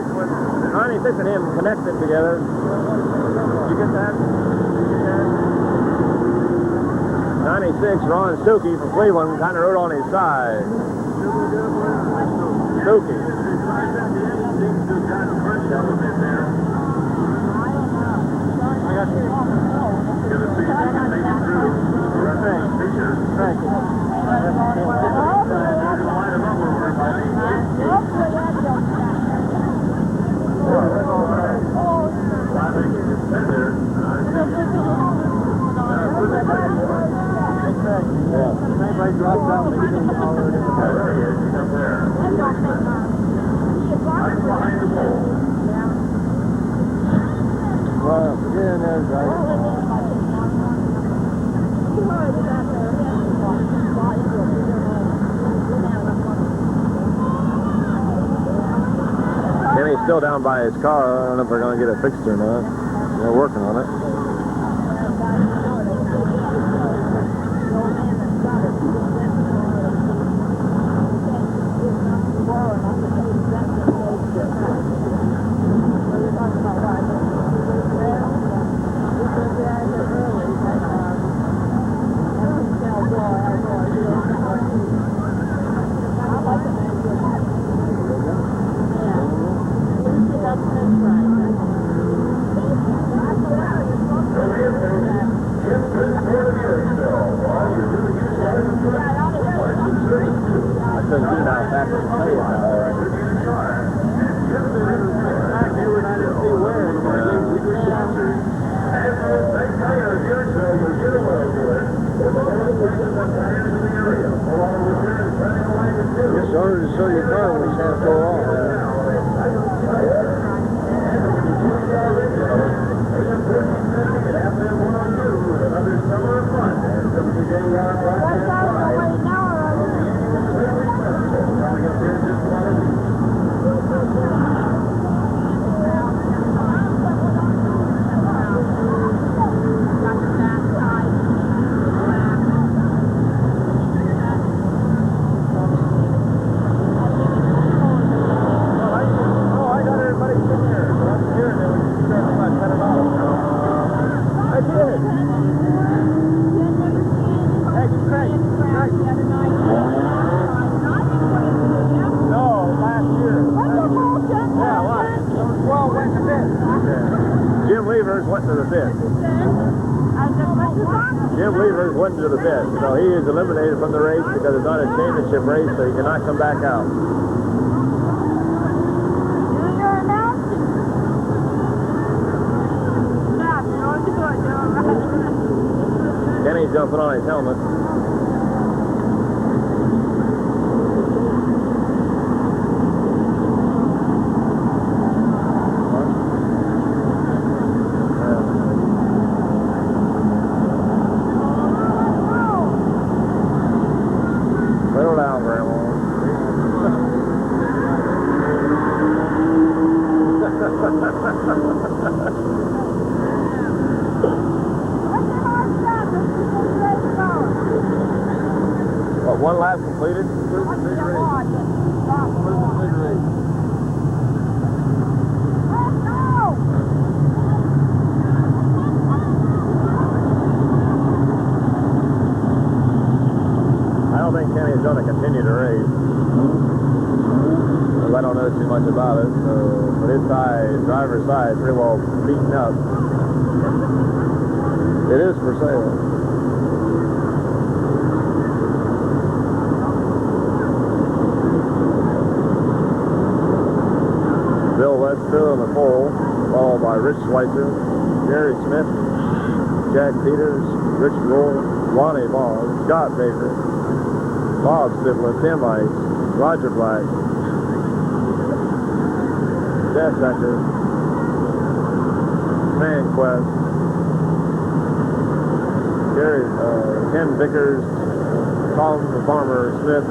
with 96 and him connected together. Did you get that? 96, Ron Stokey from Cleveland, kind of rode on his side. Stokey. Kenny's still down by his car. I don't know if they're going to get it fixed or not. They're working on it. So he is eliminated from the race because it's not a championship race, so he cannot come back out. Kenny's going to put on his helmet. One lap completed. I don't think Kenny's going to continue to race. Because I don't know too much about it. So, but his side, driver's side, is pretty well beaten up. It is for sale. Still in the pole, followed by Rich Schweitzer, Gary Smith, Jack Peters, Rich Roll, Ronnie Boggs, Scott Baker, Bob Stifler, Tim Ice, Roger Black, Jeff Becker, Man Quest, Ken Vickers, Tom the Farmer Smith,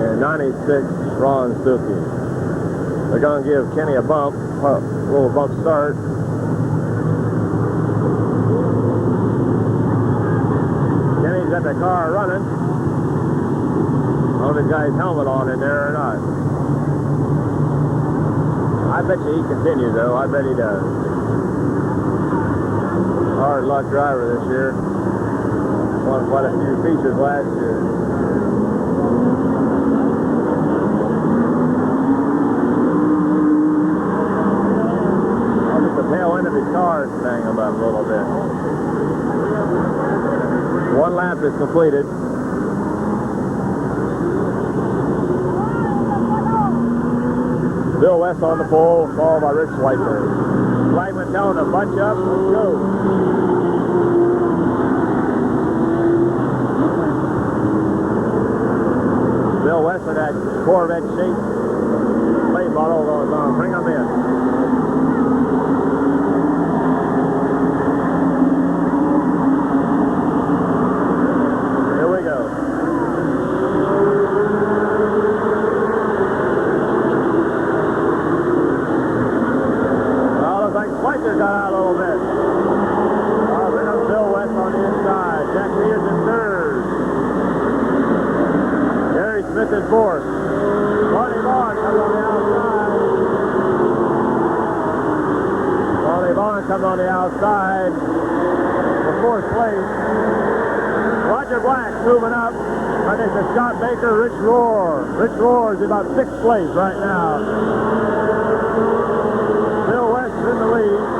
and 96 Ron Stokey. They're going to give Kenny a little bump start. Kenny's got the car running. I don't know if the guy's helmet on in there or not. I bet you he continues, though. I bet he does. Hard luck driver this year. Won quite a few features last year. The tail end of his car is dangling up a little bit. One lap is completed. Bill West on the pole, followed by Rich Schweitzer. Flagman telling him to bunch up. Let's go. Bill West with that Corvette shaped play bottle goes on. Bring them in. Got out a little bit. There comes Bill West on the inside. Jack Peters in third. Gary Smith in fourth. Lonnie Vaughn comes on the outside. Lonnie Vaughn comes on the outside for fourth place. Roger Black moving up. Right next to Scott Baker, Rich Rohr. Rich Rohr is about sixth place right now. Bill West is in the lead.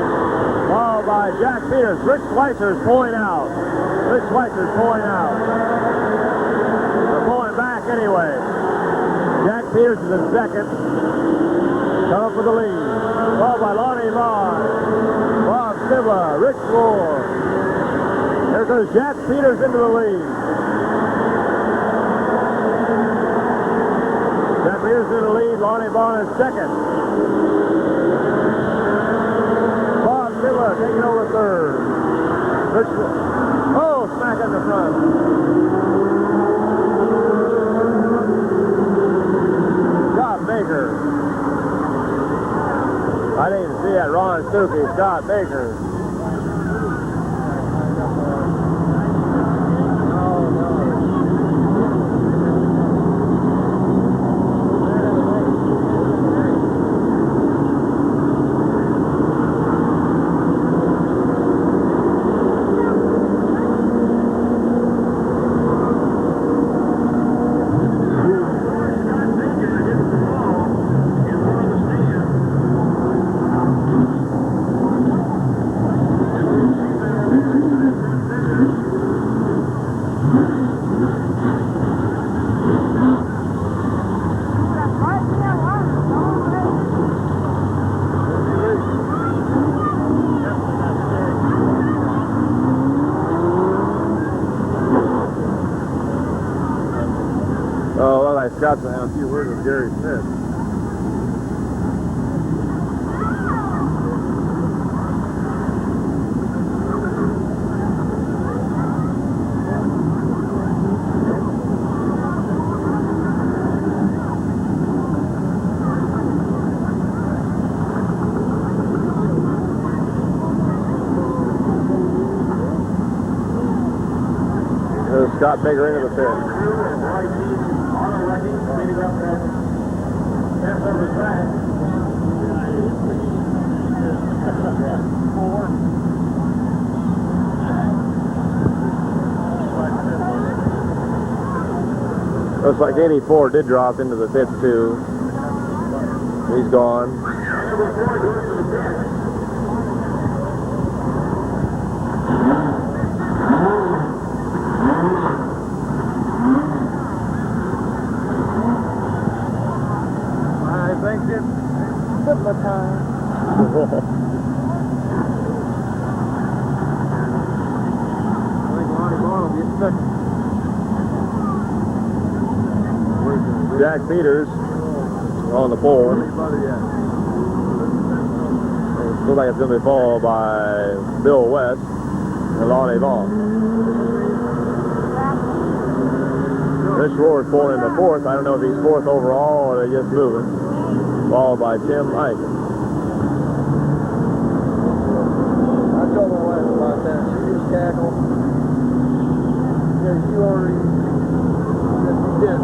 Followed by Jack Peters. Rich Schweitzer's pulling out. Rich Schweitzer's pulling out. They're pulling back anyway. Jack Peters is in second. Coming for the lead. Followed by Lonnie Vaughn. Bob Sibla. Rich Rohr. There goes Jack Peters into the lead. Jack Peters in the lead. Lonnie Vaughn is second. Taking over third. Oh, smack in the front. Scott Baker. I didn't even see that. Ron Stuckey. Scott Baker. Scott's going to have a few words with Gary Smith. There's Scott Baker into the pit. Looks like 84 did drop into the pits too. He's gone. I think it's similar time. I think Lonnie Vaughn will be second. Jack Peters on the pole. Looks like it's going to be followed by Bill West and Lonnie Vaughn. Rich Rohr is pulling into fourth. I don't know if he's fourth overall or they're just moving. Followed by Tim Ike. I told my wife about that. She just cackled. Yeah, you already did.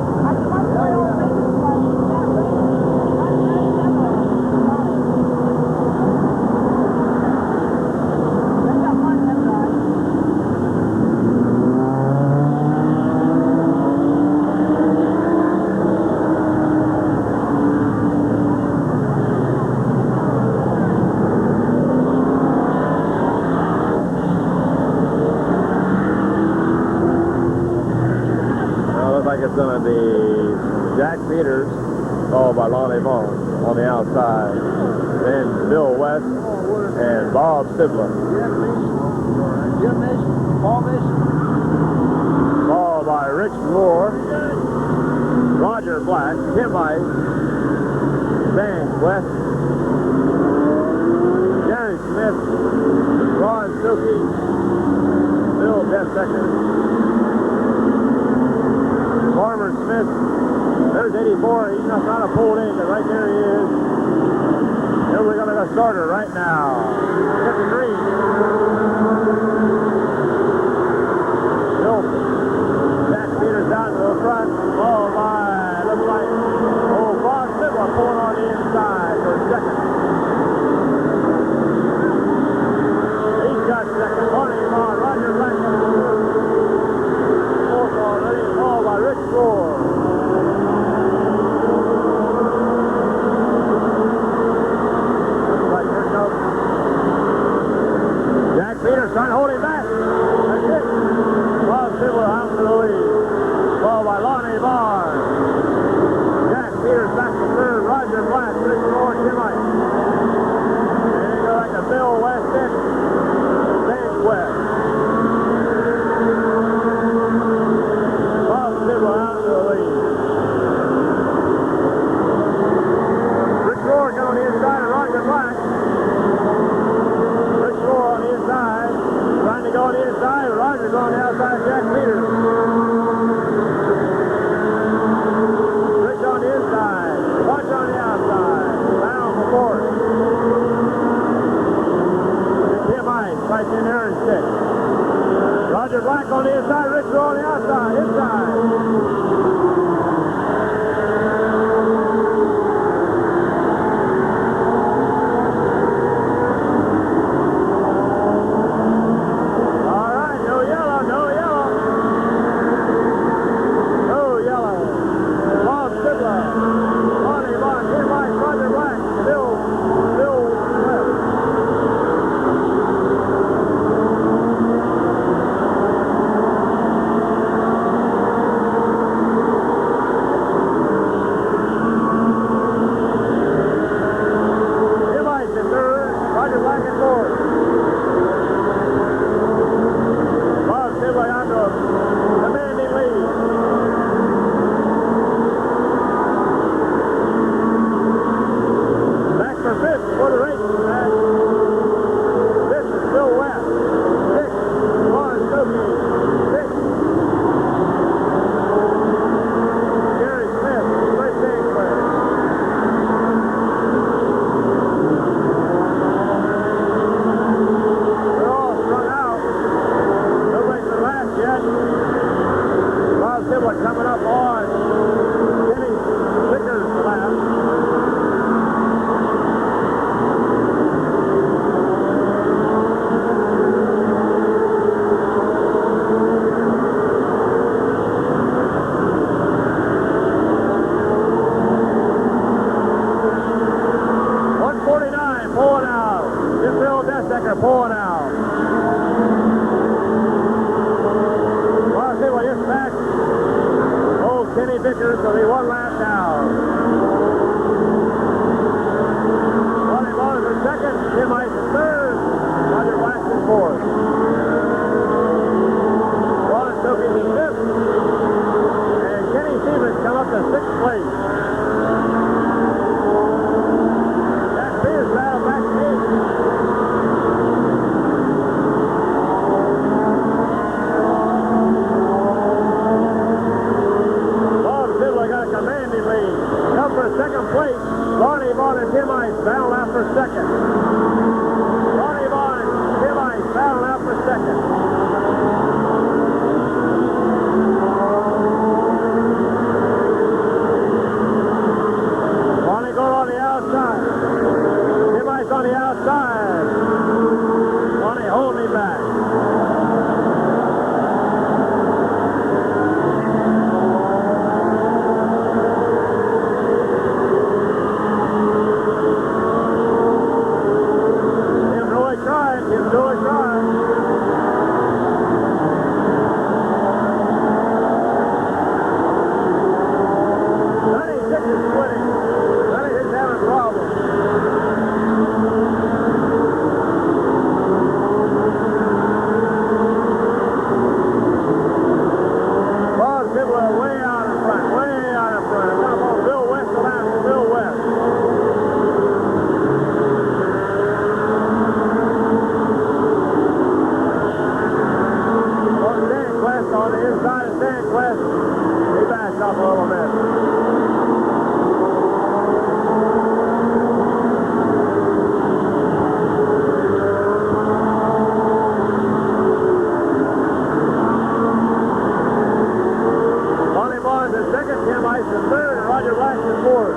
Peters, followed by Lonnie Vaughn on the outside. Then Bill West and Bob Sibler. Jim Mason, Paul Mason. Followed by Rich Rohr, Roger Black, Tim Ice, Van West, Gary Smith, Ron Silkey, Bill Desecker, Farmer Smith. There's 84. He's not trying to pull it in, but right there he is. Here we're going to go starter right now. 53. Bill Jack Peters down to the front. Oh my, looks like Bob Sibler pulling on the inside for second. He's got second. Lonnie Vaughn, Roger Black on third. Fourth already, followed by Rich Rohr. Jack Peters trying to hold him back. That's it. Bob Sibler out to the lead. Followed by Lonnie Vaughn. Jack Peters back to third. Roger Black, Rich Rohr, Tim Ice. And they go like a Bill West in. Van West. Bob Sibler out to the lead. Rich Rohr going on the inside of Roger Black. On the inside, trying to go on the inside. Roger's on the outside. Jack Peters. Rich on the inside. Watch on the outside. Down for fourth. Tim Ice right in there in sixth. Roger Black on the inside. Rich on the outside. Inside. Coming up on Kenny Vicker's lap. .149 pulling out. Bill Desecker pulling out. Well, see what you're back. Kenny Vickers will be one lap down. Lonnie Vaughn is in second. Tim Ice is third. Roger Black is fourth. Ron Silkey is fifth. And Kenny Stevens come up to sixth place. Jack Peters battle back to eighth. Up for second place, Lonnie Vaughn and Tim Ice battle out for second. Lonnie Vaughn and Tim Ice battle out for second. Lonnie going on the outside. Tim Ice on the outside. Lonnie holding him back. Roger Black's in fourth.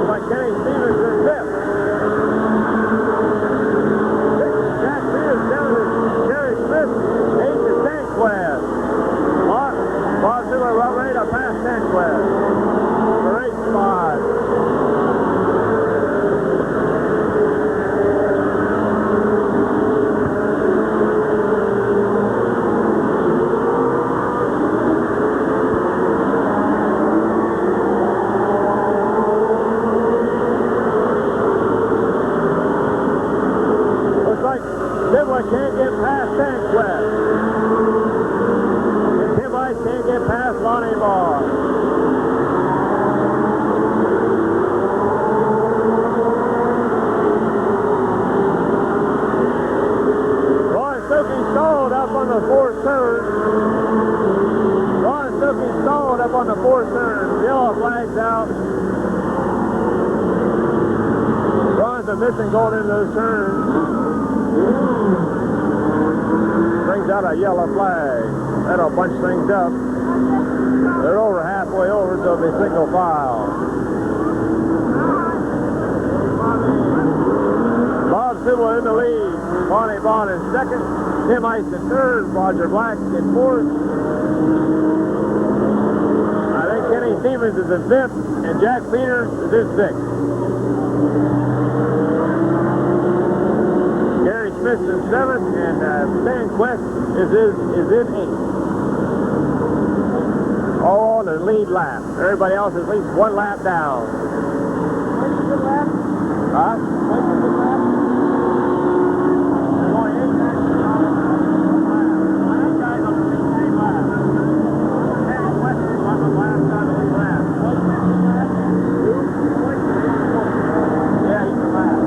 Like Kenny Stevens in fifth. Jack Peters, seventh is Jerry Smith, eighth is Sanquez. Bob Ziller well ready to pass Sanquez for 8th spot. Can't get past Sanquez. Tim Ice can't get past Lonnie Moore. Ron Stokey stalled up on the fourth turn. Ron Stokey stalled up on the fourth turn. Yellow flag's out. Ron's been missing going into those turns. Brings out a yellow flag. That'll bunch things up. They're over halfway over, so it'll be single file. Bob Sibble in the lead. Bonnie Vaughn in second. Tim Ice in third. Roger Black in fourth. I think Kenny Stevens is in fifth, and Jack Peters is in sixth. Smith in seventh, and Sanquez is in eighth. All on the lead lap. Everybody else is at least one lap down. Where's the good lap? Huh? Where's the good lap? They're going in that lap. These guys on the same lap. Sanquez is on the last on the lead lap. Yeah, he's the last.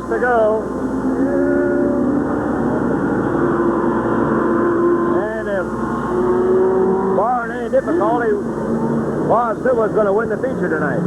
To go. And if barring any difficulty, Bob Silva's going to win the feature tonight.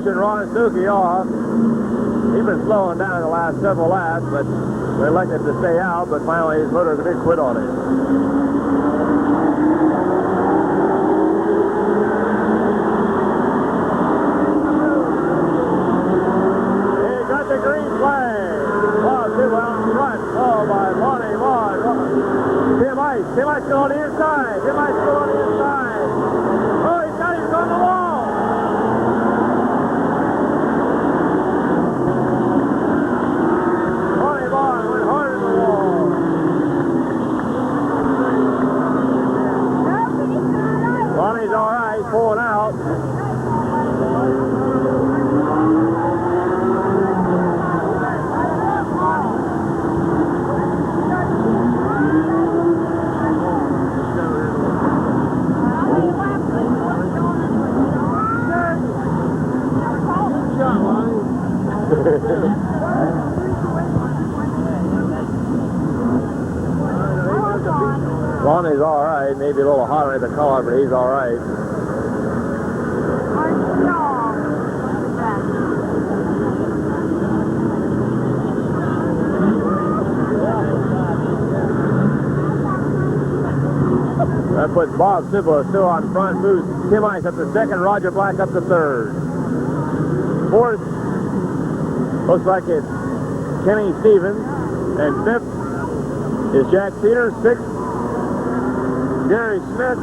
Ron Suki off. He's been slowing down the last several laps, but we elected to stay out, but finally his motor's a big quit on him. He got the green flag. Bob Silva out in front, followed by Lonnie Vaughn. Tim Ice still on the inside. Tim Ice still on the inside. Oh, he's got him on the wall. Lonnie's all right, pulling out. Lonnie's all right. Maybe a little hotter at the car, but he's all right. That puts Bob Sibble still on front, moves Tim Ice up to second, Roger Black up to third. Fourth, looks like it's Kenny Stevens, and fifth is Jack Peters, sixth, Gary Smith,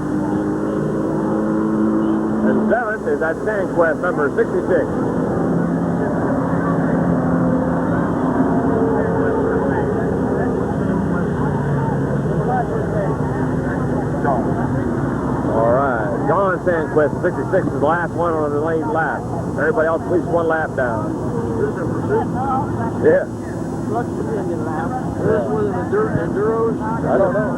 and seventh is that Sanquez number 66. All right, John Sanquez, 66, is the last one on the lane lap. Everybody else at least one lap down. Yeah. What's the lap? Is this one of the enduros? I don't know.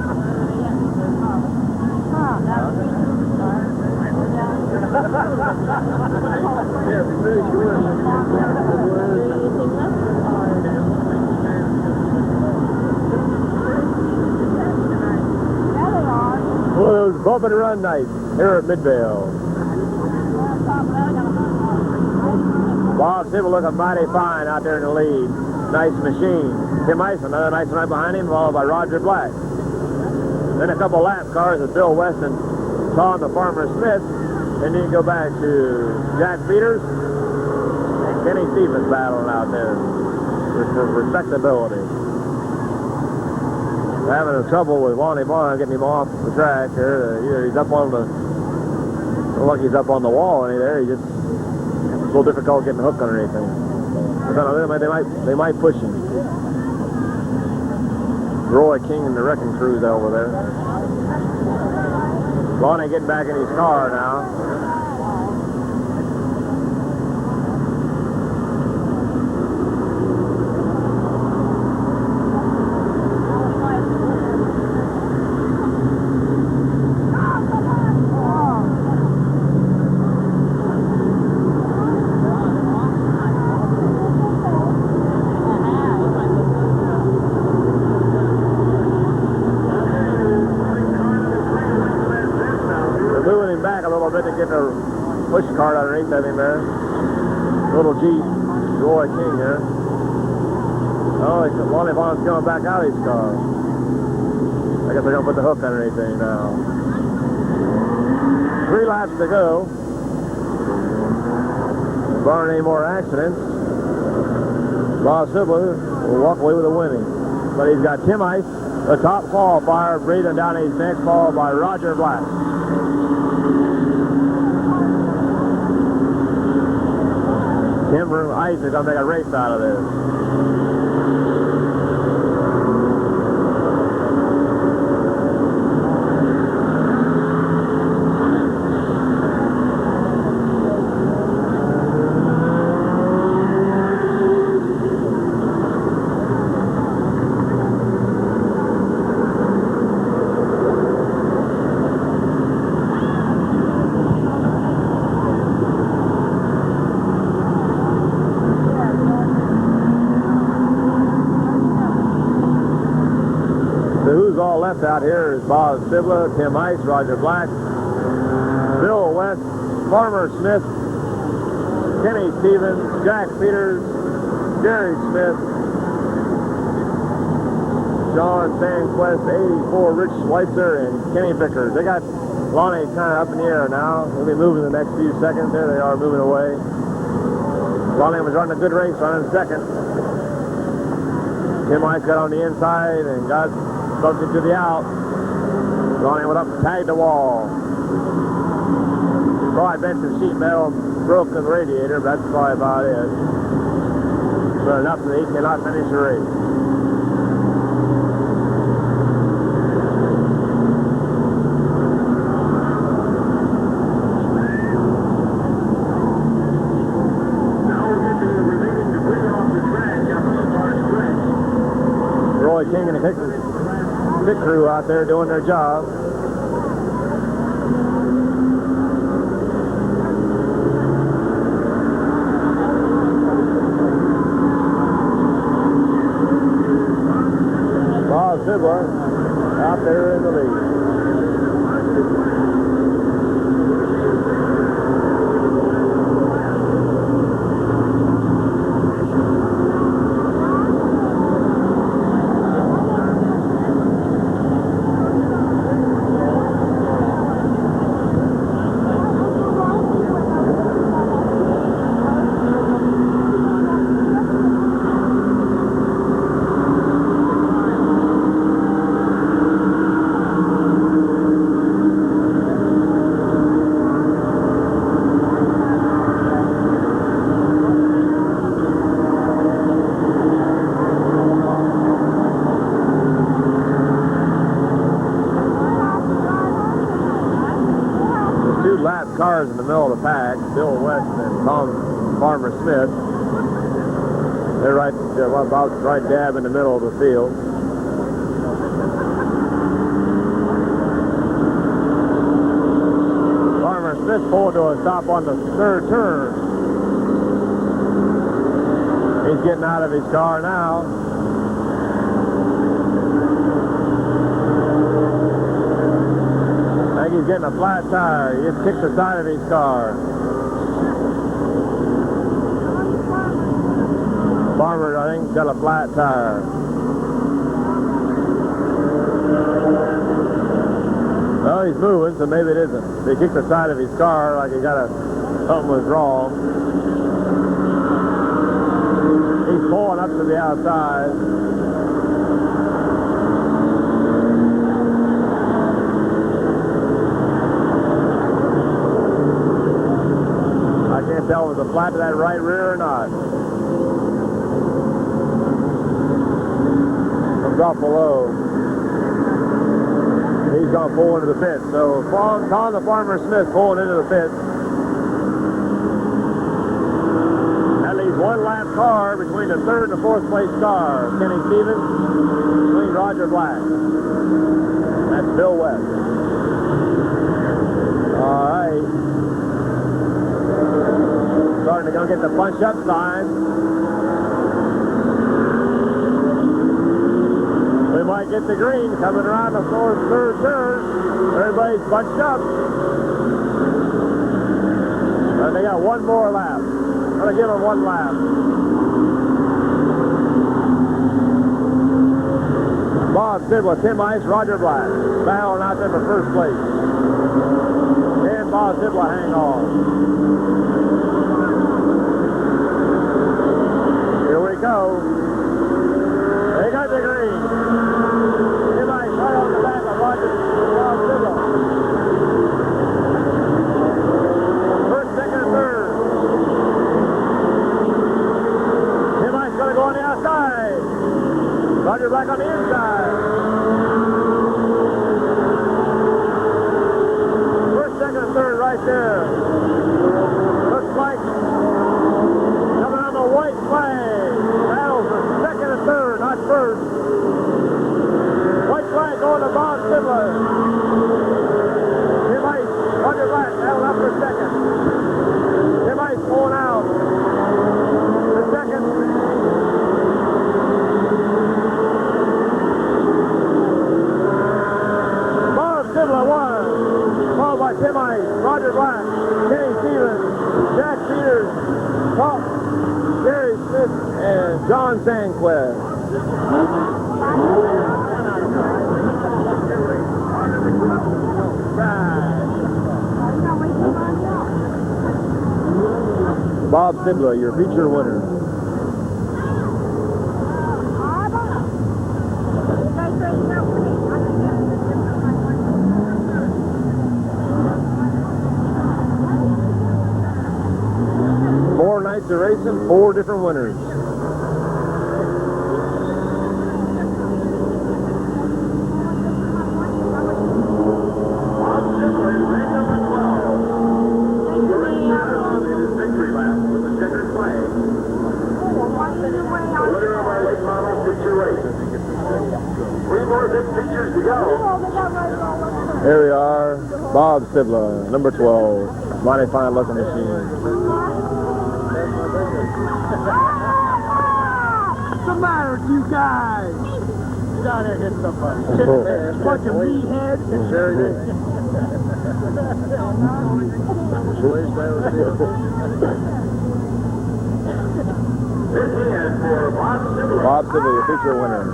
those bump and run nights here at Midvale. Bob Sybil looking mighty fine out there in the lead. Nice machine. Tim Ice, another nice one right behind him, followed by Roger Black. Then a couple lap cars with Bill West and Tom the Farmer Smith. And then you go back to Jack Peters and Kenny Stevens battling out there for respectability. Having trouble with Lonnie Barnes getting him off the track there. Either he's up on the, look like he's up on the wall and there. He just, it's a little difficult getting hooked underneath him. They might push him. Roy King and the wrecking crew's over there. Lonnie getting back in his car now. To get a push cart underneath of him there. Little Jeep, Roy King here. Oh, Lonnie Vaughn's coming back out of his car. I guess they're going to put the hook underneath him now. 3 laps to go. Barring any more accidents, Bob Sybil will walk away with a winning. But he's got Tim Ice, the top qualifier, breathing down his neck, followed by Roger Black. Tim Ice is going to make a race out of this. All left out here is Bob Sybil, Tim Ice, Roger Black, Bill West, Farmer Smith, Kenny Stevens, Jack Peters, Jerry Smith, John Sanquest, 84, Rich Schweitzer, and Kenny Vickers. They got Lonnie kind of up in the air now. They'll be moving the next few seconds. There they are moving away. Lonnie was running a good race, running second. Tim Ice got on the inside and got something to the out. Lonnie went up and tagged the wall. Probably bent the sheet metal, broke the radiator, but that's probably about it. But enough that he cannot finish the race. Roy King and the pit crew out there doing their job. Bob Sybil out there in the lead. Cars in the middle of the pack, Bill West and Tom Farmer Smith. They're about right dab in the middle of the field. Farmer Smith pulled to a stop on the third turn. He's getting out of his car now. he's getting a flat tire. He just kicked the side of his car. Farmer, I think, got a flat tire. Well, he's moving, so maybe it isn't. They kicked the side of his car like he got something was wrong. He's pulling up to the outside. I can't tell if it's a flat to that right rear or not. Comes off below. He's going to pull into the pit. So Tom the Farmer Smith pulling into the pit. That leaves one lap car between the third and the fourth place car. Kenny Stevens between Roger Black. That's Bill West. All right. Starting to go get the punch up sign. We might get the green coming around the third turn. Everybody's bunched up. And they got one more lap. I'm going to give them one lap. Bob Sidwell, Tim Ice, Roger Black. Battling out there for first place. And Bob Sidwell hang on. Here we go. They got the green. Tim Ice right on the back of Roger Bob Sidwell. First, second, and third. Tim Ice going to go on the outside. Roger Black on the inside. First, second, and third right there. Looks like coming on the white flag. Battles for second and third, not first. White flag going to Bob Sidler. Tim Ice, Roger Black, battle up for second. Tim Ice pulling out. The second. Sidler won, followed by Tim Ice, Roger Black, Kenny Stevens, Jack Peters, Paul, Gary Smith, and John Sanquist. Bob Sidler, your feature winner. Nights of racing, 4 different winners. Here we are, Bob Sidler, number 12, mighty fine looking machine. What's the matter with you guys? Get out here and hit somebody. Bunch of meatheads. Sure it is. Bob Sidler, your feature winner.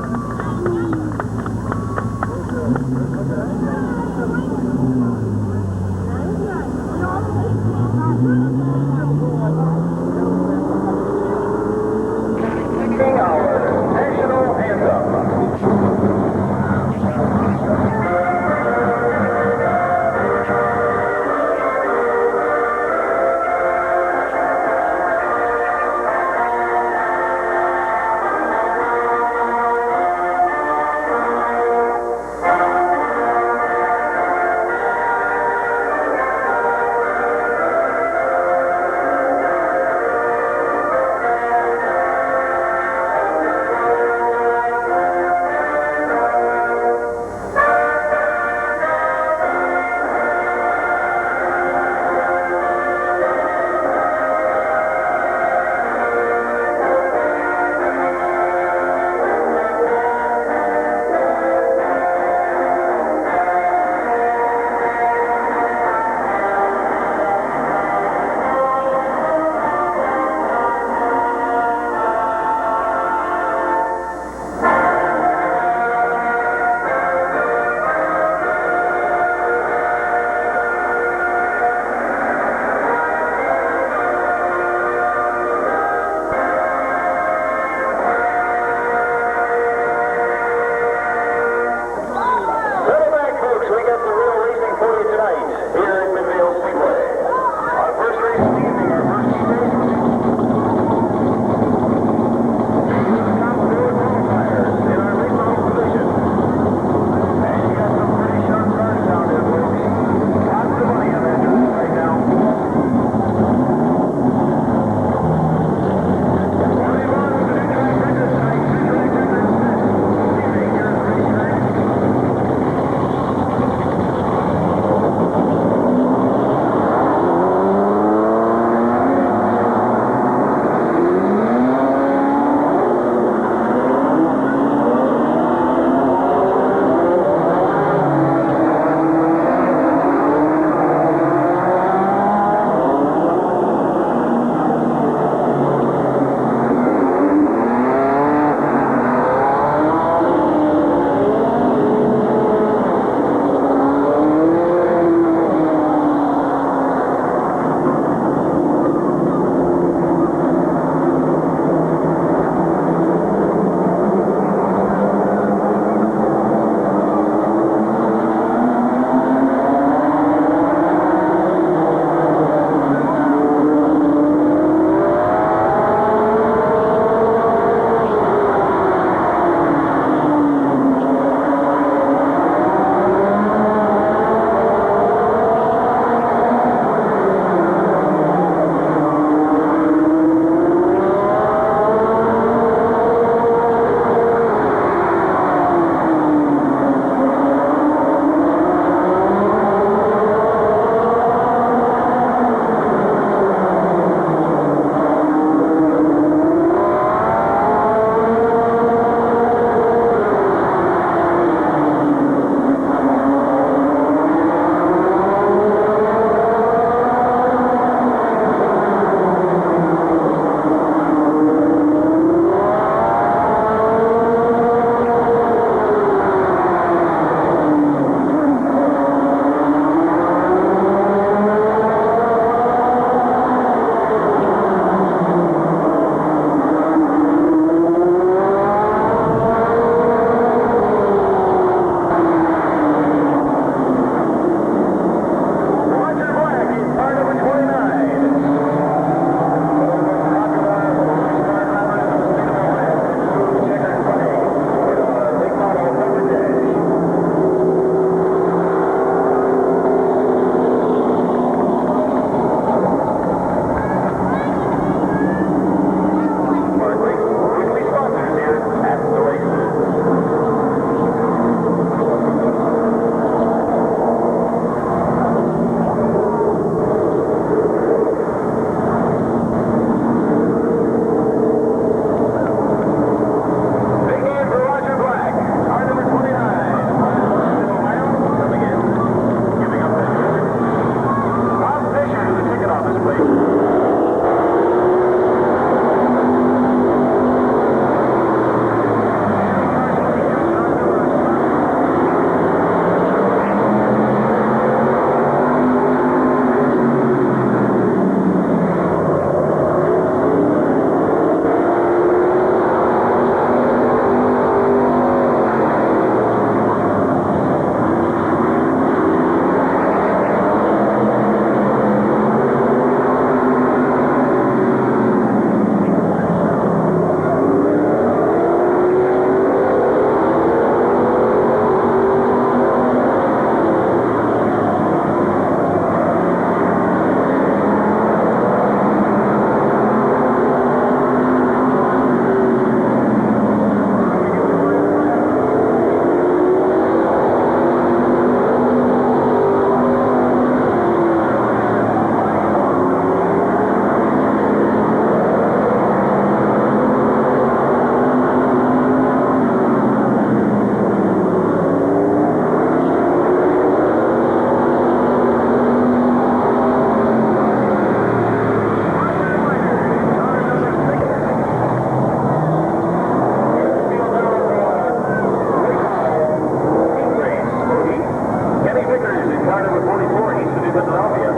number 44, east of New Philadelphia.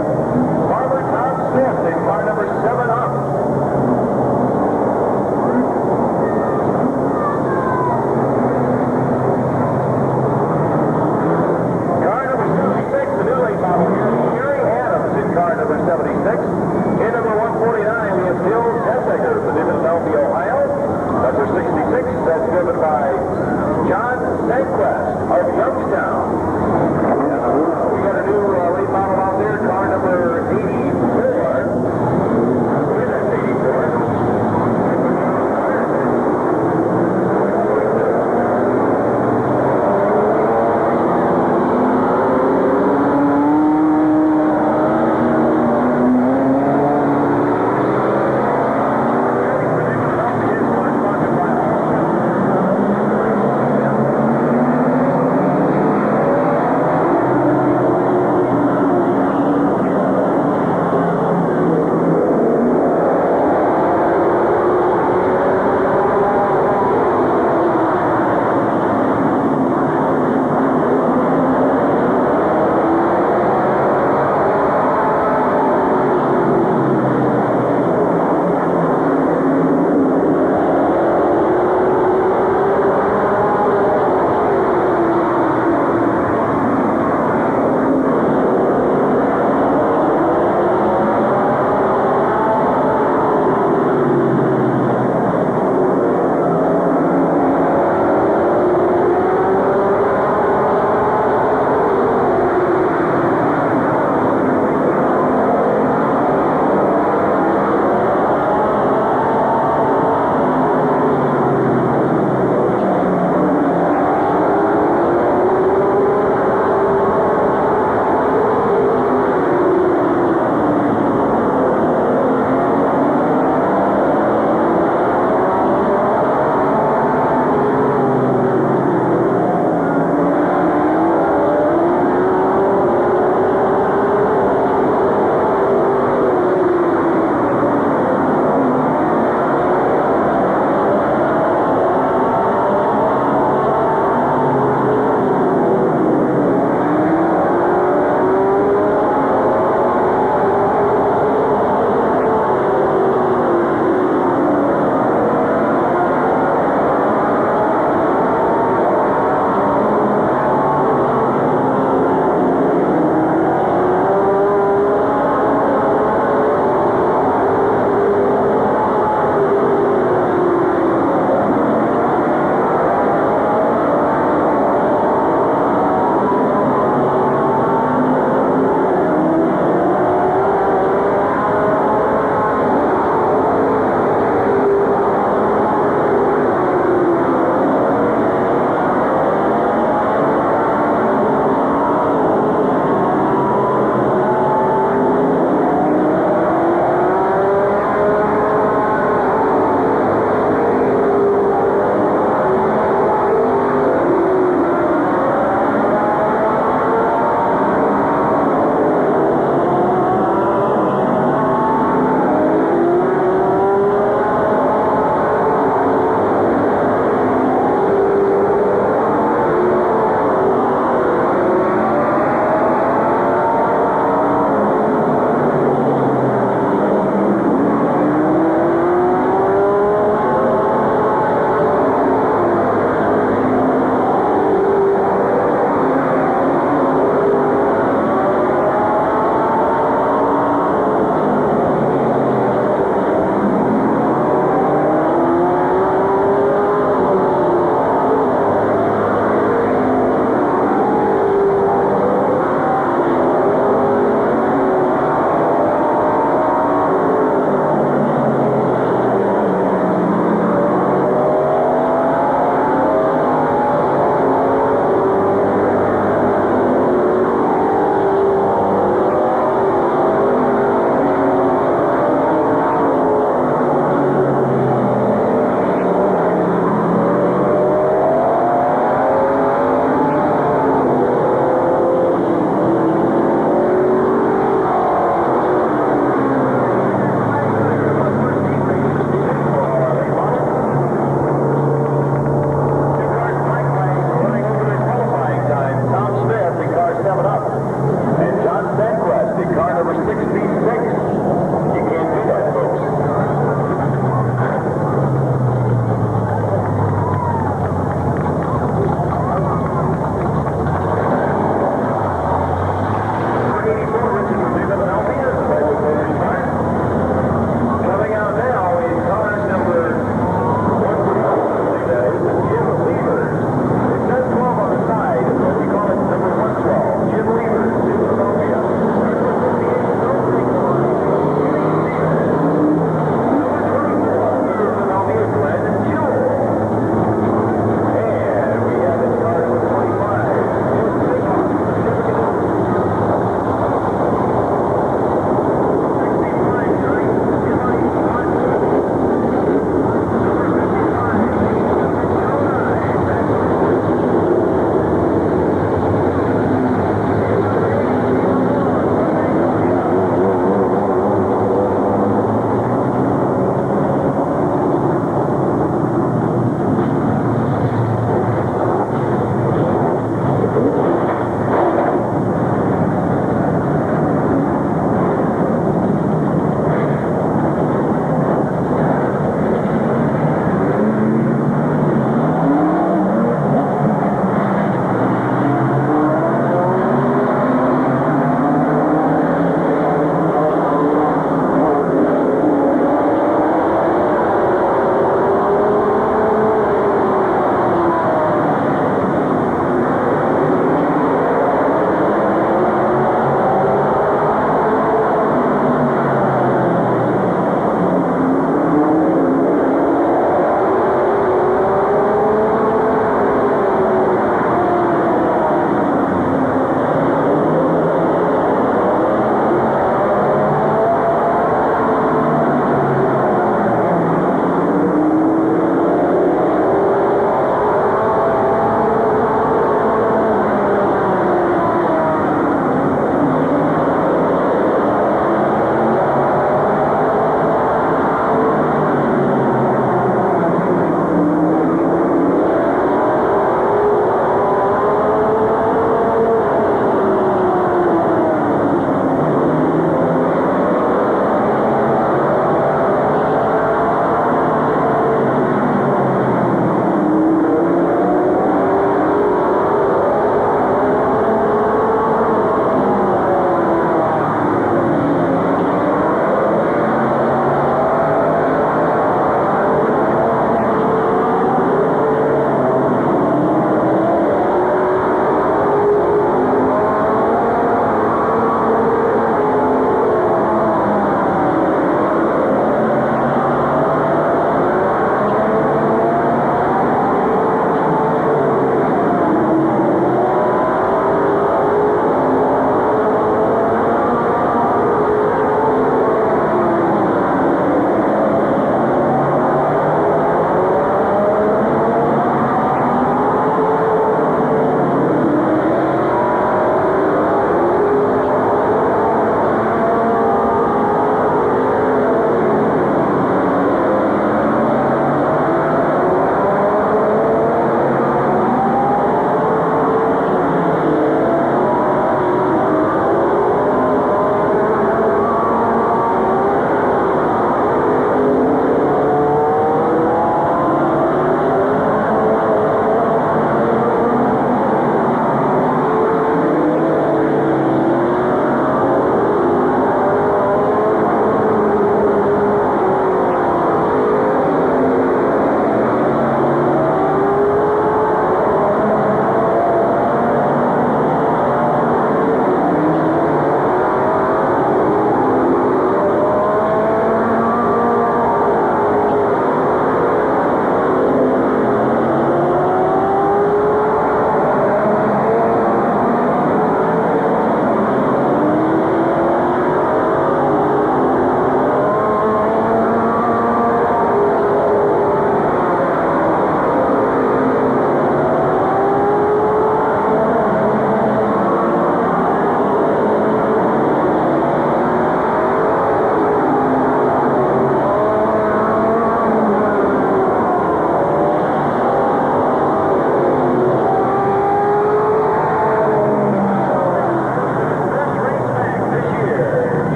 Farmer Tom Smith in car number 7 up. Car number 76, the new late model here, Sherry Adams in car number 76. In number 149, we have Bill Tessaker from New Philadelphia, Ohio. Number 66, that's driven by John Sanquest of Youngstown. We got a new late model out there.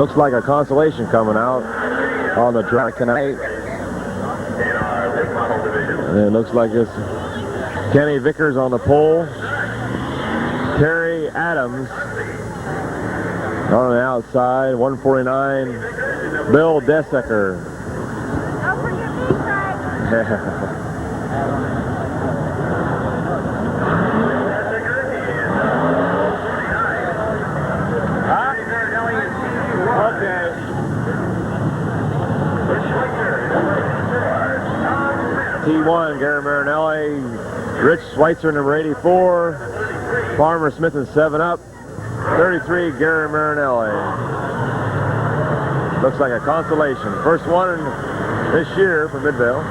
Looks like a consolation coming out on the track tonight. And it looks like it's Kenny Vickers on the pole. Terry Adams on the outside. 149. Bill Desecker. Don't forget me, Craig. T1, Gary Marinelli, Rich Schweitzer, number 84, Farmer Smith and 7-Up, 33, Gary Marinelli. Looks like a consolation. First one this year for Midvale.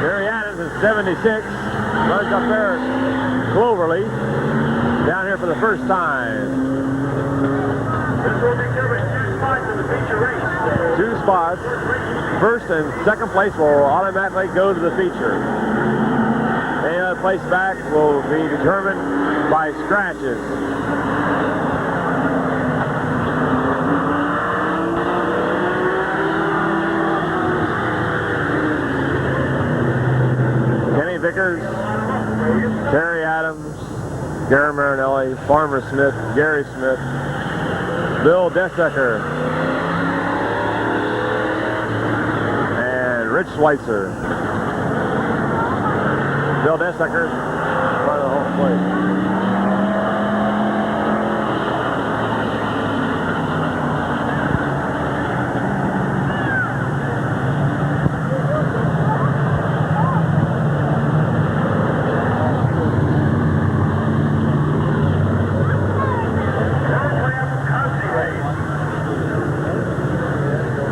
Gary Adams is 76, runs up there at Cloverleaf, down here for the first time. This will be given 2 spots in the feature race. 2 spots. First and second place will automatically go to the feature. Any other place back will be determined by scratches. Kenny Vickers, Terry Adams, Gary Marinelli, Farmer Smith, Gary Smith, Bill Desecker, Rich Schweitzer. Bill Desecker, front of the home plate.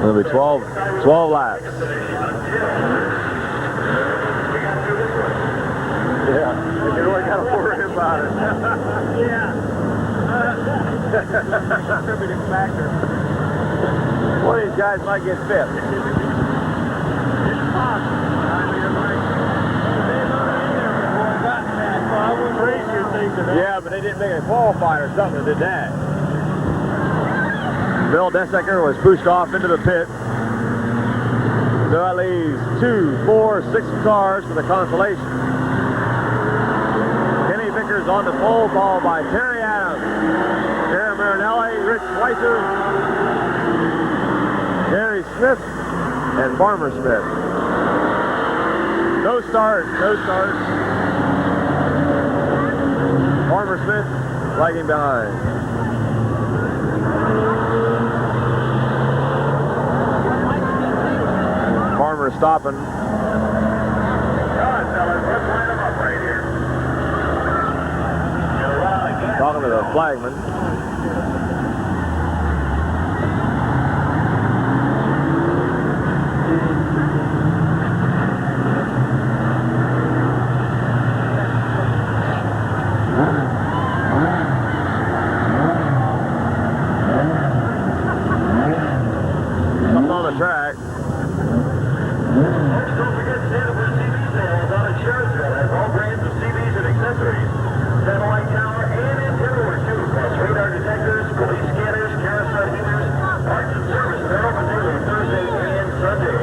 It'll be 12 laps. Yeah, you really got to worry about it. Yeah. Contributing factor. One of these guys might get fifth. It's possible. Yeah, but they didn't make it qualified or something that did that. Bill Desecker was pushed off into the pit. So that leaves 2, 4, 6 cars for the consolation. Kenny Vickers on the pole, followed by Terry Adams, Gary Marinelli, Rich Schweitzer, Gary Smith, and Farmer Smith. No start. Farmer Smith lagging behind. Farmer stopping. Talking to the flagman. Something on the track. Don't forget Santa Fe TV sales out at Sherricksville has all brands of CVs and accessories. Satellite tower and antenna work too, plus radar detectors, police scanners, carousel heaters, parts and service. They're open daily Thursday and Sunday.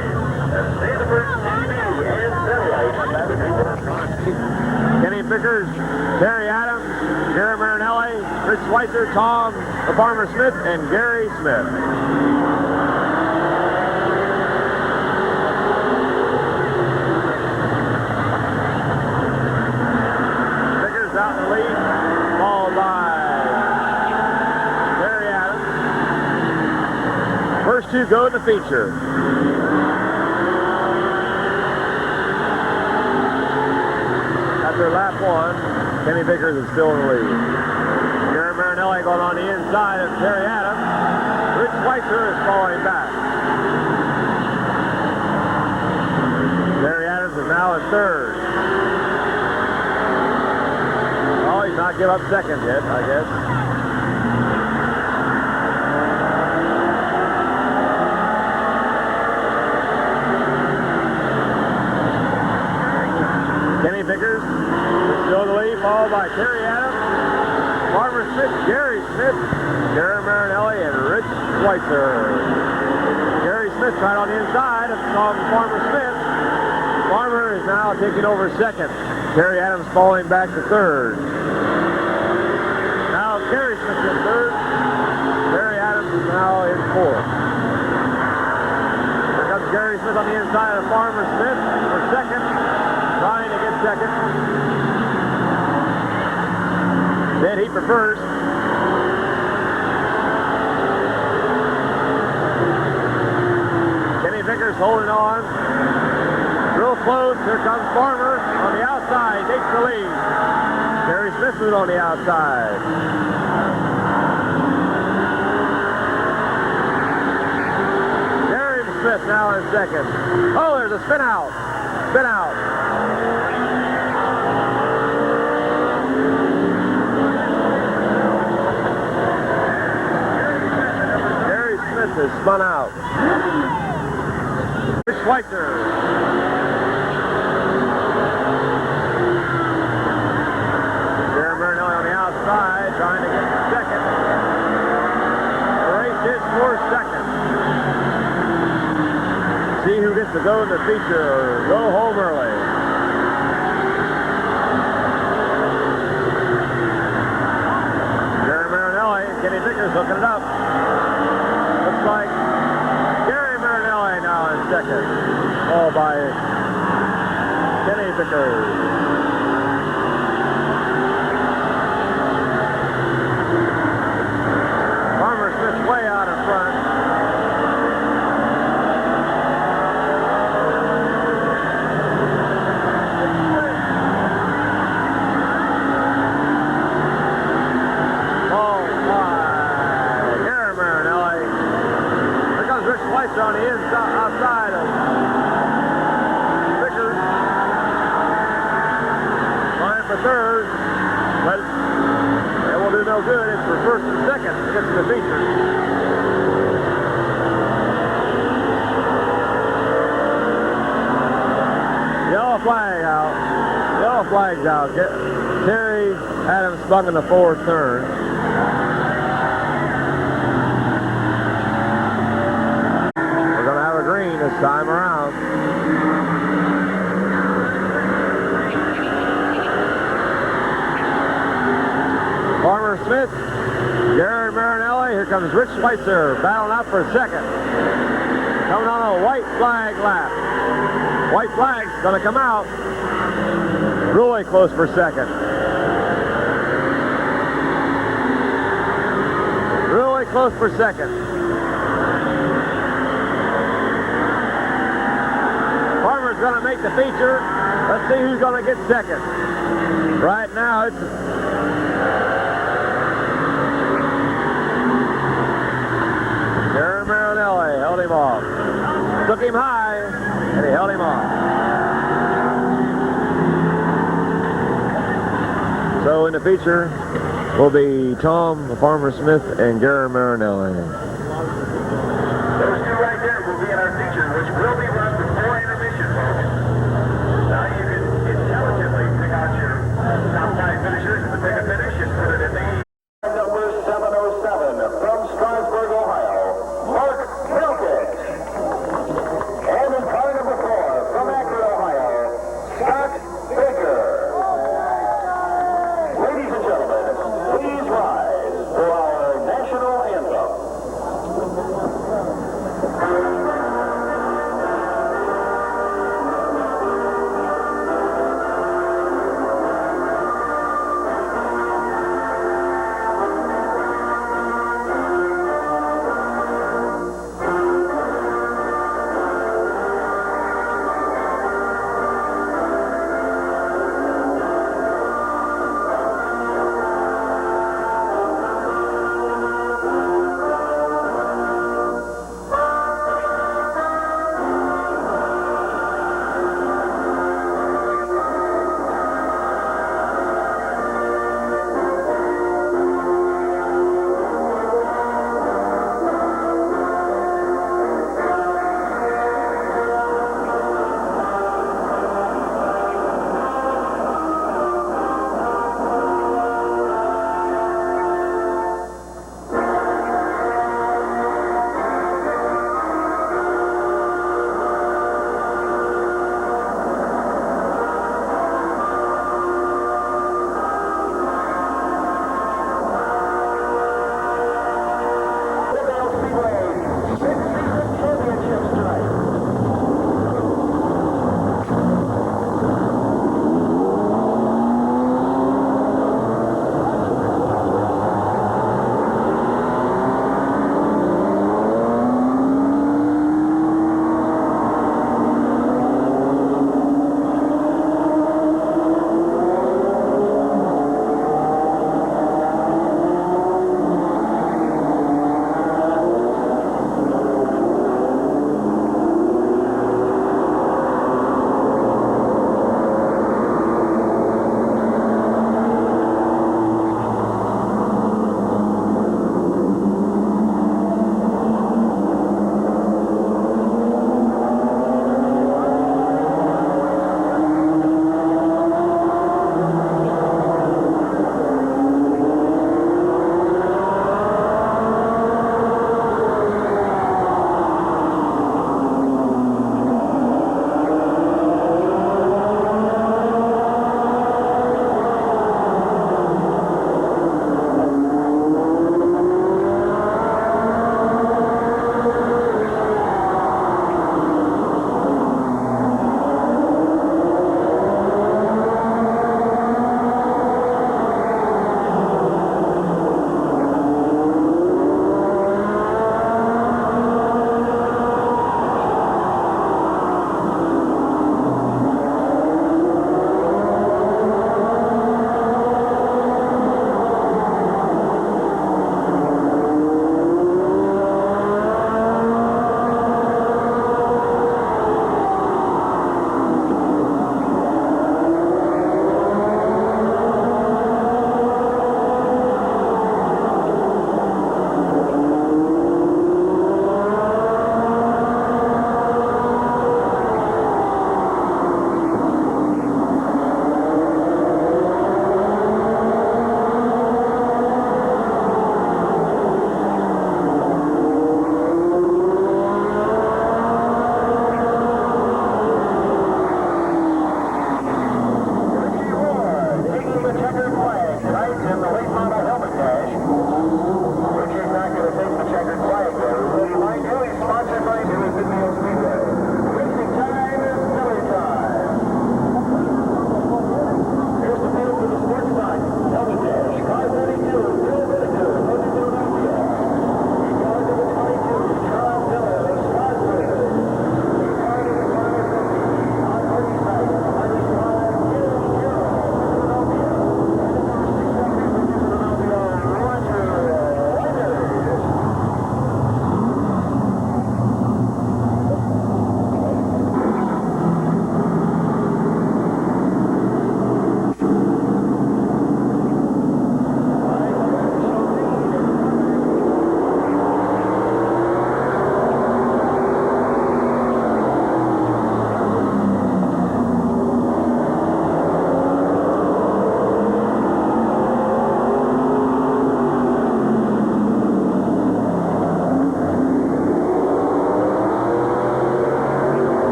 That's Santa Fe TV and satellite. Kenny Vickers, Terry Adams, Gary Marinelli, Rich Schweitzer, Tom the Farmer Smith, and Gary Smith. Vickers out in the lead, followed by Terry Adams. First 2 go in the feature. After lap 1, Kenny Vickers is still in the lead. Gary Marinelli going on the inside of Terry Adams. Rich Schweitzer is falling back. Terry Adams is now in 3rd. Oh, he's not give up 2nd yet, I guess. Kenny Vickers is still in the lead, followed by Terry Adams, Farmer Smith, Gary Smith, Gary Marinelli, and Rich Schweitzer. Gary Smith tried on the inside of Farmer Smith. Farmer is now taking over second. Terry Adams falling back to third. Now Gary Smith in third. Terry Adams is now in fourth. Here comes Gary Smith on the inside of Farmer Smith for second. Trying to get second. Dead heat for first. Kenny Vickers holding on. Real close. Here comes Farmer on the outside. Takes the lead. Gary Smith moved on the outside. Gary Smith now in second. Oh, there's a spin out. Spin out. Gary Smith is spun out. Rich Schweitzer. Gary Marinelli on the outside, trying to get second. The race is for second. See who gets to go in the feature or go home early. Gary Marinelli, Kenny Vickers hooking it up. Looks like Gary Marinelli now in second. Followed by Kenny Vickers. Farmer Smith way out in front. On the inside, outside of Vickers. Trying for third, but it will do no good. It's for first and second to get to the feature. Yellow flag out. Yellow flag's out. Terry Adams spun in the fourth turn. This time around. Farmer Smith, Gary Marinelli, here comes Rich Schweitzer battling out for second. Coming on a white flag lap. White flag's gonna come out. Really close for second. Really close for second. Going to make the feature. Let's see who's going to get second. Right now it's Gary Marinelli held him off. Took him high and he held him off. So in the feature will be Tom Farmer Smith and Gary Marinelli. Those two right there will be in our feature, which will be run before intermission, folks. Now you can intelligently pick out your top 5 finishers and pick a finish and put it in the number 707 from Strasburg, Ohio, Mark Milkett. And in car number 4 from Akron, Ohio, Scott Baker. Ladies and gentlemen, please rise for our national anthem.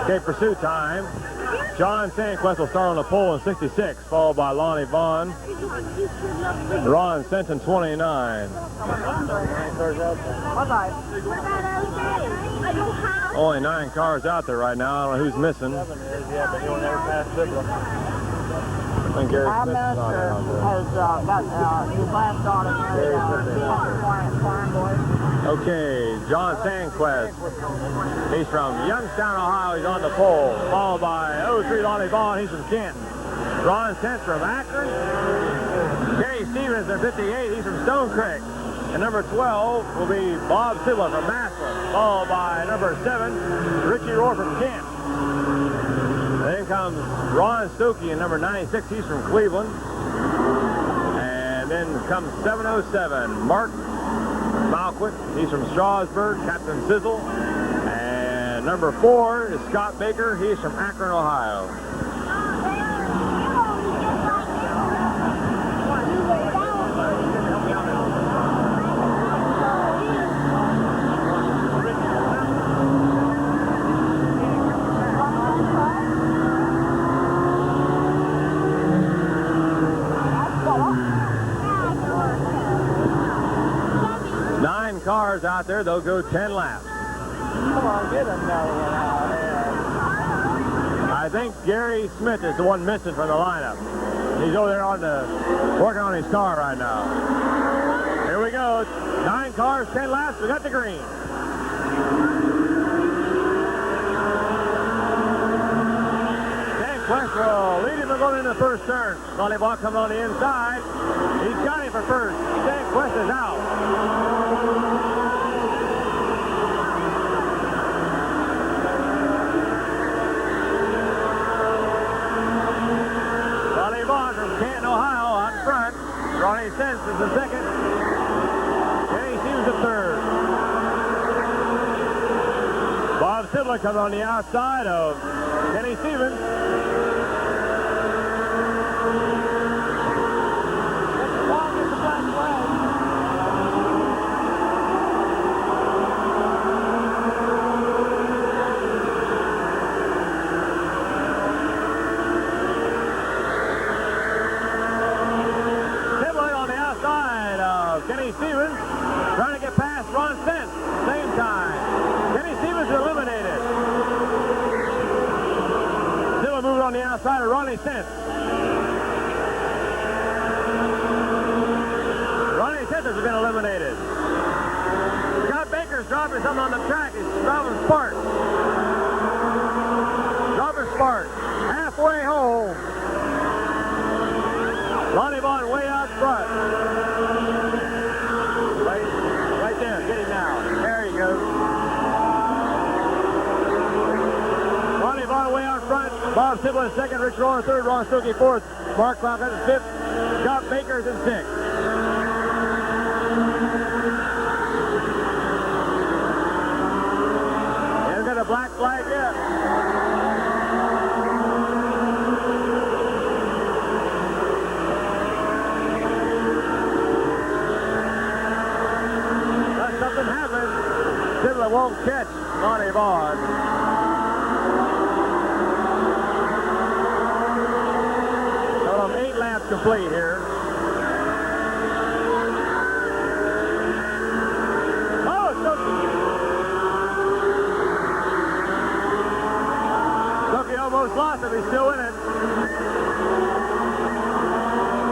Okay, pursuit time. John Sandquist will start on the pole in 66, followed by Lonnie Vaughn. Ron Senton, 29. Only 9 cars out there right now. I don't know who's missing. I think Gary Our Smith is minister not out there. has got his last daughter married. Okay, John Sandquist. He's from Youngstown, Ohio. He's on the pole. Followed by 03 Lonnie Vaughn. He's from Canton. Ron Sent from Akron. Kerry Stevens at 58. He's from Stone Creek. And number 12 will be Bob Sibler from Massillon. Followed by number 7, Richie Rohr from Kent. Then comes Ron Stokey in number 96. He's from Cleveland. And then comes 707, Mark Malquitt. He's from Strasburg, Captain Sizzle. And number 4 is Scott Baker. He's from Akron, Ohio. Cars out there, they'll go 10 laps. Come on, get another one out there. I think Gary Smith is the one missing from the lineup. He's over there working on his car right now. Here we go. 9 cars, 10 laps. We got the green. Sandquist will lead him going into the first turn. Lonnie Vaughn coming on the inside. He's got him for first. Sandquist is out. Lonnie Vaughn from Canton, Ohio, out front. Ronnie Sense is the second. Kenny Stevens the third. Bob Sibler comes on the outside of Kenny Stevens. Kenny Stevens trying to get past Ron Sense. Same time. Kenny Stevens eliminated. Still moving on the outside of Ronnie Sense. Ronnie Sense has been eliminated. Scott Baker's dropping something on the track. He's dropping sparks. Dropping sparks. Halfway home. Lonnie Vaughn way out front. Right there, get him now. There he goes. Lonnie Vaughn way out front. Bob Sibler in second, Rich Rohr in third, Ron Stokey fourth, Mark Malquitt in fifth, Scott Baker's in sixth. He hasn't got a black flag yet. Sibler won't catch Lonnie Vaughn. So 8 laps complete here. Oh, Stokey almost lost it. He's still in it.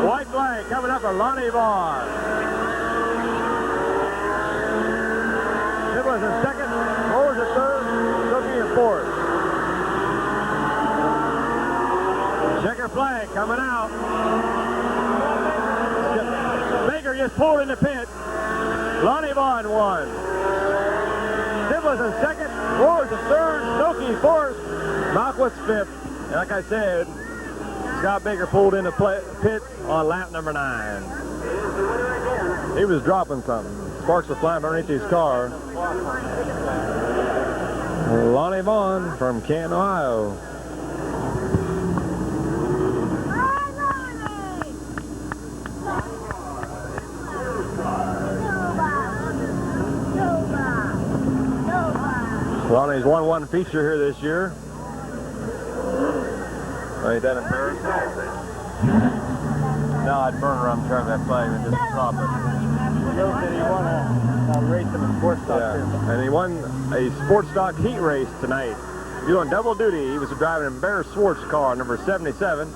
White flag coming up for Lonnie Vaughn. Sibler's in second, Rohr's in third, Stokey in fourth. Checker flag coming out. Baker just pulled in the pit. Lonnie Vaughn won. Sibler's in second, Rohr's in third, Stokey fourth, Malquitt's fifth. And like I said, Scott Baker pulled in the pit on lap number 9. He was dropping something. Sparks were flying underneath his car. Lonnie Vaughn from Canton, Ohio. Lonnie's won one feature here this year. Oh, he done it first? No, I'd burn around turn that flag and just drop it. Joe said he won a race in a sports stock too. And he won a sports stock heat race tonight. Doing double duty. He was driving a Bear Swartz car, number 77,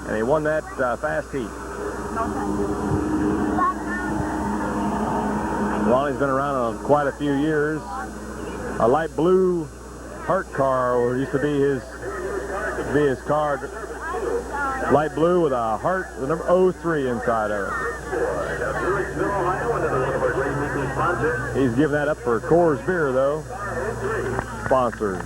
and he won that fast heat. Lonnie's been around quite a few years. A light blue Hart car used to be his car. Light blue with a heart, the number 03 inside of it. He's giving that up for Coors Beer, though. Sponsors.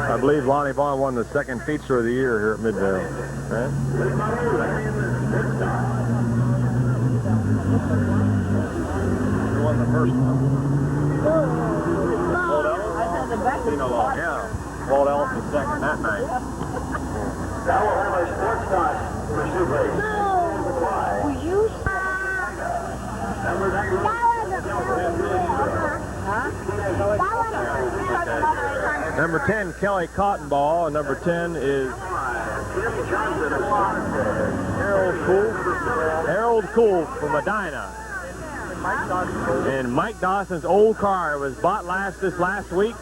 I believe Lonnie Vaughn won the second feature of the year here at Midvale. Right? Who won the first one? Yeah. Walt Ellis was second that night. Now we'll have a sports stock pursuit race. Number 10, Kelly Cottonball, and number 10 is Harold Cool from Medina. And Mike Dawson's old car was bought this last week.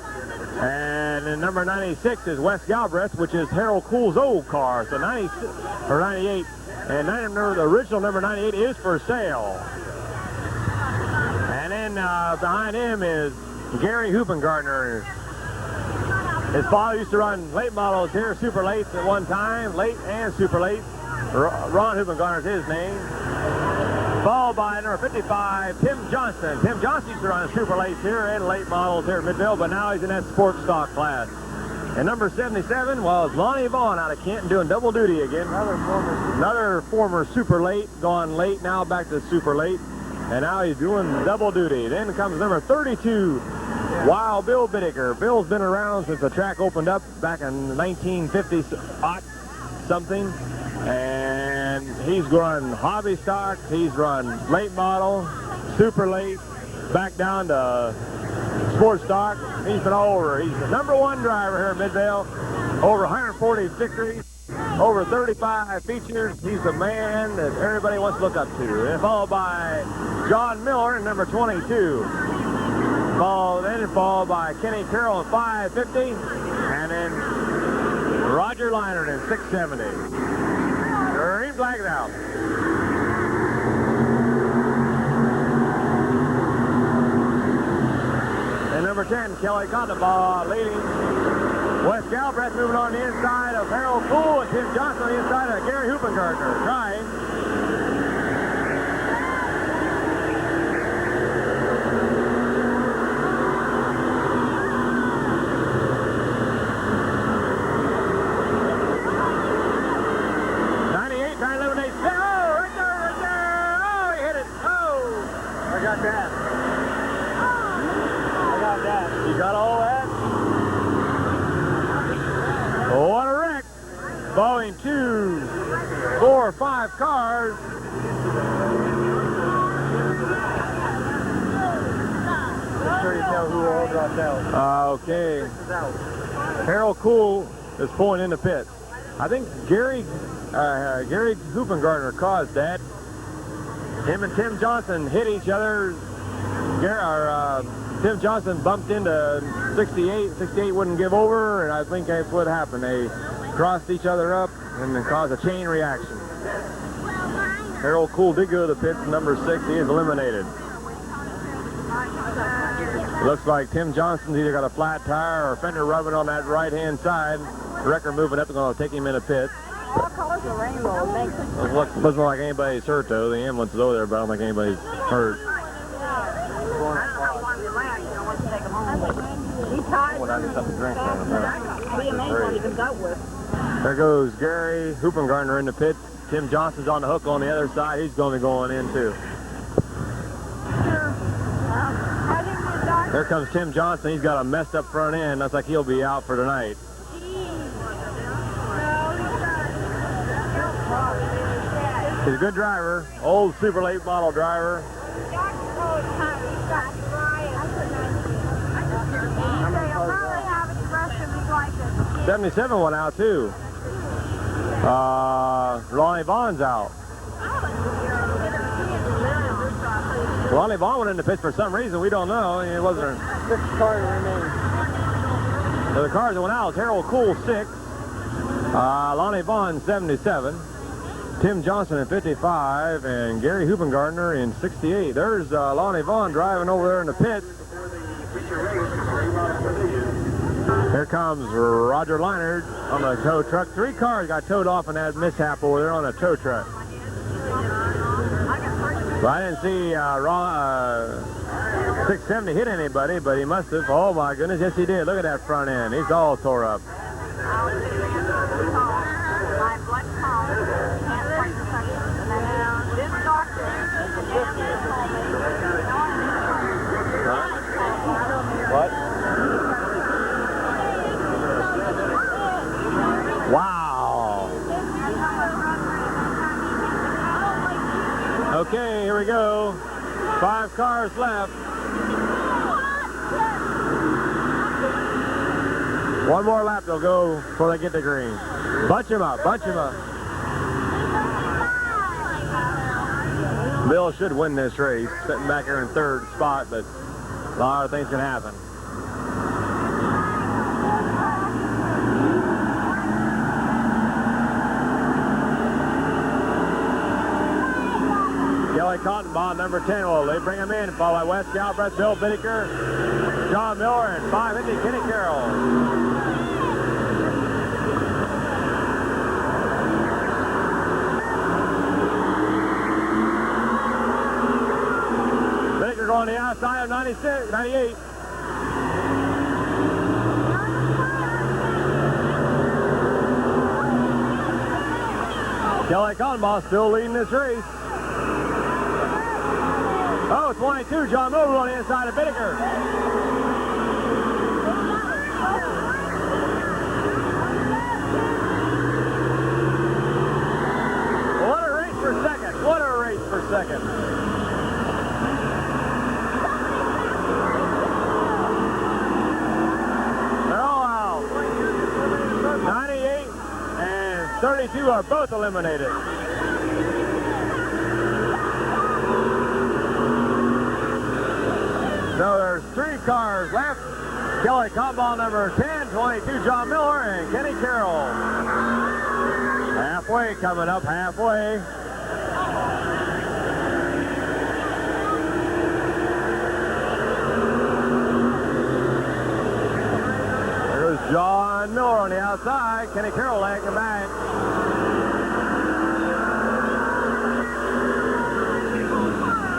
And then number 96 is Wes Galbraith, which is Harold Cool's old car. So 96 or 98, and the original number 98 is for sale. And then behind him is Gary Hoopengartner. His father used to run late models here, super lates at one time, late and super late. Ron Hoopengartner is his name. Followed by number 55, Tim Johnston. Tim Johnston used to run super lates here and late models here at Midvale, but now he's in that sports stock class. And number 77 was Lonnie Vaughn out of Canton doing double duty again. Another former super late, gone late, now back to super late. And now he's doing double duty. Then comes number 32, Wild Bill Bittaker. Bill's been around since the track opened up back in 1950 something. And he's run hobby stock, he's run late model, super late, back down to sports stock. He's been all over. He's the #1 driver here at Midvale. Over 140 victories, over 35 features. He's the man that everybody wants to look up to. And followed by John Miller in number 22. Followed by Kenny Carroll at 550. And then Roger Leinert in 670. Green flag out. And number 10, Kelly Cottonball leading. Wes Galbraith moving on the inside of Harold Poole, and Tim Johnson on the inside of Gary Hoopengartner. Trying. Got all that? Oh, what a wreck. Boeing 2, 4, 5 cars. Make sure you tell who all dropped out. Okay. Harold Cool is pulling in the pit. I think Gary Hoopengartner caused that. Him and Tim Johnson hit each other. Tim Johnson bumped into 68. 68 wouldn't give over, and I think that's what happened. They crossed each other up and then caused a chain reaction. Harold Cool did go to the pits, number 6. He is eliminated. It looks like Tim Johnson's either got a flat tire or fender rubbing on that right-hand side. The wrecker moving up is going to take him in the pit. All colors of rainbow. Doesn't look like anybody's hurt, though. The ambulance is over there, but I don't think anybody's hurt. There goes Gary Hoopengartner in the pit. Tim Johnson's on the hook on the other side. He's going to be going in, too. There comes Tim Johnson. He's got a messed up front end. Looks like he'll be out for tonight. He's a good driver. Old super late model driver. 77 went out too. Lonnie Vaughn's out. Lonnie Vaughn went in the pits for some reason. We don't know. It wasn't. 6 cars remain. So the cars that went out, Harold Cool 6. Lonnie Vaughn 77. Tim Johnson in 55. And Gary Hupengardner in 68. There's Lonnie Vaughn driving over there in the pits. Here comes Roger Leinert on the tow truck. 3 cars got towed off in that mishap over there on the tow truck. Well, I didn't see 670 hit anybody, but he must have. Oh my goodness, yes he did. Look at that front end. He's all tore up. What? Wow. Okay, here we go. 5 cars left. One more lap they'll go before they get the green. Bunch them up, bunch them up. Bill should win this race, sitting back here in 3rd spot, but a lot of things can happen. Kelly Cottonbaugh, number 10. Well, they bring him in, followed by Wes Galbraith, Bill Bittaker, John Miller, and 550, Kenny Carroll. Bittaker going to the outside of 96, 98. Kelly Cottonbaugh still leading this race. Oh, 22, John Miller on the inside of Bittaker. What a race for second. What a race for second. They're all out. 98 and 32 are both eliminated. So there's 3 cars left. Kelly Cottonbaugh, number 10, 22, John Miller, and Kenny Carroll. Halfway, coming up halfway. There's John Miller on the outside. Kenny Carroll lagging back.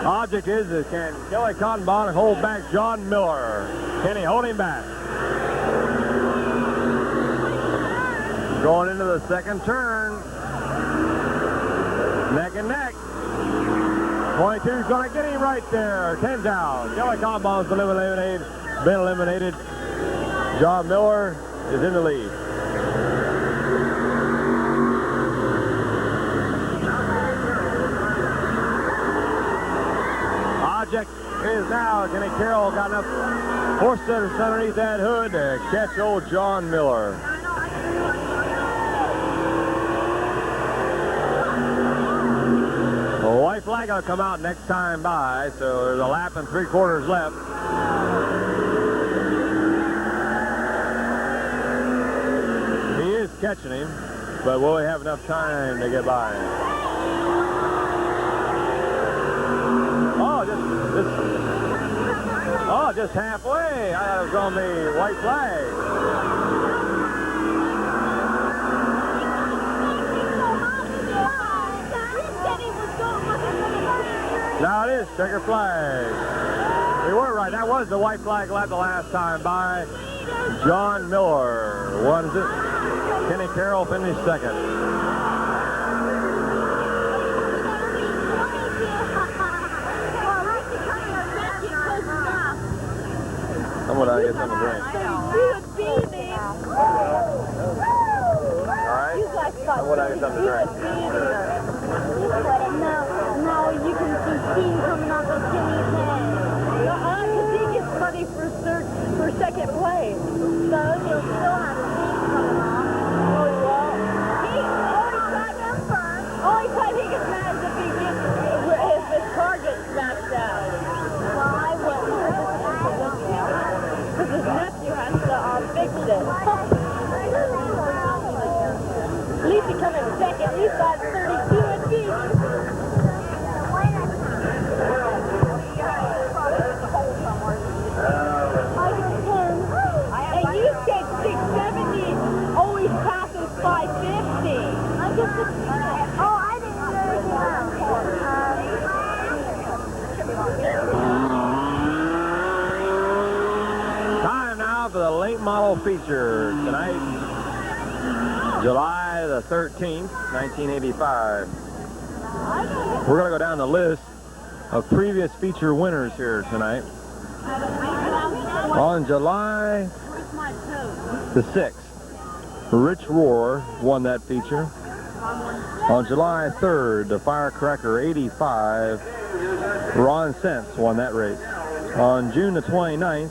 Object is can Kelly Cottonbaugh hold back John Miller? Can he hold him back? Going into the second turn. Neck and neck. 22's going to get him right there. 10's out. Kelly Cottonbaugh's been eliminated. John Miller is in the lead. Object is now. Kenny Carroll got enough horse centers underneath that hood to catch old John Miller. The white flag will come out next time by, so there's a lap and 3/4 left. He is catching him, but will he have enough time to get by him? Oh, just halfway. I thought it was going to be white flag. Now it is checker flag. We were right. That was the white flag lap the last time by. John Miller wins it. Kenny Carroll finished second. Someone ought to get something to drink. Alright? Someone ought to get something to drink. Now you can see steam coming off of Kenny's head. Because he gets money for second place. So he'll still have steam coming off. the late model feature tonight, July the 13th, 1985. We're going to go down the list of previous feature winners here tonight. On July the 6th, Rich Roar won that feature. On July 3rd, the Firecracker 85, Ron Sense won that race. On June the 29th,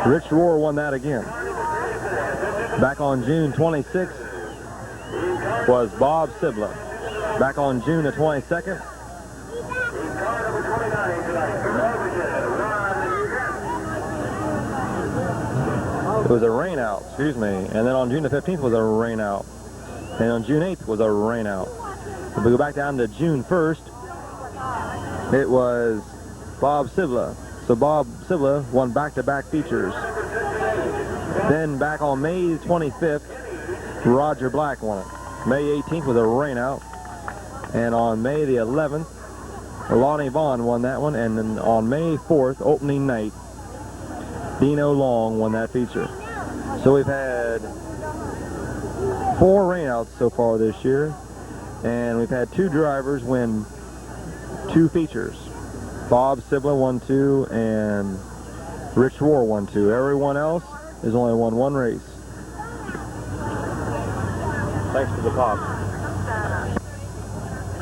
Rich Roar won that again. Back on June 26th was Bob Sibla. Back on June the 22nd, it was a rain out, excuse me. And then on June the 15th was a rain out. And on June 8th was a rain out. If we go back down to June 1st, it was Bob Sibla. So Bob Sibla won back-to-back features. Then back on May 25th, Roger Black won it. May 18th was a rain out. And on May the 11th, Lonnie Vaughn won that one. And then on May 4th, opening night, Dino Long won that feature. So we've had 4 rainouts so far this year, and we've had 2 drivers win 2 features. Bob Sibla won 2, and Rich Roar won 2. Everyone else has only won 1 race. Thanks for the pop.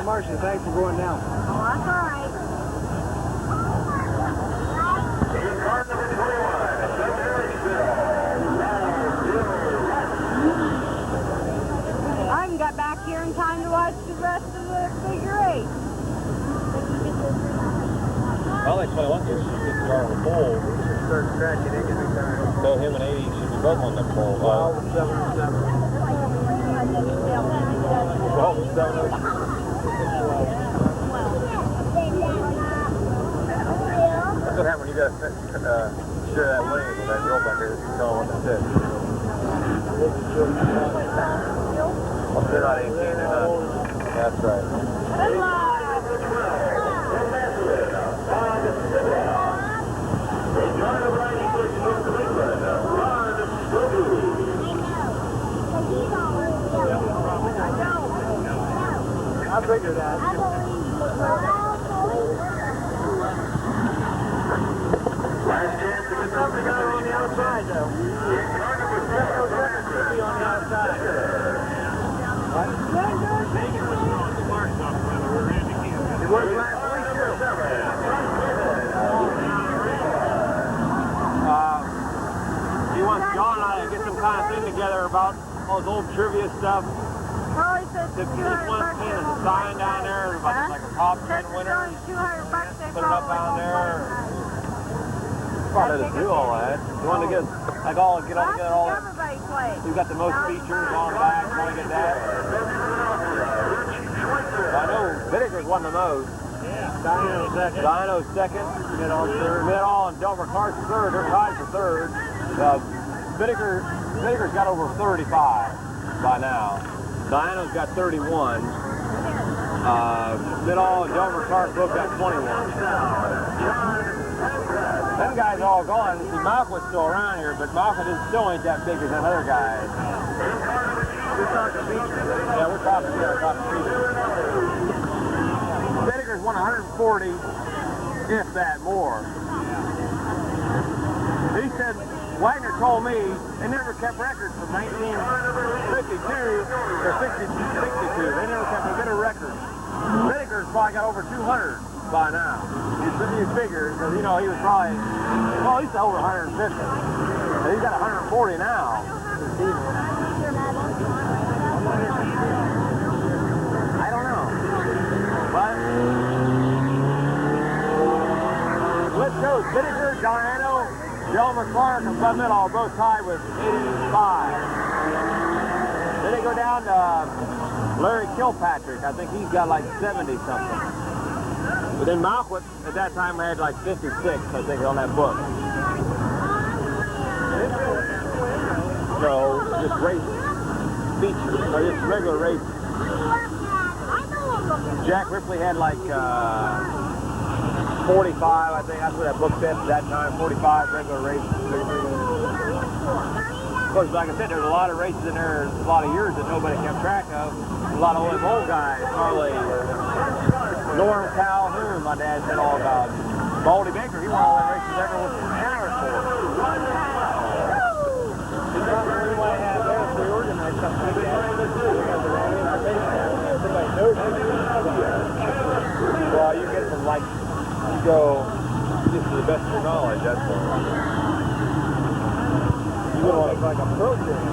Marcia, thanks for going down. Oh, that's all right. I haven't got back here in time to watch the rest of the figure 8. I like 21 should get the car on the pole. Start scratching, it can be time. So him and 80 should be both on the pole. 7 and 7. 12 and 7. That's what happened when you got to share that lane with that girl back there. You can tell what to sit. Well, they're not 18, they're not. That's right. Good luck. I figured that. I believe you. Last chance to get something out on the outside, though. Those records should be on the outside. What? It was last week, too. He wants John and I to get some kind of thing together about all those old trivia stuff. Oh, he said If $200 one can a sign down there about like a top 10 winner, $200 put it up down there. Probably let us do all that. You want to get like all get all together all. Everybody plays. We've got the most features on the back. Want to get that? I know Whitaker's won the most. Dino's second. Dino's second. Mid-all third. Mid-all and Delmer Clark's third. They're tied for third. Whitaker's got over 35 by now. Dino's got 31. Mid-all and Delmer Clark both got 21. Them guys are all gone. See, Malcolm's still around here, but Malcolm still ain't that big as them other guys. We're talking features. Yeah, we're talking features. Whitaker's won 140, if that more. He said, Wagner told me they never kept records from 1952 or 62. They never kept a bit of records. Whitaker's probably got over 200 by now. You figure, because, you know, he was probably, well, he's over 150. But he's got 140 now. I don't know. But let's go. Whitaker, Diano, Delmer Clark, and Bud Mid-all both tied with 85. Then they go down to Larry Kilpatrick. I think he's got like 70-something. But then Malquit, at that time, had like 56, I think, on that book. So, just race features, or just regular races. Jack Ripley had like 45, I think that's what that book said at that time, 45 regular races. Of course, like I said, there's a lot of races in there, a lot of years that nobody kept track of. A lot of old guys, probably Norm Calhoun, my dad said all about. Baldy Baker, he won all the races ever with Harris for. We might have that if we organize something like that. Well, you get from like, you go just to the best of your knowledge, that's all. You don't want to like a program.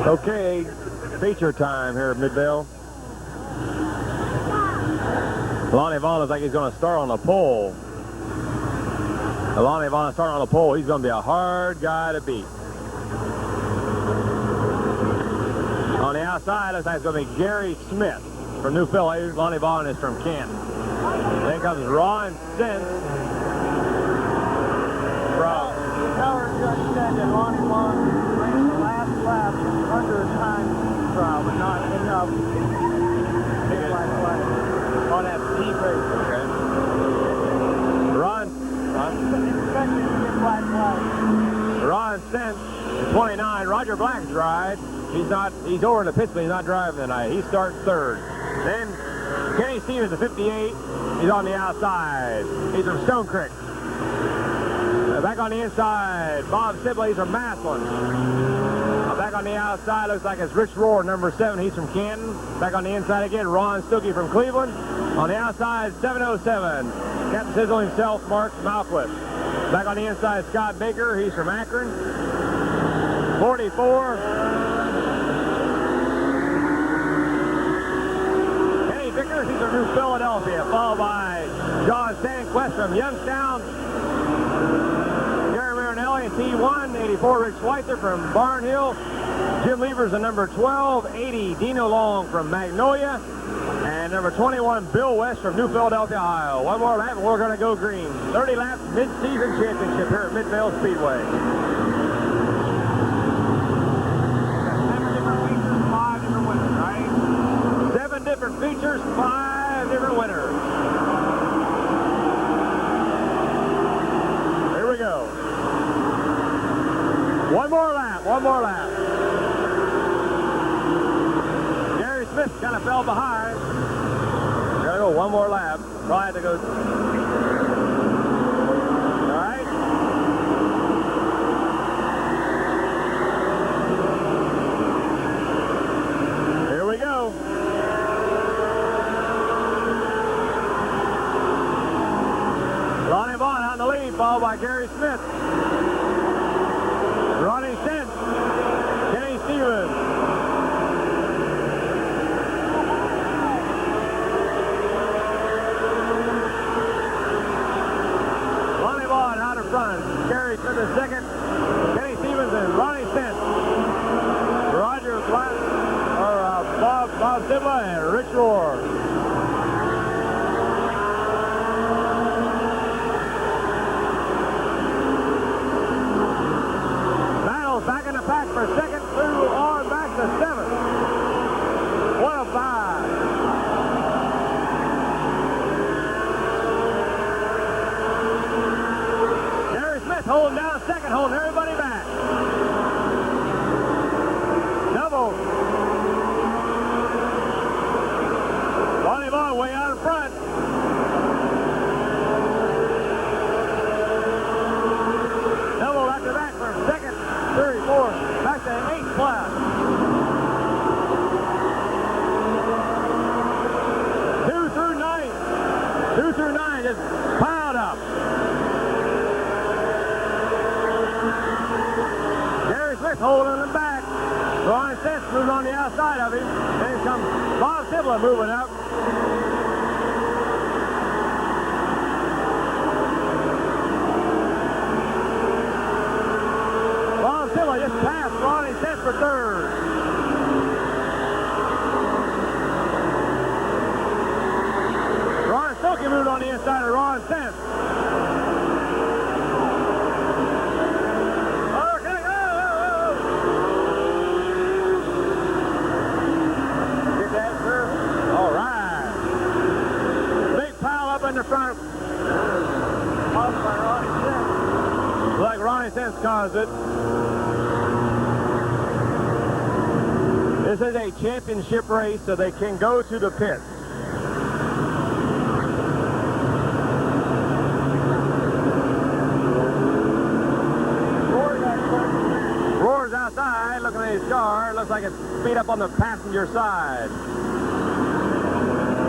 Okay, feature time here at Midvale. Lonnie Vaughn looks like he's going to start on the pole. Lonnie Vaughn starting on the pole. He's going to be a hard guy to beat. On the outside, looks like it's going to be Gary Smith from New Philly. Lonnie Vaughn is from Canton. Then comes Ron Sense from... The power judge said that Lonnie Vaughn ran the last lap under time trial, but not enough. Big black flag. On that steep race. Okay. Ron Sense is 29. Roger Black's ride. He's over in the pits, but he's not driving tonight. He starts third. Then Kenny Stevens at 58. He's on the outside. He's from Stone Creek. Back on the inside, Bob Sibley, he's from Massillon. Back on the outside, looks like it's Rich Rohr, number 7. He's from Canton. Back on the inside again, Ron Stuckey from Cleveland. On the outside, 707. Captain Sizzle himself, Mark Malquist. Back on the inside, Scott Baker. He's from Akron. 44. Kenny Vickers. He's from New Philadelphia. Followed by John Stanquist from Youngstown. Gary Marinelli in T1. 84, Rich Schweitzer from Barnhill. Jim Lever's the number 12. 80, Dino Long from Magnolia. And number 21, Bill West from New Philadelphia, Ohio. One more lap and we're going to go green. 30 laps mid-season championship here at Midvale Speedway. 7 different features, 5 different winners, right? 7 different features, 5 different winners. Here we go. One more lap, one more lap. Gary Smith kind of fell behind. Gotta go one more lap. Probably have to go. All right. Here we go. Lonnie Vaughn out in the lead, followed by Gary Smith. Ronnie Sense. Kenny Stevens. Gary Smith is second. Kenny Stevens and Ronnie Sense. Roger Black, or Bob Sibley and Rich Rohr. Battles back in the pack for second through on back to 7th. 105. Holding down second, holding everybody back. Double. Lonnie Vaughn way out in front. Double after that from second, third, fourth, back to 8th class. 2 through 9. 2 through 9 just piled up. Holding him back. Ron Sense moving on the outside of him. Then comes Bob Sibley moving up. Bob Sibley just passed Ronnie Sense for third. Ron Stuckey moved on the inside of Ron Sense. All right. in the front. Like Ronnie Sense caused it. This is a championship race, so they can go to the pits. Roar's outside, looking at his car. Looks like it's speed up on the passenger side.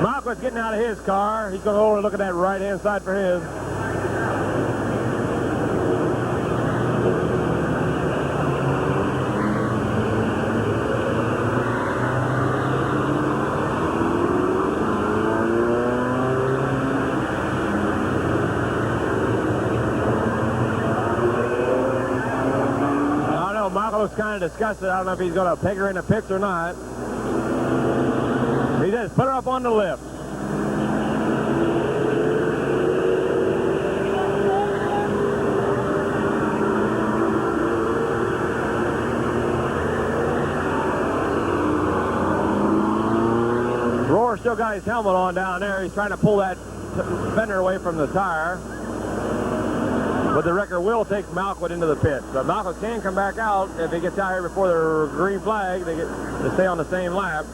Malcolm's getting out of his car. He's going to go over and look at that right-hand side for his. Michael was kind of disgusted. I don't know if he's going to peg her in the pits or not. He says, put her up on the lift. Roar still got his helmet on down there. He's trying to pull that fender away from the tire. But the wrecker will take Malquit into the pits. So Malquit can come back out if he gets out here before the green flag. They get to stay on the same lap.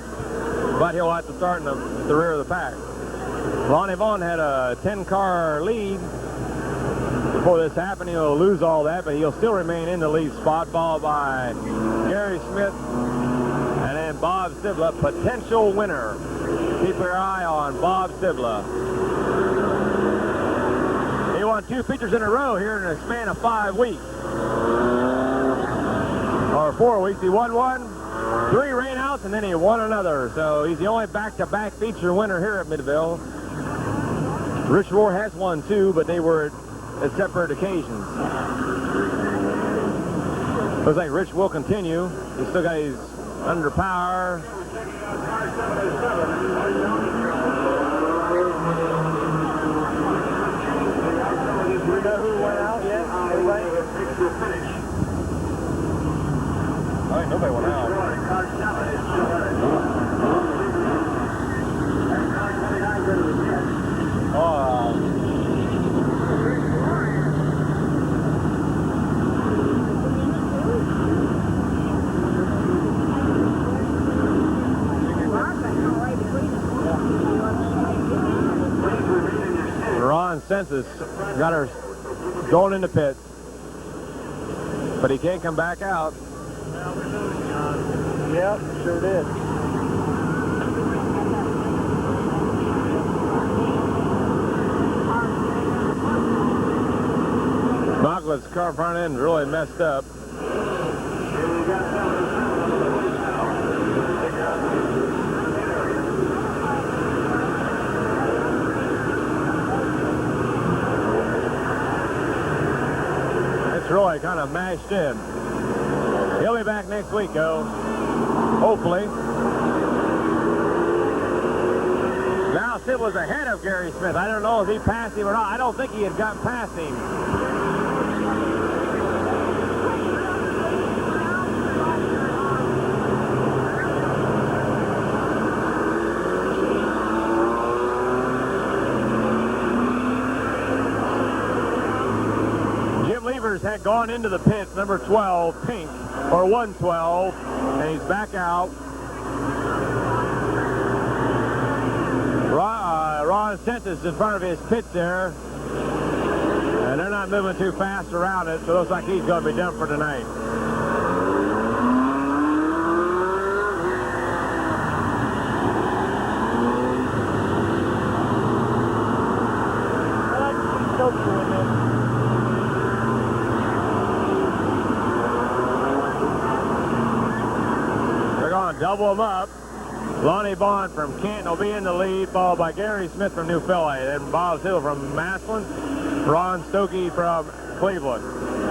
But he'll have to start in the rear of the pack. Lonnie Vaughn had a 10-car lead before this happened. He'll lose all that, but he'll still remain in the lead spot, followed by Gary Smith and then Bob Sibla, potential winner. Keep your eye on Bob Sibla. He won 2 features in a row here in a span of 5 weeks. Or 4 weeks. He won one, 3 rainouts, and then he won another. So he's the only back-to-back feature winner here at Midvale. Rich Roar has won 2, but they were at separate occasions. Looks like Rich will continue. He's still got his under power. Do you know who went out yet? Anybody? I think nobody went out. Ron Census got her going in the pits, but he can't come back out. Yep, sure did. Malcolm's car front end really messed up. Roy kind of mashed in. He'll be back next week, though. Hopefully. Now Sid was ahead of Gary Smith. I don't know if he passed him or not. I don't think he had gotten past him. Had gone into the pits, number 12, Pink, or 112, and he's back out. Ron Census in front of his pits there, and they're not moving too fast around it, so it looks like he's going to be done for tonight. Double them up. Lonnie Vaughn from Canton will be in the lead, followed by Gary Smith from New Philly, then Bob Hill from Massillon, Ron Stokey from Cleveland,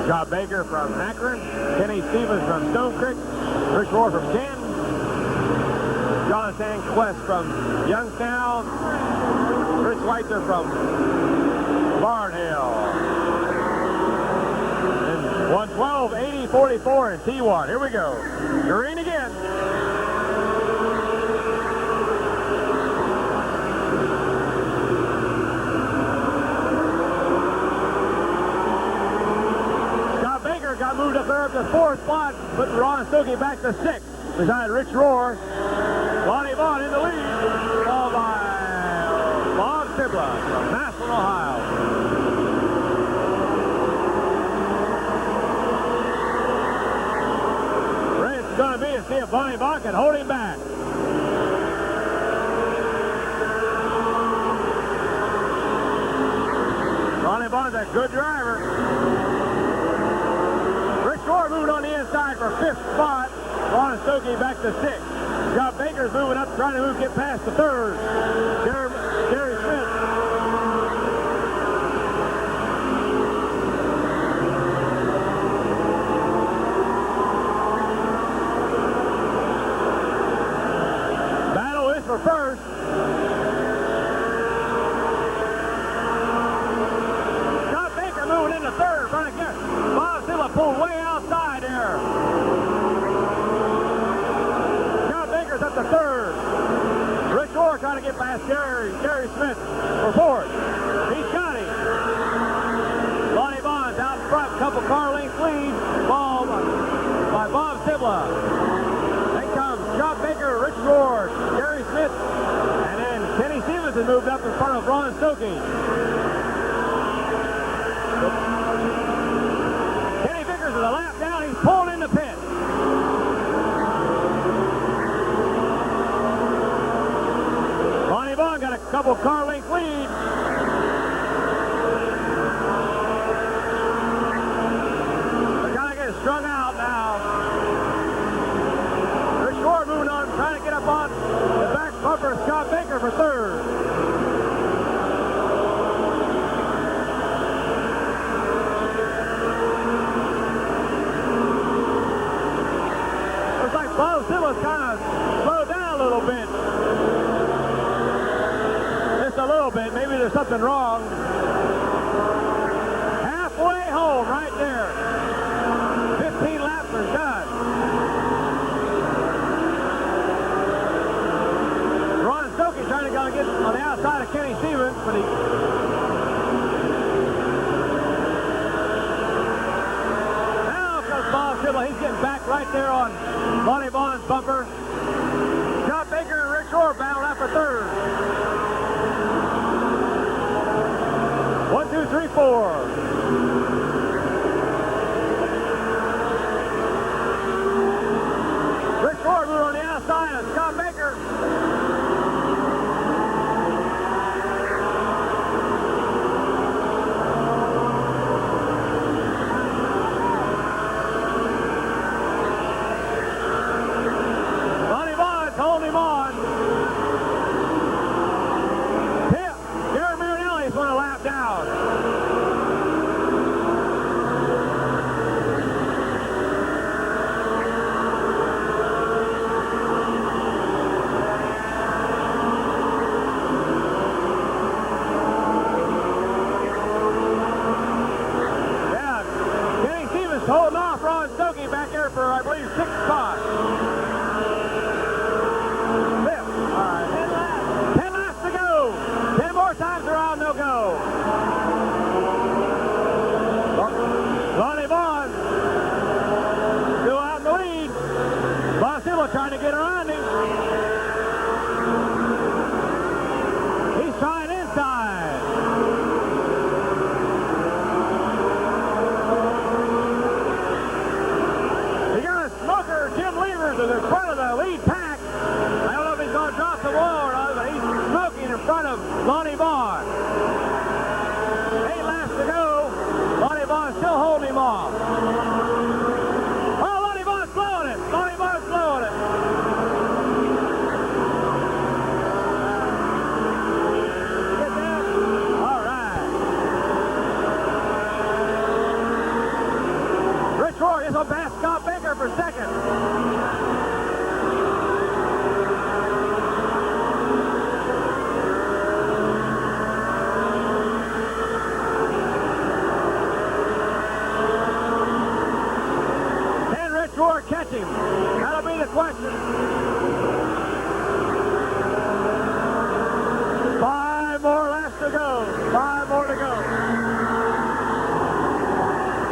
Scott Baker from Akron, Kenny Stevens from Stone Creek, Rich Roar from Canton, Jonathan Quest from Youngstown, Rich Schweitzer from Barnhill, and 112, 80, 44, and T1. Here we go. Green again. to 4th spot, put Ron Stokey back to 6th. Beside Rich Rohr, Lonnie Vaughn in the lead, followed by Bob Sibla from Massillon, Ohio. Race is going to be to see if Lonnie Vaughn can hold him back. Lonnie Vaughn's a good driver. Rich Rohr moving on the inside for 5th spot. Ron Stokey back to 6th. Scott Baker's moving up, trying to get past the 3rd. Gary Smith. Battle is for 1st. Scott Baker moving into 3rd, trying to get Bob Silla pulled way outside there. Up to 3rd. Rich Rohr trying to get past Gary Smith for 4th. He's got him. Lonnie Vaughn's out in front, couple car lengths lead. Ball by Bob Sibla. Then comes Scott Baker, Rich Rohr, Gary Smith, and then Kenny Stevens has moved up in front of Ron Stokey. Kenny Vickers is a lap down. He's pulled in the pit. Got a couple car length lead. They're trying to get strung out now. Rich Rohr moving on, trying to get up on the back bumper of Scott Baker for 3rd. Looks like Bob Simmons kind of slowed down a little bit. A little bit, maybe there's something wrong. Halfway home right there. 15 laps are done. Ron Stokey trying to get on the outside of Kenny Stevens, but he now comes Bob Sibla. He's getting back right there on Lonnie Vaughn's bumper. Scott Baker and Rich Rohr battled out for 3rd. 1, 2, 3, 4. Rich Rohr moving on the outside of Scott Baker. Lonnie Vaughn's holding him on. Gary Marinelli's going to lap down. Yeah, Kenny Stevens holding off Ron Stokey back there for, I believe, 6th spot. 5th. All right. 10 laps to go. 10 more times around, they'll go. Lonnie Vaughn still out in the lead. Bob Sibla trying to get around him. He's trying inside. He got a smoker, Jim Levers, in front of the lead pack. I don't know if he's going to drop the wall or not, but he's smoking in front of Lonnie Vaughn. 8 laps to go. Lonnie Vaughn's still holding him off. Oh, Lonnie Vaughn's blowing it. Lonnie Vaughn's blowing it. Get that? All right. Rich Rohr is on past Scott Baker for 2nd. Rohr catch him? That'll be the question. 5 more laps to go. 5 more to go.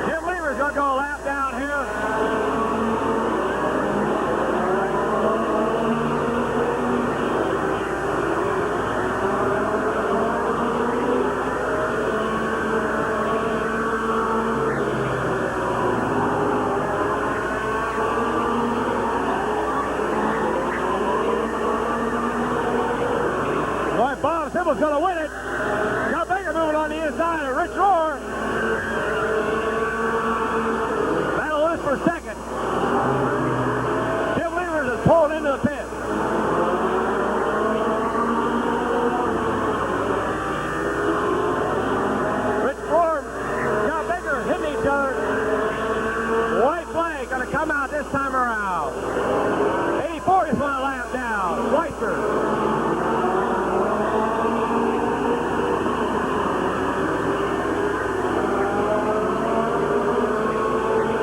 Jim Lever's going to go a lap down here. inside. John Baker moving on the inside of Rich Roar. Battle loose for second. Jim Levers is pulled into the pit. Rich Roar, John Baker hitting each other. White flag going to come out this time around. 84 is one lap down. Schweitzer.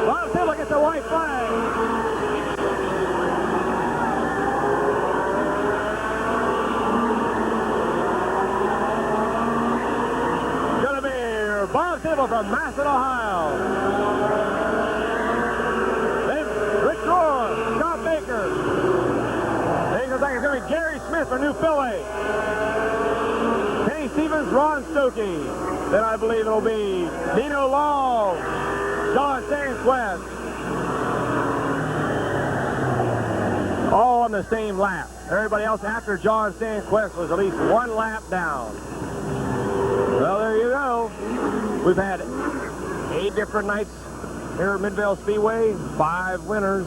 Bob Tibble gets a white flag. Gonna be Bob Tibble from Massett, Ohio. Then Rich Roar, Scott Baker. Then looks like it's gonna be Gary Smith for New Philly. Kenny Stevens, Ron Stokey. Then I believe it'll be Dino Long, John Sandquist. All on the same lap. Everybody else after John Sandquist was at least one lap down. Well, there you go. We've had 8 different nights here at Midvale Speedway, 5 winners.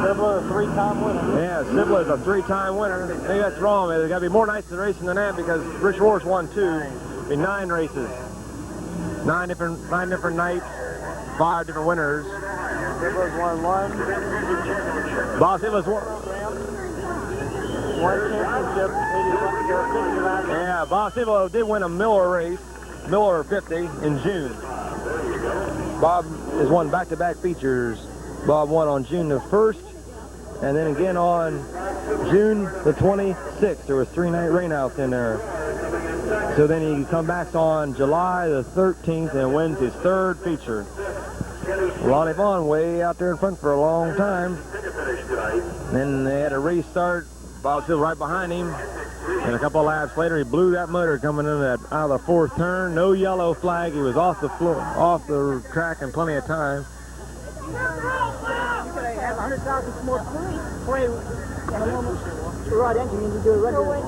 Sibler, a 3-time winner. Yeah, Sibler is a 3-time winner. Maybe that's wrong. There's got to be more nights of racing than that because Rich Roar's won 2. It'll be 9 races. 9 different nights, 5 different winners. Sibler's won 1. Bob Sibler's won. 1 championship, 80. Yeah, Bob Sibler did win a Miller race, Miller 50 in June. Bob has won back-to-back features. Bob won on June the 1st, and then again on June the 26th. There was 3-night rainouts in there. So then he comes back on July the 13th and wins his 3rd feature. Lonnie Vaughn way out there in front for a long time. Then they had a restart. Bob still right behind him. And a couple of laps later, he blew that motor coming in out of the 4th turn. No yellow flag. He was off the floor, off the track in plenty of time. You could have 100,000 more points. Right engine, you do a regular.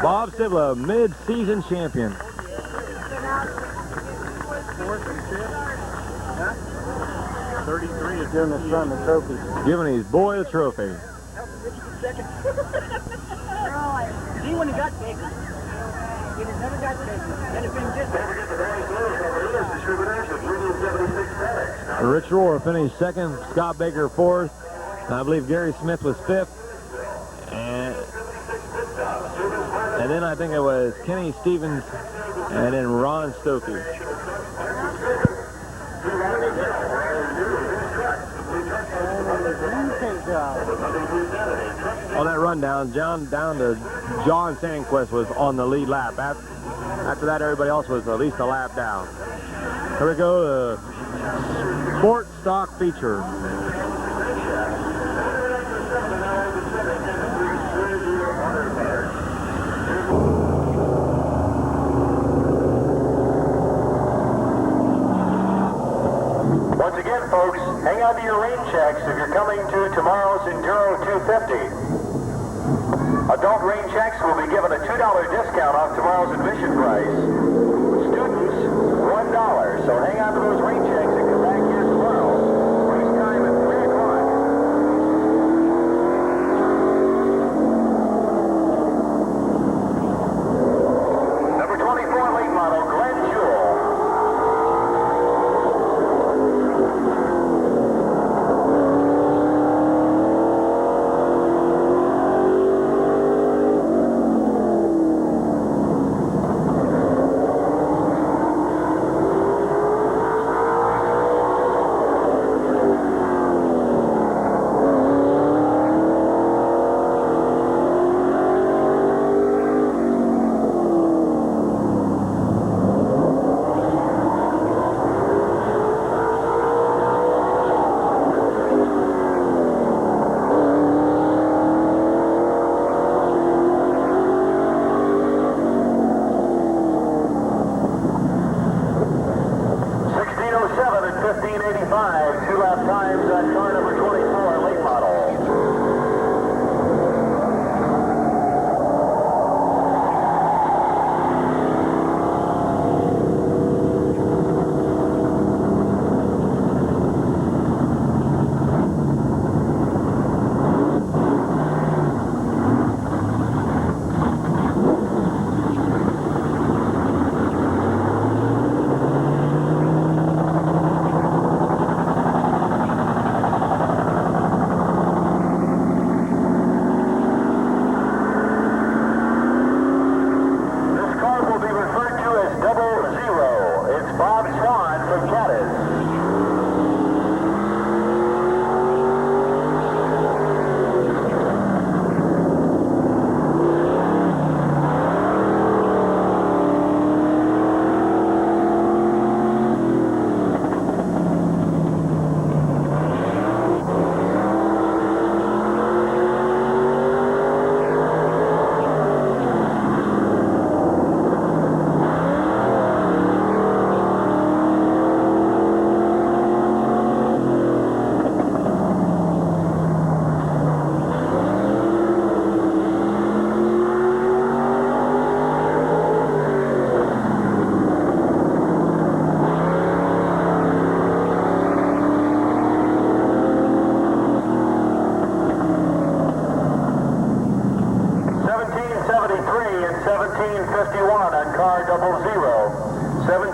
Bob Sibler, mid-season champion. 4th and 5th. 33 is giving his son the trophy. Giving his boy the trophy. He wouldn't have got Baker. He would never got Baker. And if he did Rich Roar finished 2nd, Scott Baker 4th, and I believe Gary Smith was 5th. And then I think it was Kenny Stevens and then Ron Stokey. On that rundown, down to John Sandquist was on the lead lap. After that, everybody else was at least a lap down. Here we go, the Sport Stock feature. Once again, folks, hang on to your rain checks if you're coming to tomorrow's Enduro 250. Adult rain checks will be given a $2 discount off tomorrow's admission price. Students, $1. So hang on to those rain checks and come back here tomorrow. Race time at 3 o'clock. Number 24 late model, Glenn Jewell.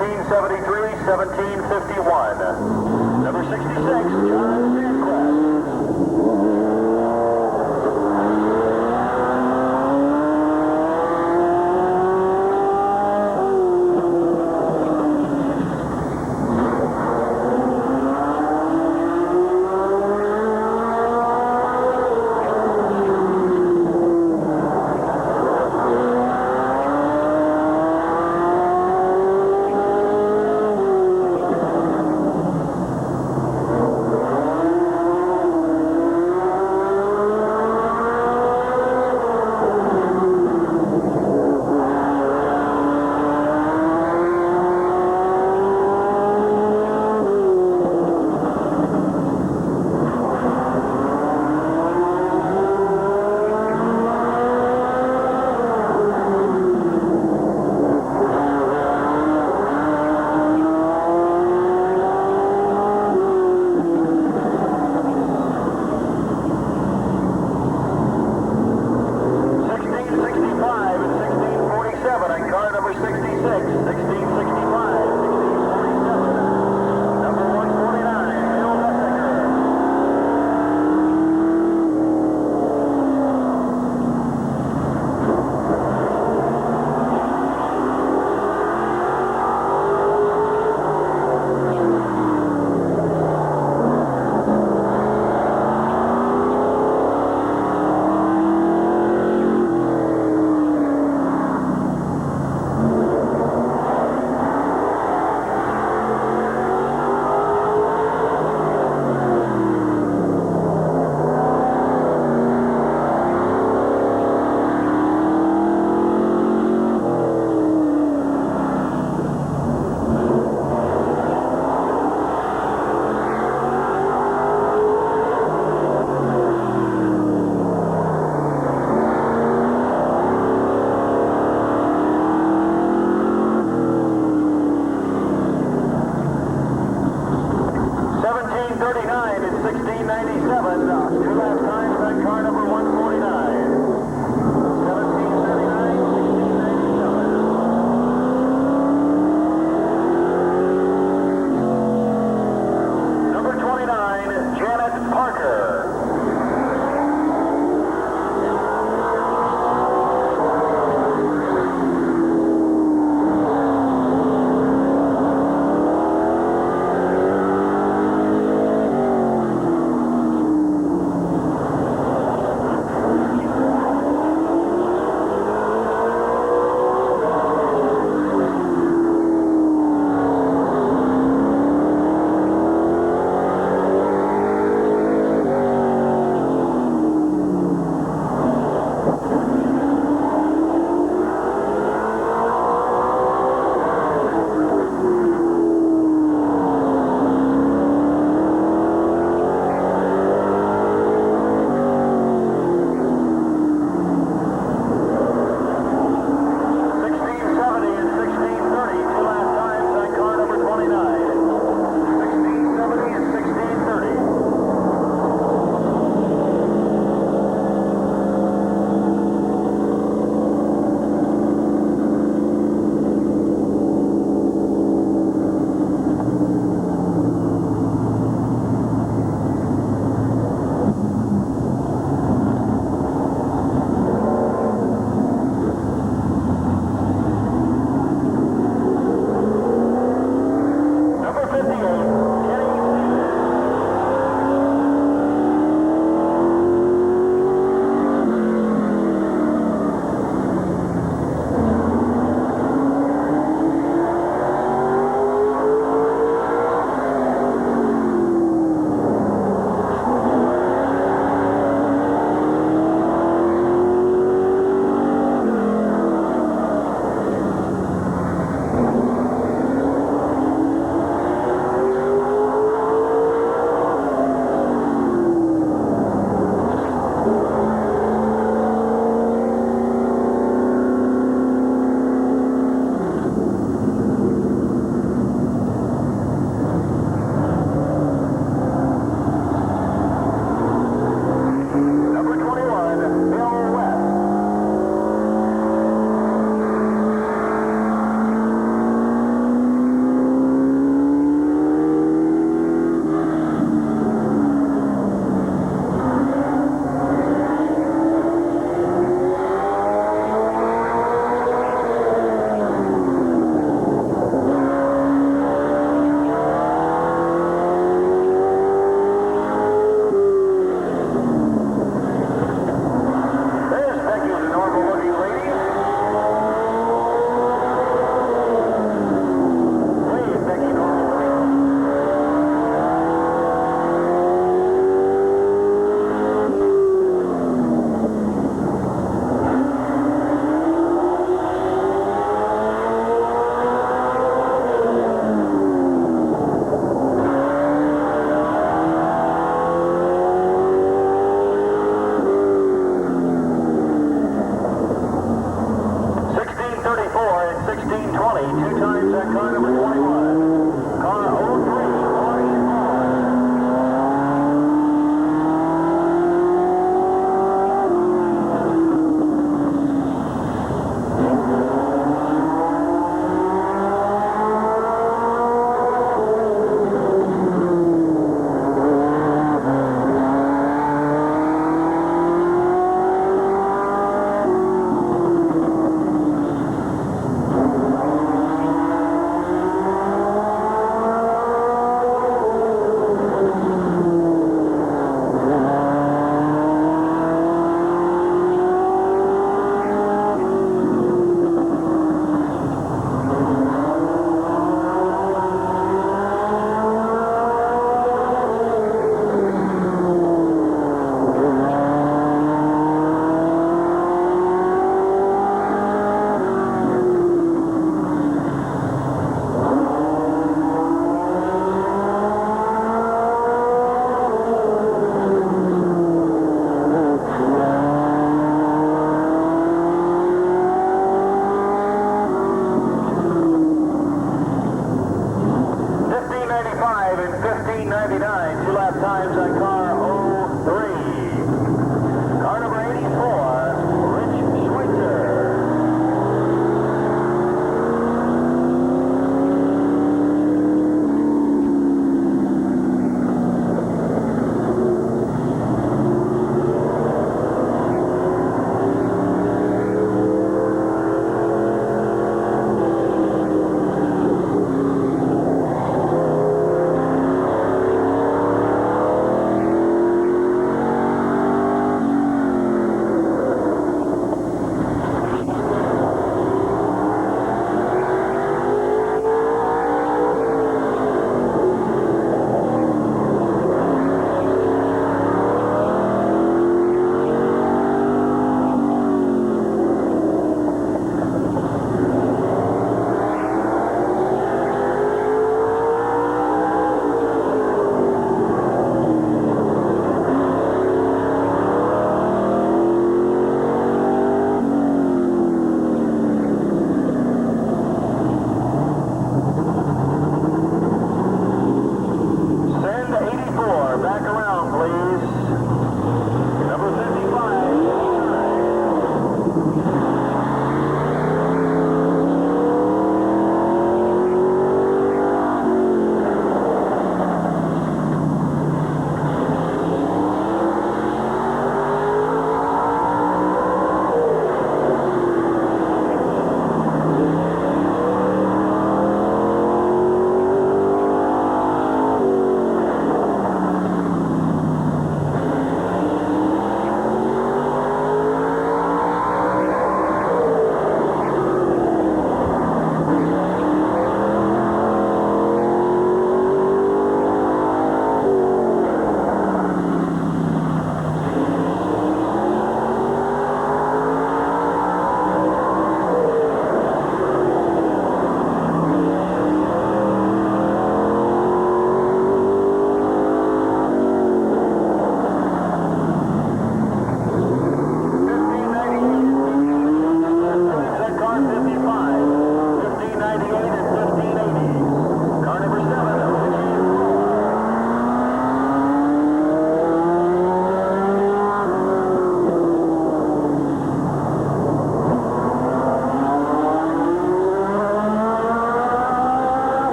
1773, 1751. Number 66, John Sandquist.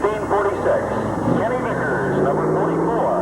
1646. Kenny Vickers, number 44.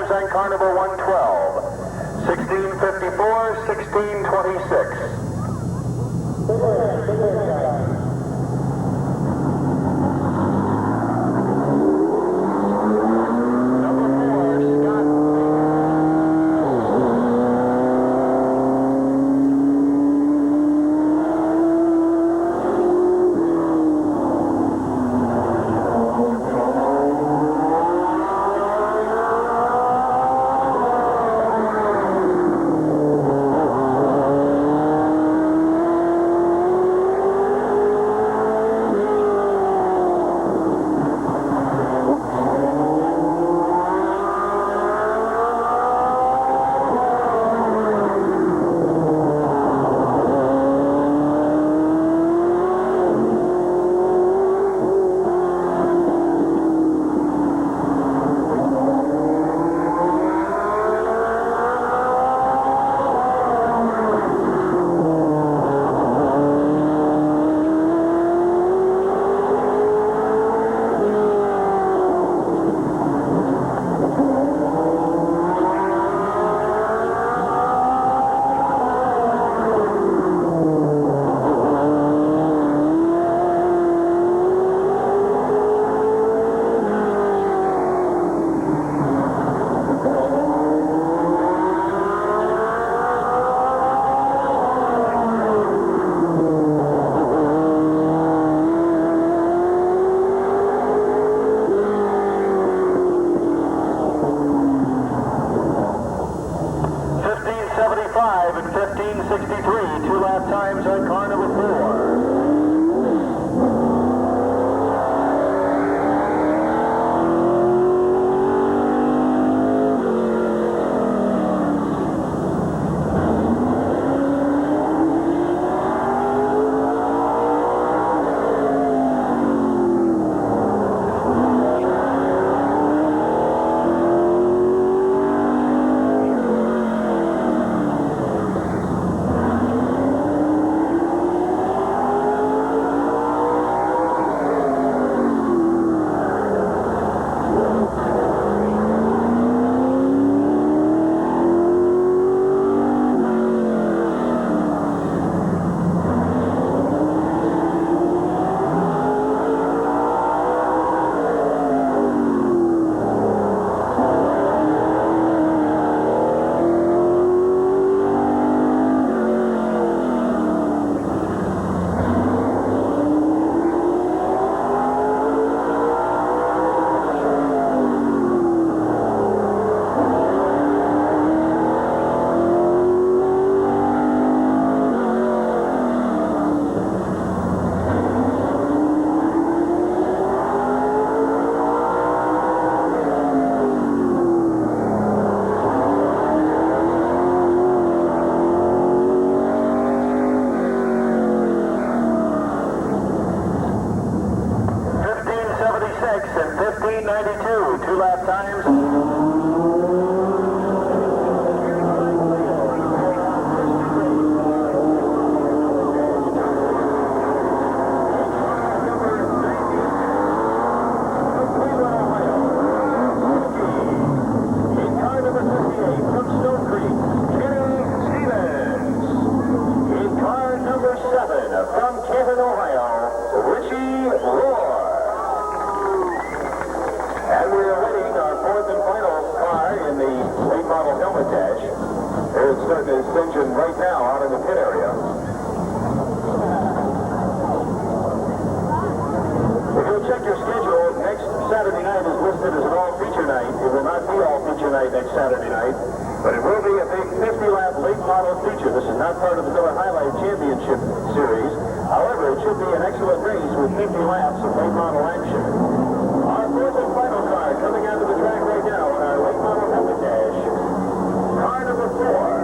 times on car number 112. 1654, 1626. And 1563, two lap times on car number 4. And 1592, two lap times. It's starting its engine right now out in the pit area. If you'll check your schedule, next Saturday night is listed as an all-feature night. It will not be all-feature night next Saturday night, but it will be a big 50-lap late model feature. This is not part of the Miller Highlight Championship Series. However, it should be an excellent race with 50 laps of late model action. Our fourth and final car coming onto the track right now in our late model Mid-Vid dash. Car number 4.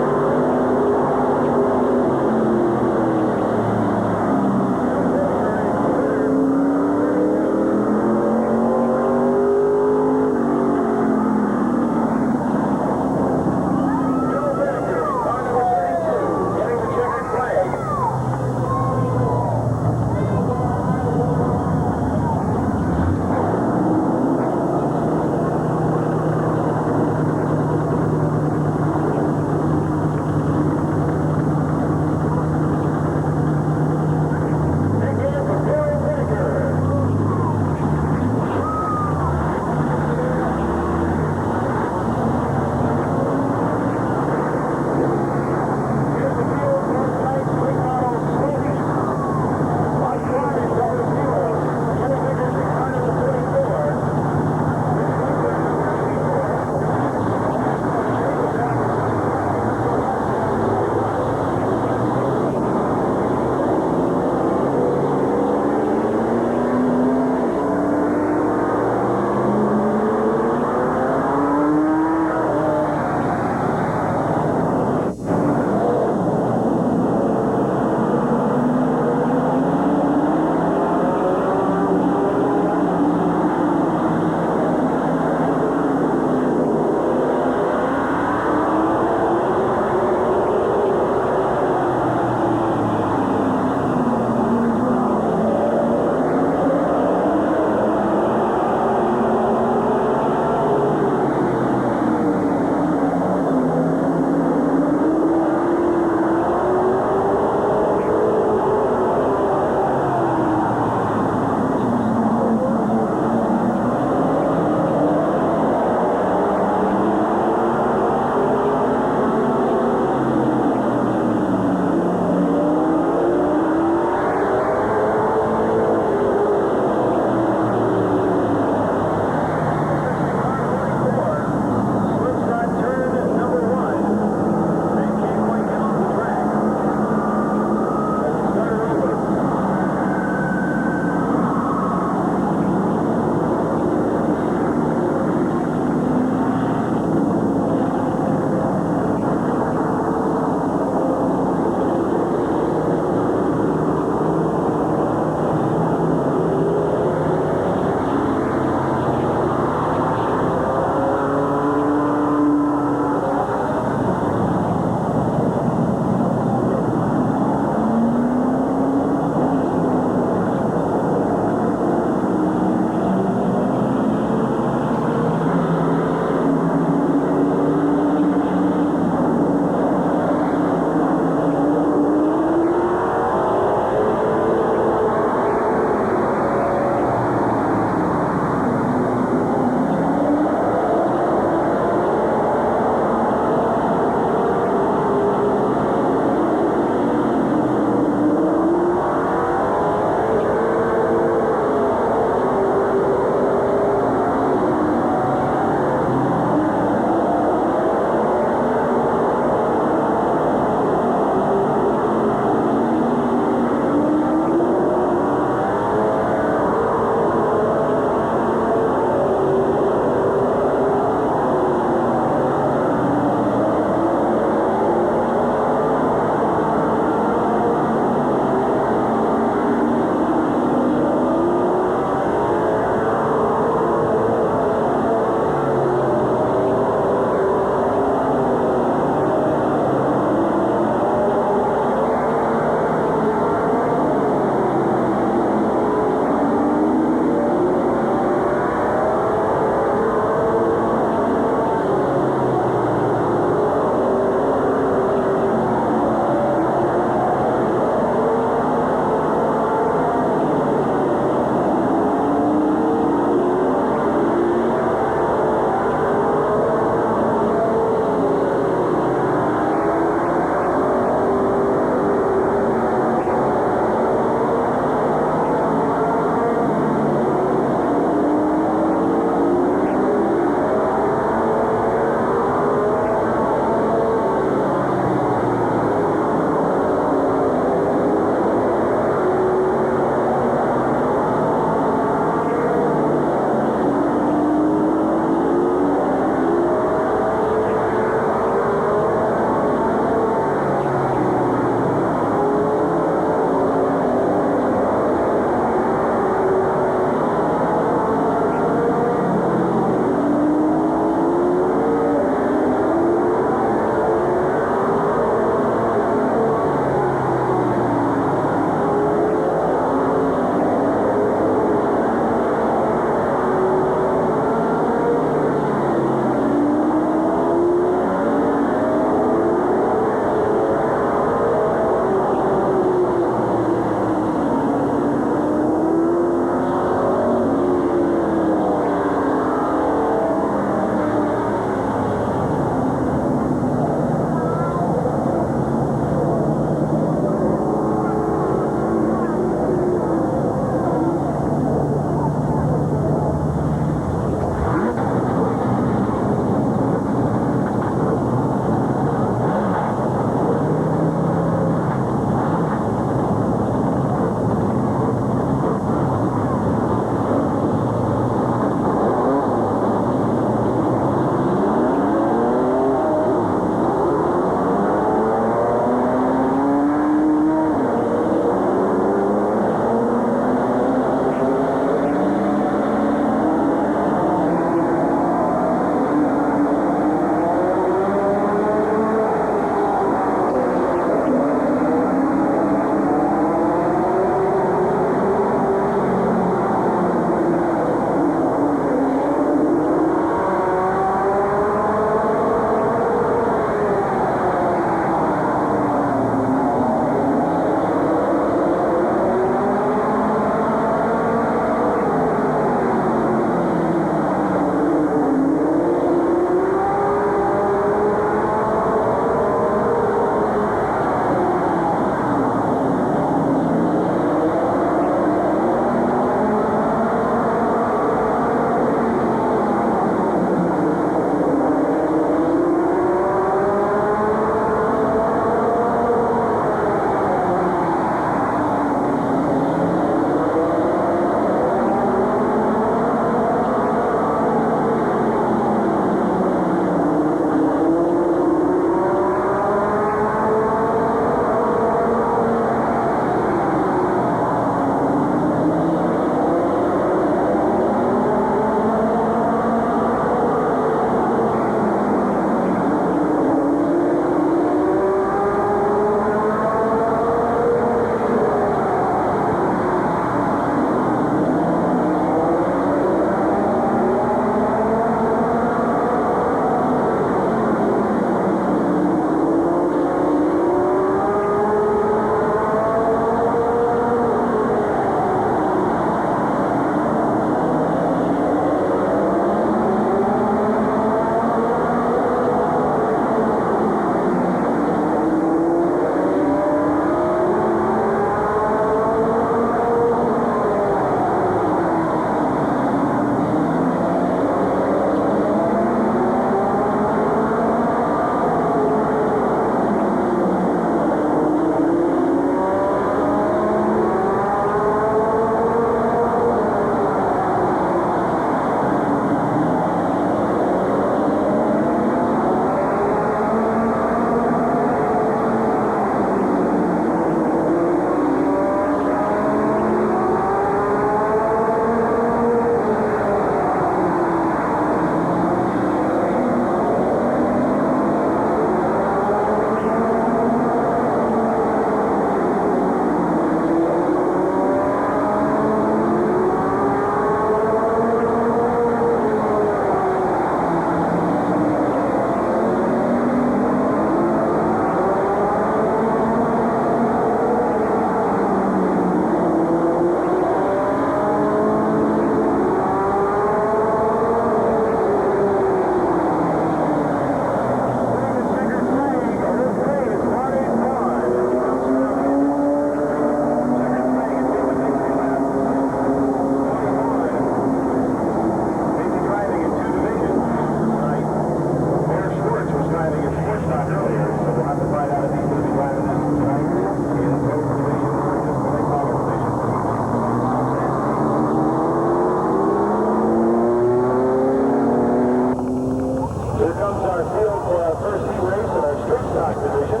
comes our field first heat race in our street stock division.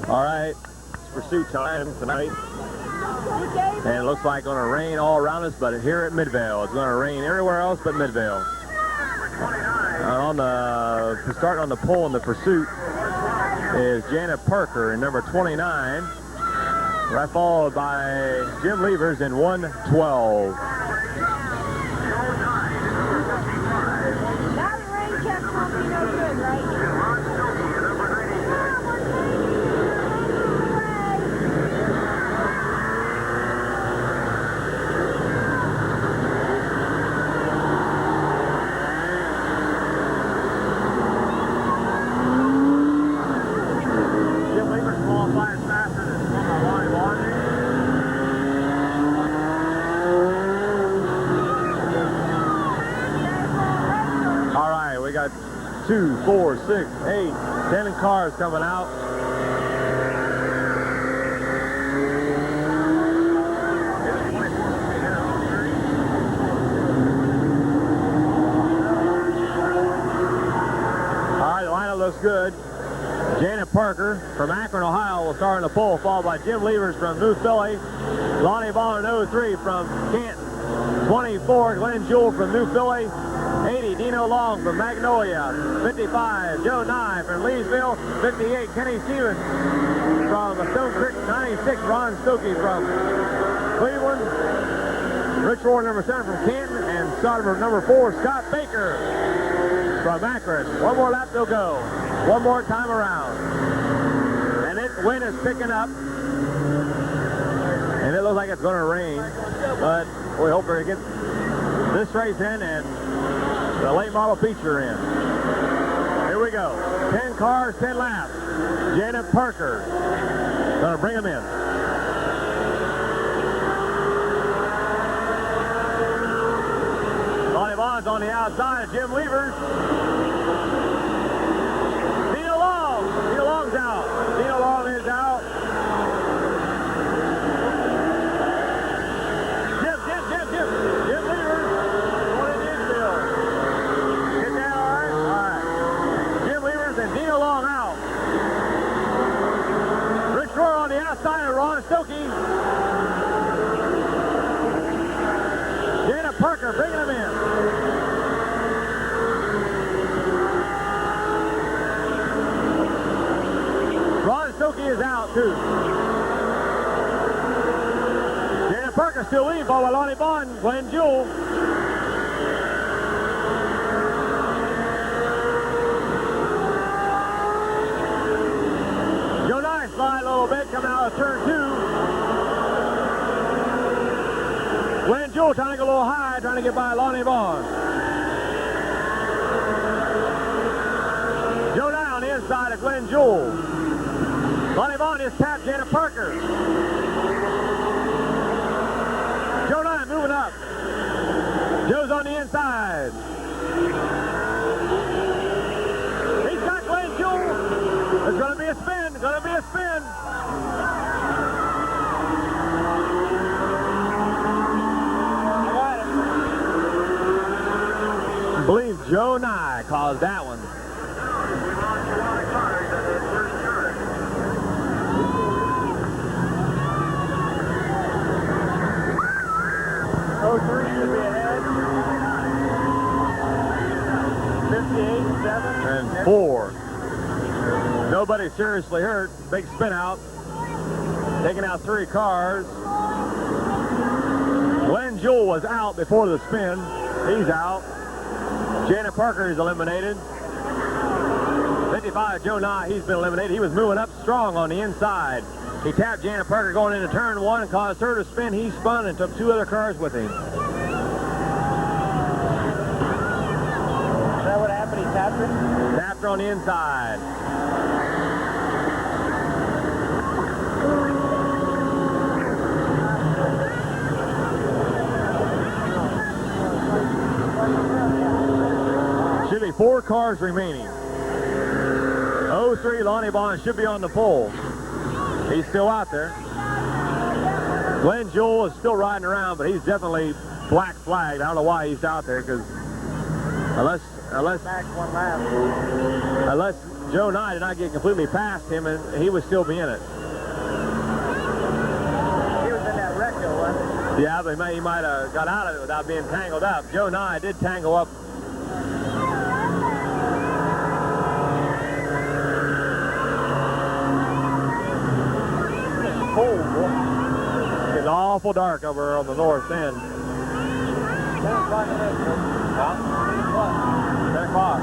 All right, it's pursuit time tonight. And it looks like it's going to rain all around us, but here at Midvale, it's going to rain everywhere else but Midvale. Starting on the pole in the pursuit is Janet Parker in number 29, right followed by Jim Levers in 112. That rain check won't be no good, right? We got 2, 4, 6, 8, 10 cars coming out. All right, the lineup looks good. Janet Parker from Akron, Ohio will start on the pole, followed by Jim Levers from New Philly, Lonnie Vaughn in 03 from Canton, 24 Glenn Jewell from New Philly, 80, Dino Long from Magnolia. 55, Joe Nye from Leesville. 58, Kenny Stevens from Stone Creek. 96, Ron Stokey from Cleveland. Rich Rohr, number 7 from Canton. And starter number 4, Scott Baker from Akron. One more lap to go. One more time around. And the wind is picking up. And it looks like it's going to rain. But we hope we get this race in and the late model feature in. Here we go. 10 cars, 10 laps. Janet Parker gonna bring them in. Lonnie Vaughn's on the outside. Jim Levers. Dino Long. Dino Long's out. Dino Long is out. Jim Levers. Dino Long out. Rich Rohr on the outside of Ron Stokey. Janet Parker bringing him in. Ron Stokey is out too. Janet Parker still leading, followed by Lonnie Vaughn, Glenn Jewell. Slide a little bit, coming out of turn 2. Glenn Jewell trying to go a little high, trying to get by Lonnie Vaughn. Joe Nye on the inside of Glenn Jewell. Lonnie Vaughn just tapped Janet Parker. Joe Nye moving up. Joe's on the inside. He's got Glenn Jewell. There's going to be a spin. Going to be a spin. I believe Joe Nye caused that one. Oh, 3 should be ahead. 58, 7. And 4. Nobody seriously hurt. Big spin out. Taking out 3 cars. Glenn Jewell was out before the spin. He's out. Janet Parker is eliminated. 55, Joe Nye, he's been eliminated. He was moving up strong on the inside. He tapped Janet Parker going into turn 1 and caused her to spin. He spun and took 2 other cars with him. Is that what happened? He tapped her? Tapped her on the inside. Should be 4 cars remaining. 03, Lonnie Vaughn should be on the pole. He's still out there. Glenn Jewell is still riding around, but he's definitely black flagged. I don't know why he's out there, because Unless Back one lap. unless Joe Nye did not get completely past him, and he would still be in it. He was in that wreck though, wasn't he? Yeah, but he might have got out of it without being tangled up. Joe Nye did tangle up. Cold, boy. It's awful dark over on the north end. 10 o'clock. 10 o'clock. 10 o'clock.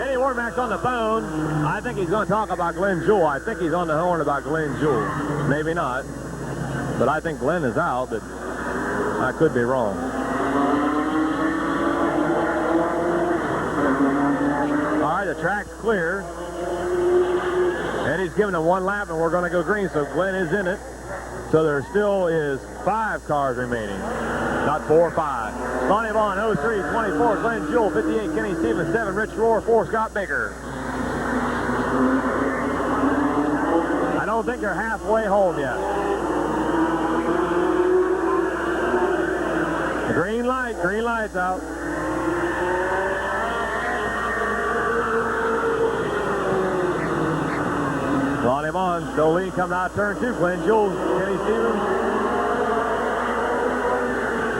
Eddie Warmack's on the phone. I think he's going to talk about Glenn Jewell. I think he's on the horn about Glenn Jewell. Maybe not. But I think Glenn is out, but I could be wrong. All right, the track's clear. Eddie's giving him one lap, and we're going to go green, so Glenn is in it. So there still is 5 cars remaining, not 4 or 5. Lonnie Vaughn, 03, 24, Glenn Jewell, 58, Kenny Stevens, 7, Rich Rohr, 4, Scott Baker. I don't think they're halfway home yet. Green light's out. Lonnie Vaughn still lead coming out turn 2. Glenn Jewell, Kenny Stevens.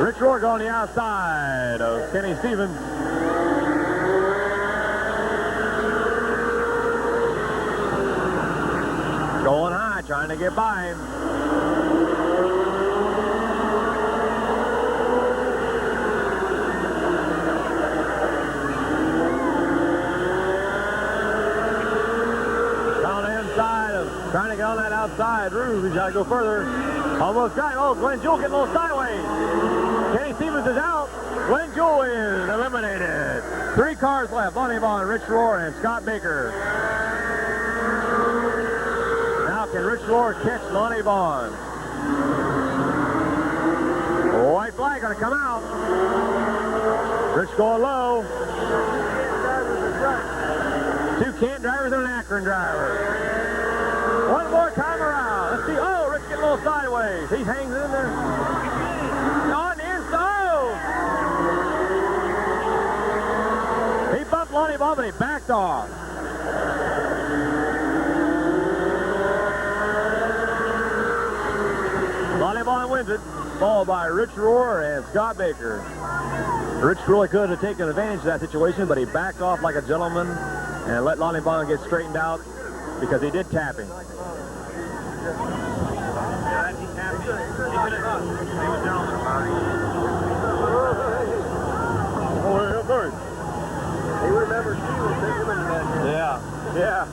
Rich Rohr on the outside of Kenny Stevens. Going high, trying to get by him. Trying to get on that outside roof. He's got to go further. Almost got it. Oh, Glenn Jewell getting a little sideways. Kenny Stevens is out. Glenn Jewell is eliminated. 3 cars left. Lonnie Vaughn, Rich Rohr, and Scott Baker. Now can Rich Rohr catch Lonnie Vaughn? White flag going to come out. Rich going low. 2 Kent drivers and an Akron driver. One more time around. Let's see. Oh, Rich getting a little sideways. He hangs in there. On the inside. He bumped Lonnie Vaughn, but he backed off. Lonnie Vaughn wins it. Followed by Rich Rohr and Scott Baker. Rich really could have taken advantage of that situation, but he backed off like a gentleman and let Lonnie Vaughn get straightened out because he did tap him. He remembers he was taking him in that. Yeah.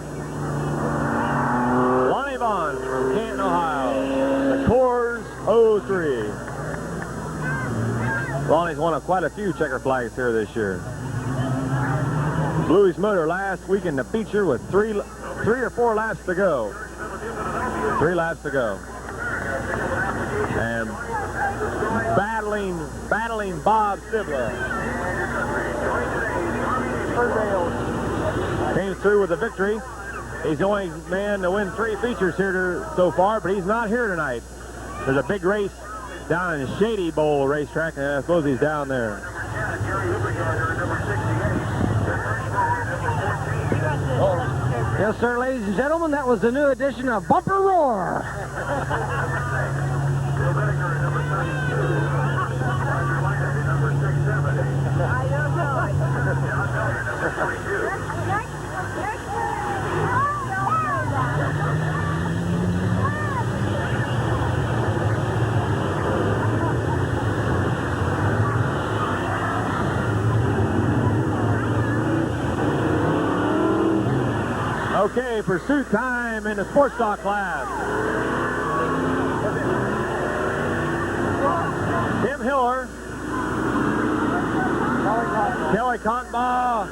Lonnie Vaughn from Canton, Ohio. The Coors 03. Lonnie's won quite a few checker flags here this year. Blew his motor last week in the feature with 3 or 4 laps to go. 3 laps to go. And battling Bob Sibler. Came through with a victory. He's the only man to win 3 features here so far, but he's not here tonight. There's a big race down in Shady Bowl racetrack, and I suppose he's down there. Yes, sir, ladies and gentlemen, that was the new edition of Bumper Roar. Okay, pursuit time in the sports stock class. Tim Hiller, Kelly Contbaugh,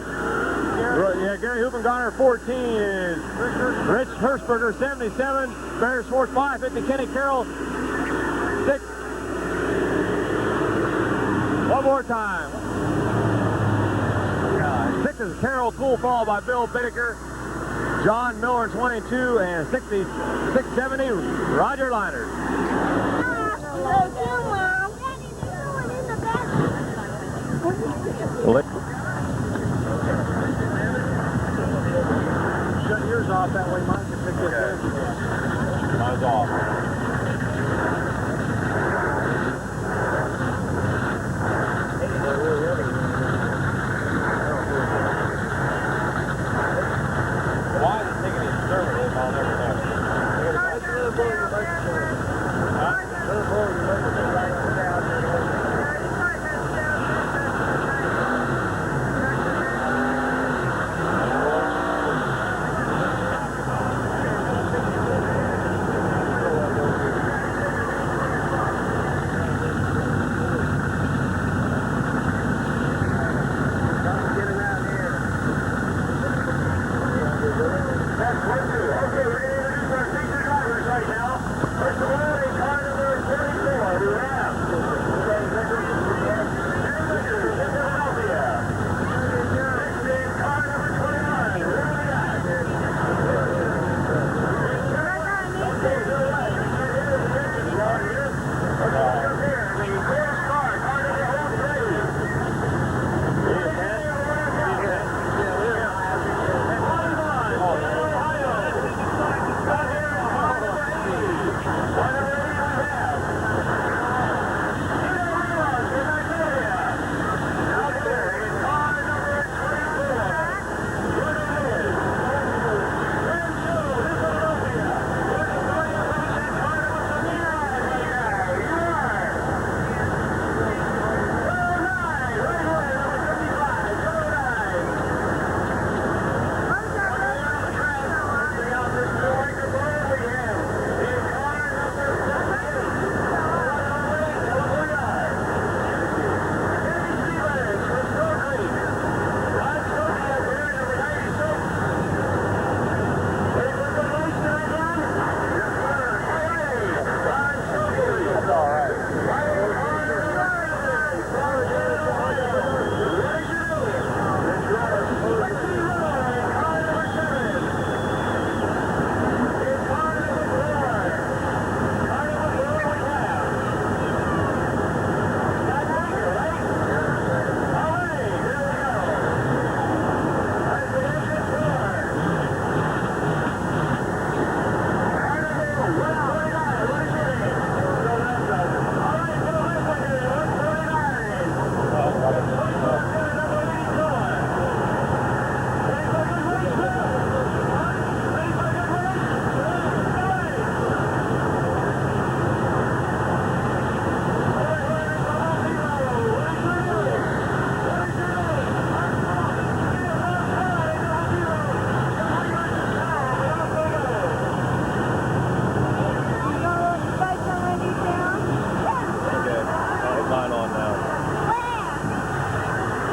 Gary Huppengarner 14 is Rich Hershberger 77, Barry Schwartz 550, Kenny Carroll 6. One more time. 6 is Carol Cool, followed by Bill Bittaker, John Miller 22, and 670 Roger Liners. Shut yours off, that way mine can pick this up. Mine's off. Why is it taking a conservative? I'll never know.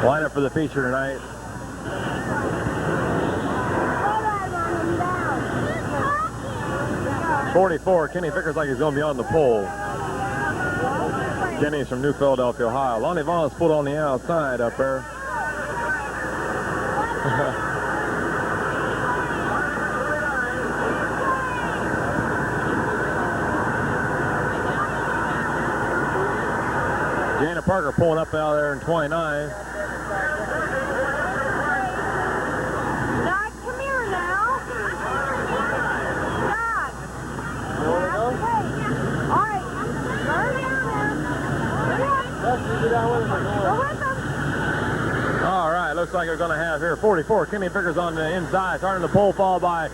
Lineup for the feature tonight. .44, Kenny Vickers like he's going to be on the pole. Kenny's from New Philadelphia, Ohio. Lonnie Vaughn's pulled on the outside up there. Jana Parker pulling up out there in 29. All right, looks like we're going to have here 44. Kenny Vickers on the inside, starting the pole, followed by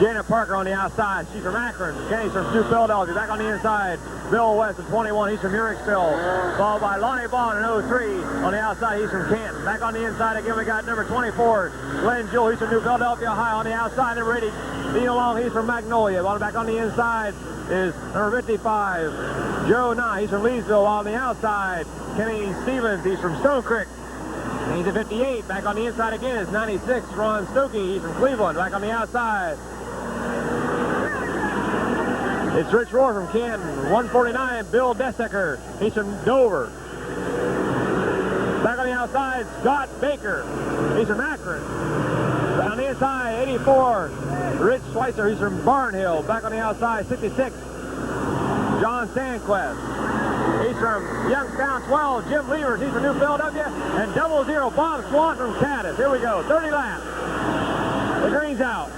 Janet Parker on the outside. She's from Akron. Kenny's from New Philadelphia. Back on the inside, Bill West at 21. He's from Uricksville. Followed by Lonnie Vaughn in 03. On the outside, he's from Canton. Back on the inside again, we got number 24, Glenn Jewell. He's from New Philadelphia, Ohio. On the outside, number 80, Dean Long. He's from Magnolia. Back on the inside is number 55, Joe Nye. He's from Leesville. On the outside, Kenny Stevens. He's from Stone Creek. And he's at 58. Back on the inside again is 96, Ron Stokey. He's from Cleveland. Back on the outside, it's Rich Rohr from Canton. 149, Bill Desecker. He's from Dover. Back on the outside. outside, Scott Baker. He's from Akron. On the inside, 84, Rich Schweitzer. He's from Barnhill. Back on the outside, 66, John Sandquist. He's from Youngstown. 12, Jim Levers. He's from New Philadelphia. And 00, Bob Swan from Cadiz. Here we go. 30 laps. The green's out.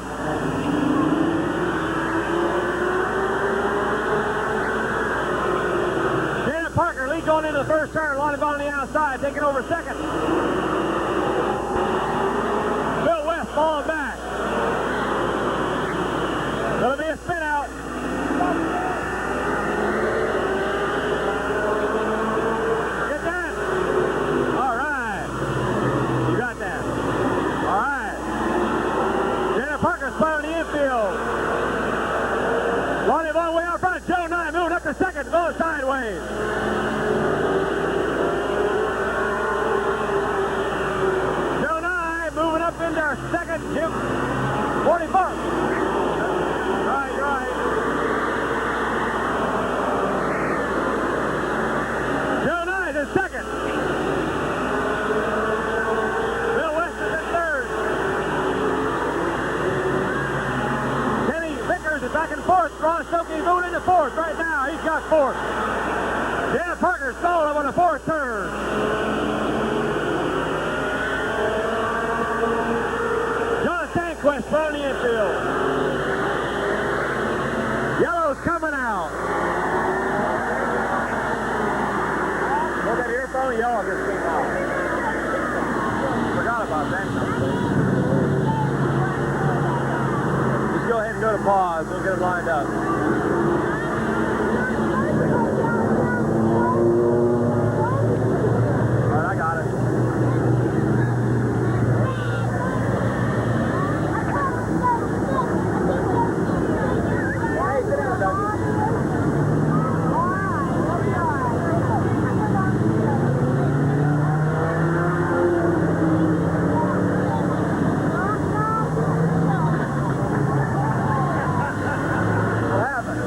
Janet Parker leads on into the first turn. Lonnie Vaughn on the outside, taking over second. Bill West falling back. There'll be a spin out. Get that? All right. You got that. All right. Janet Parker spot on the infield. Lonnie Vaughn way out front. Joe Nye moving up to second. Going sideways. Joe Nye moving up into second. Jim 41st. Right. Joe Nye's in second. Bill West is in third. Kenny Vickers is back and forth. Ron Stokey moving into fourth right now. He's got fourth. Janet Parker stalled up on the fourth turn. John Sandquist from the infield. Yellow's coming out. Look at the earphone, yellow just came out. Forgot about that. Just go ahead and go to pause. We'll get them lined up. All right, I got it. Hey, sit down, Dougie. What happened?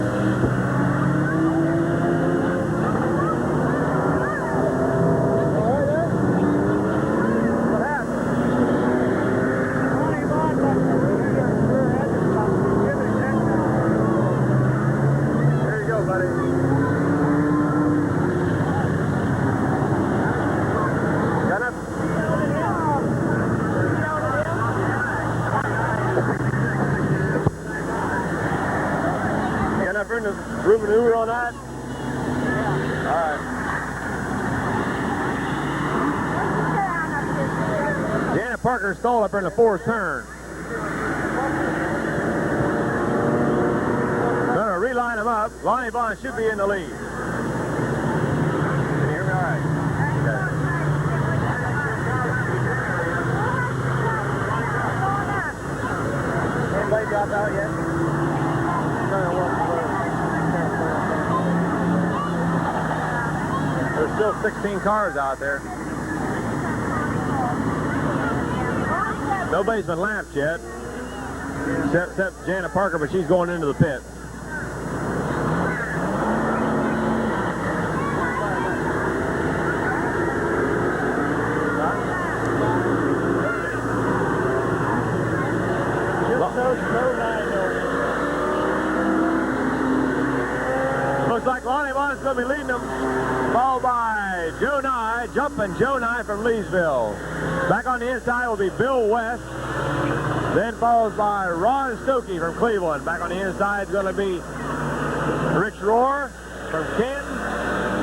What happened? There you go, buddy. Got enough? Got enough room to maneuver on that? All right. Janet Parker stalled up in the fourth turn. Gonna reline them up. Lonnie Vaughn should be in the lead. Can you hear me all right? Okay. Anybody drop out yet? There's still 16 cars out there. Nobody's been lapped yet, except Janet Parker, but she's going into the pit. Looks like Lonnie Vaughn's going to be leading them, followed by Joe Nye, jumping Joe Nye from Leesville. Back on the inside will be Bill West, then followed by Ron Stokey from Cleveland. Back on the inside is going to be Rich Rohr from Kent,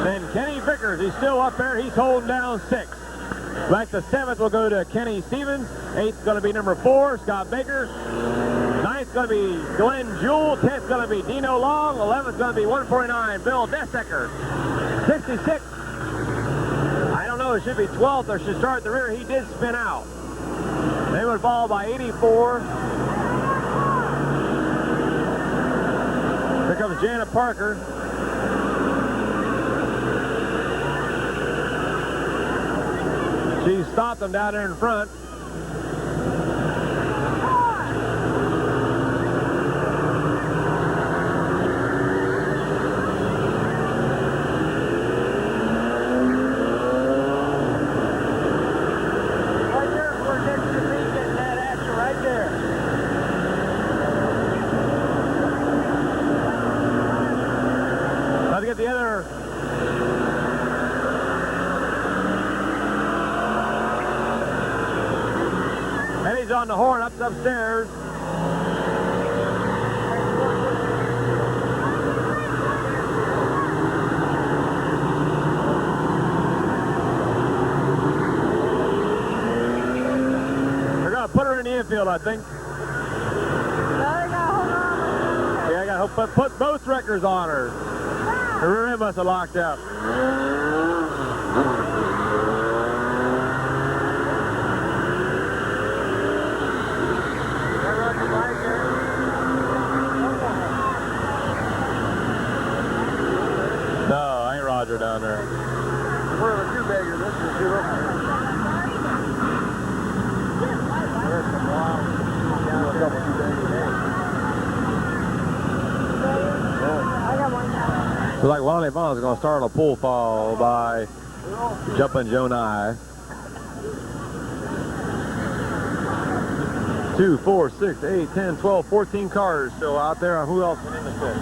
then Kenny Vickers. He's still up there. He's holding down 6th. Back to 7th will go to Kenny Stevens. 8th is going to be number 4, Scott Baker. 9th is going to be Glenn Jewell. 10th is going to be Dino Long. 11th is going to be 149, Bill Desecker. 66. I don't know, it should be 12th or should start at the rear. He did spin out. They would fall by 84. Here comes Janet Parker. She stopped them down there in front. the other. Eddie's on the horn upstairs. They're gonna put her in the infield, I think. Yeah, I gotta put both wreckers on her. The rear end must have locked up. No, ain't Roger down there. One of the two bigger, this is two of them. There's some wild. Yeah, a couple two bigger. I got one. Looks like Lonnie Vaughn's going to start on a pull fall by Jumpin' Joe Nye. 2, 4, 6, 8, 10, 12, 14 cars still out there. Who else went in the pit?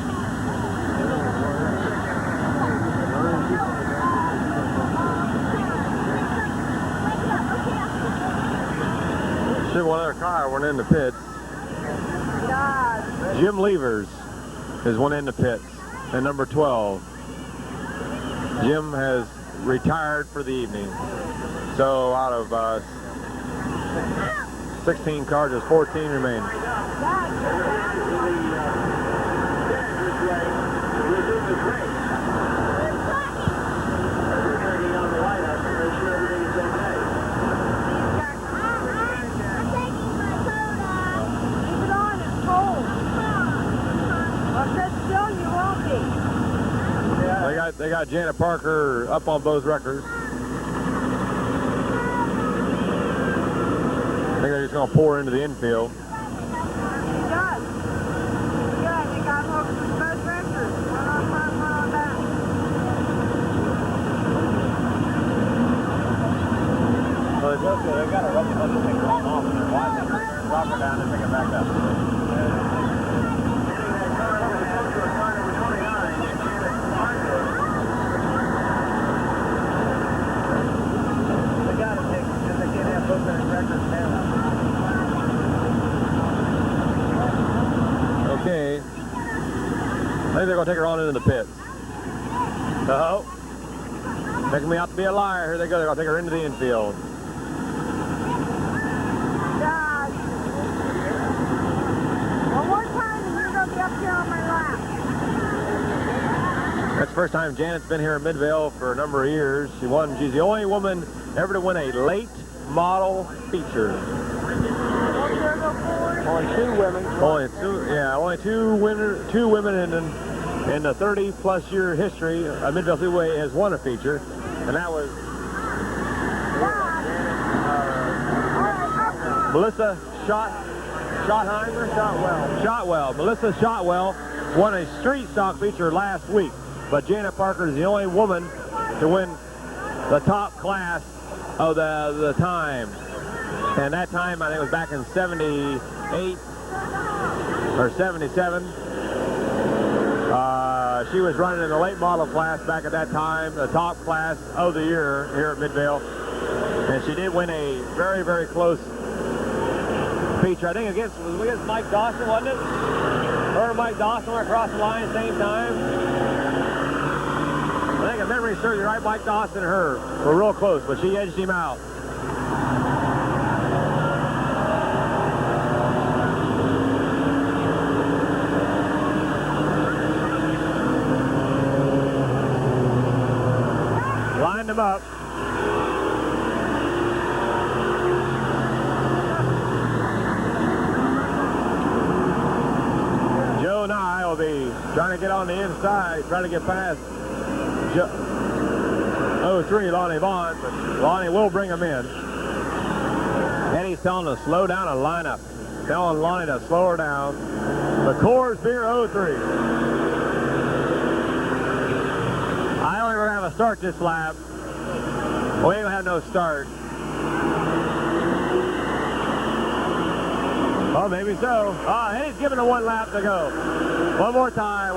Should one other car went in the pits. Jim Levers is one in the pits. And number 12. Jim has retired for the evening. So out of 16 cars, there's 14 remain. They got Janet Parker up on both wreckers. I think they're just going to pour into the infield. Well, they got to rub the bunch of things off and then watch it, drop her down and pick it back up. Okay. I think they're going to take her on into the pits. Uh-oh. Making me out to be a liar. Here they go. They're going to take her into the infield. Dad. One more time and you're going to be up here on my lap. That's the first time Janet's been here in Midvale for a number of years. She's the only woman ever to win a late model feature. Only two women. Only two women in the 30-plus year history of Midvale Speedway has won a feature, and that was Melissa Shotwell. Melissa Shotwell won a street stock feature last week, but Janet Parker is the only woman to win the top class of the time. And that time, I think it was back in 78 or 77. She was running in the late model class back at that time, the top class of the year here at Midvale. And she did win a very, very close feature. I think against Mike Dawson, wasn't it? Her and Mike Dawson were across the line at the same time. I think if memory serves you right, Mike Dawson and her were real close, but she edged him out. Lined them up. Joe Nye will be trying to get on the inside, trying to get past 03 Lonnie Vaughn, but Lonnie will bring him in. Eddie's telling him to slow down and line up. Telling Lonnie to slow her down. The Coors Beer 03. I only gonna have a start this lap. We ain't gonna have no start. Oh, maybe so. Eddie's giving her one lap to go. One more time.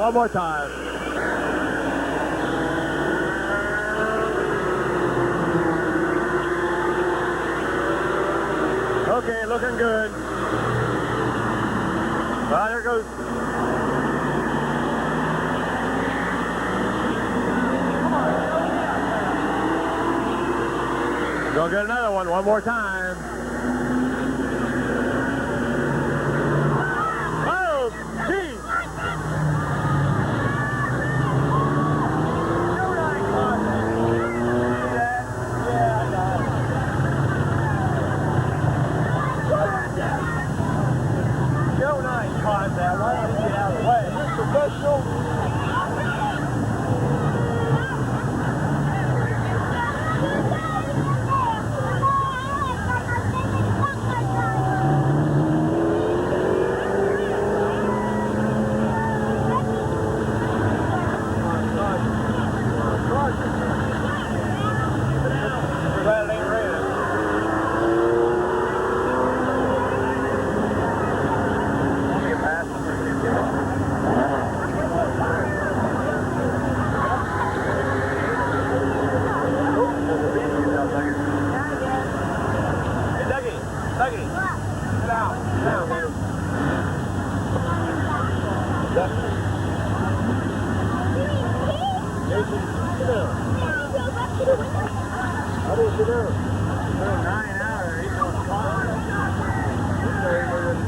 Okay, looking good. Well, there goes. Gonna get another one more time. Oh, geez. Joe Knight caught that. Why don't he get out of the way? Is this professional?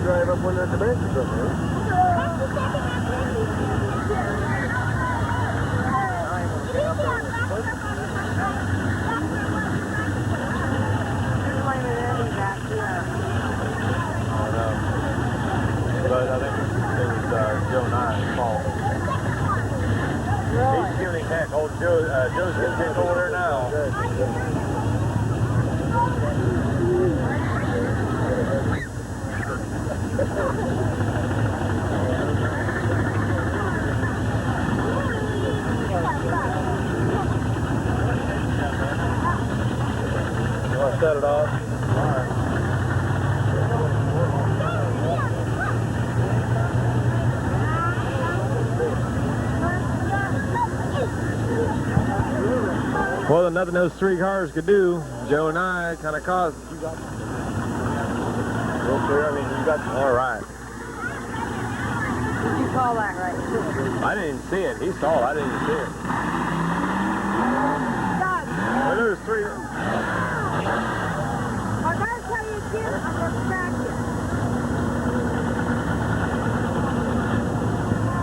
Drive up when the bench is up But I think it was Joe Knights' fault. He's giving him heck. Old Joe's getting heck over there now. You want to set it off? All right. Well, nothing those three cars could do. Joe and I kind of caused. You got real clear. I mean, you got. All right. Did you call that right? I didn't even see it. He saw it. I didn't even see it. God. Well, there's three. I gotta tell you again, I'm distracted.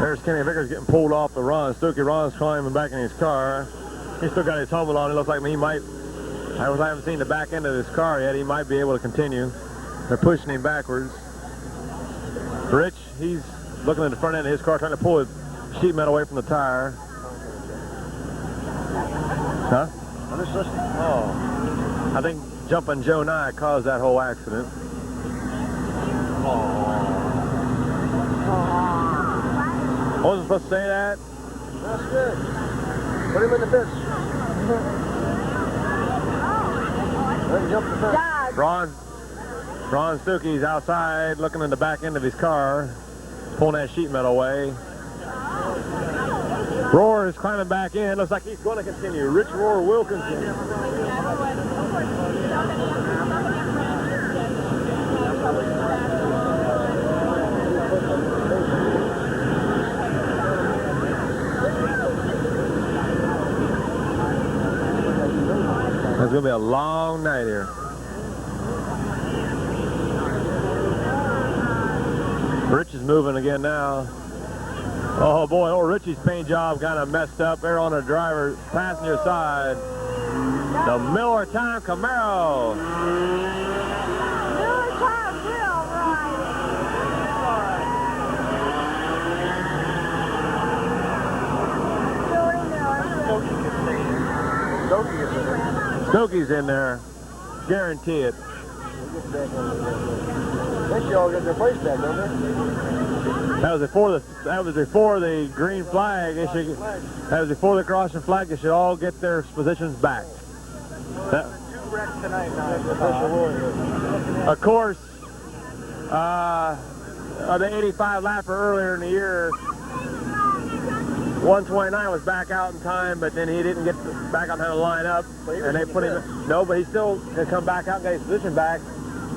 There's Kenny Vickers getting pulled off the Ron Stokey. Ron's climbing back in his car. He's still got his helmet on. It looks like he might. I haven't seen the back end of this car yet. He might be able to continue. They're pushing him backwards. Rich, he's looking at the front end of his car, trying to pull his sheet metal away from the tire. Huh? I'm just listening. Oh. I think jumping Joe Nye caused that whole accident. I wasn't supposed to say that. That's good. Put him in the pits. Then jump the fence. God. Ron Stokey's outside looking in the back end of his car, pulling that sheet metal away. Roar is climbing back in. Looks like he's going to continue. Rich Roar will continue. It's going to be a long night here. Rich is moving again now. Oh boy, old Richie's paint job kind of messed up there on the driver's passenger side. The Miller Time Camaro. Miller Time will ride it. Stokey's in there. Guarantee it. They should all get their place back, don't they? That was before the green flag. That was before the crossing flag. They should all get their positions back. Two wrecks tonight now. Of course, the 85 lapper earlier in the year, 129 was back out in time, but then he didn't get back on how to line up, and they put him. No, but he still can come back out and get his position back.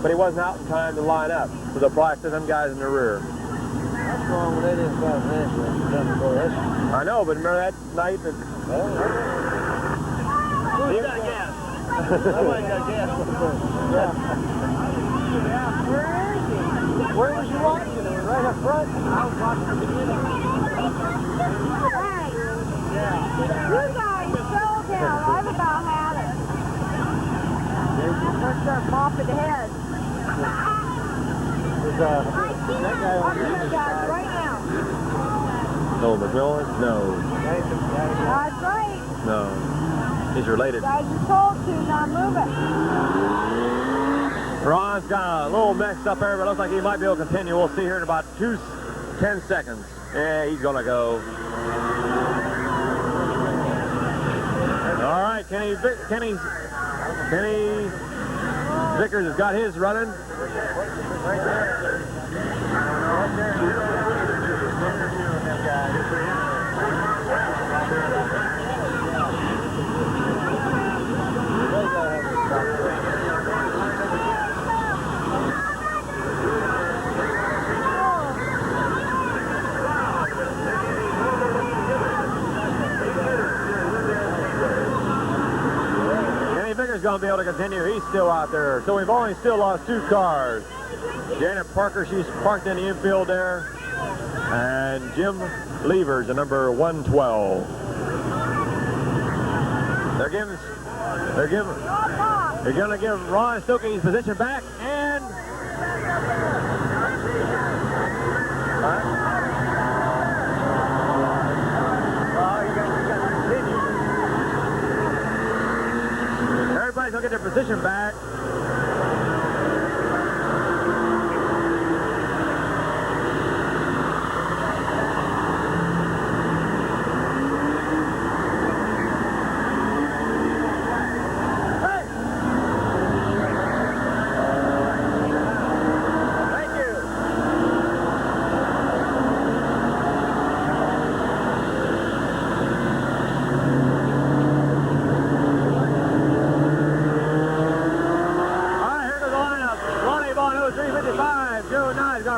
but he wasn't out in time to line up. So they'll probably send them guys in the rear. What's wrong with that is about this? I know, but remember that night that... Who's got gas? Nobody got gas. Yeah. Where is he? Where was you watching? It was right up front. I was watching the beginning. Hey, you guys fell down. I've about had it. Let's start mopping the head. There's that guy I'm over going here. to die right now. No, McMillan? No. That's right. No. He's related. Guys are told to not move it. Ron's got a little mixed up there, but looks like he might be able to continue. We'll see here in about 10 seconds. Yeah, he's going to go. All right, Kenny Vickers has got his running. Right there. Kenny Vickers going to be able to continue. He's still out there. So we've only still lost 2 cars. Janet Parker, she's parked in the infield there. And Jim Levers, the number 112. They're going to give Ron Stokey his position back, and everybody's going to get their position back.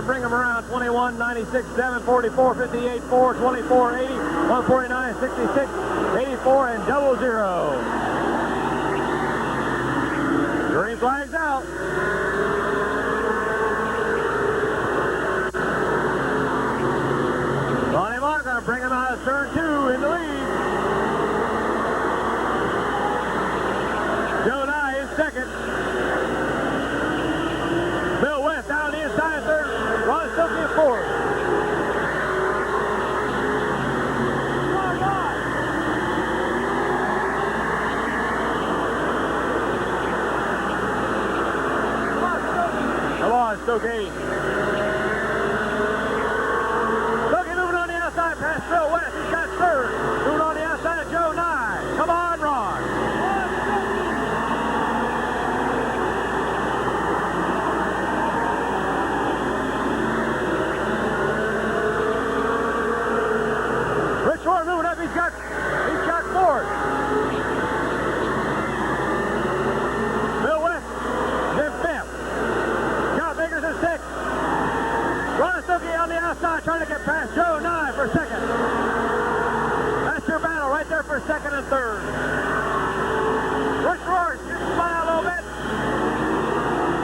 Bring them around 21, 96, 7, 44, 58, 4, 24, 80, 149, 66, 84, and 00. Green flag's out. Ronnie Vaughn going to bring him out of turn 2 in the lead. Joe Nye is second. Bill West down the inside third. Ron Stokey at 4th. Come on, Stokey. Stokey moving on the outside past Bill West. He's got 3rd. Moving on the outside of Joe Nye. Come on, Ron. Moving up, he's got 4th. Bill West is in 5th. Scott Baker's in 6th. Ron Stokey on the outside trying to get past Joe Nye for 2nd. That's your battle right there for 2nd and 3rd. Rich Roars, you can smile a little bit.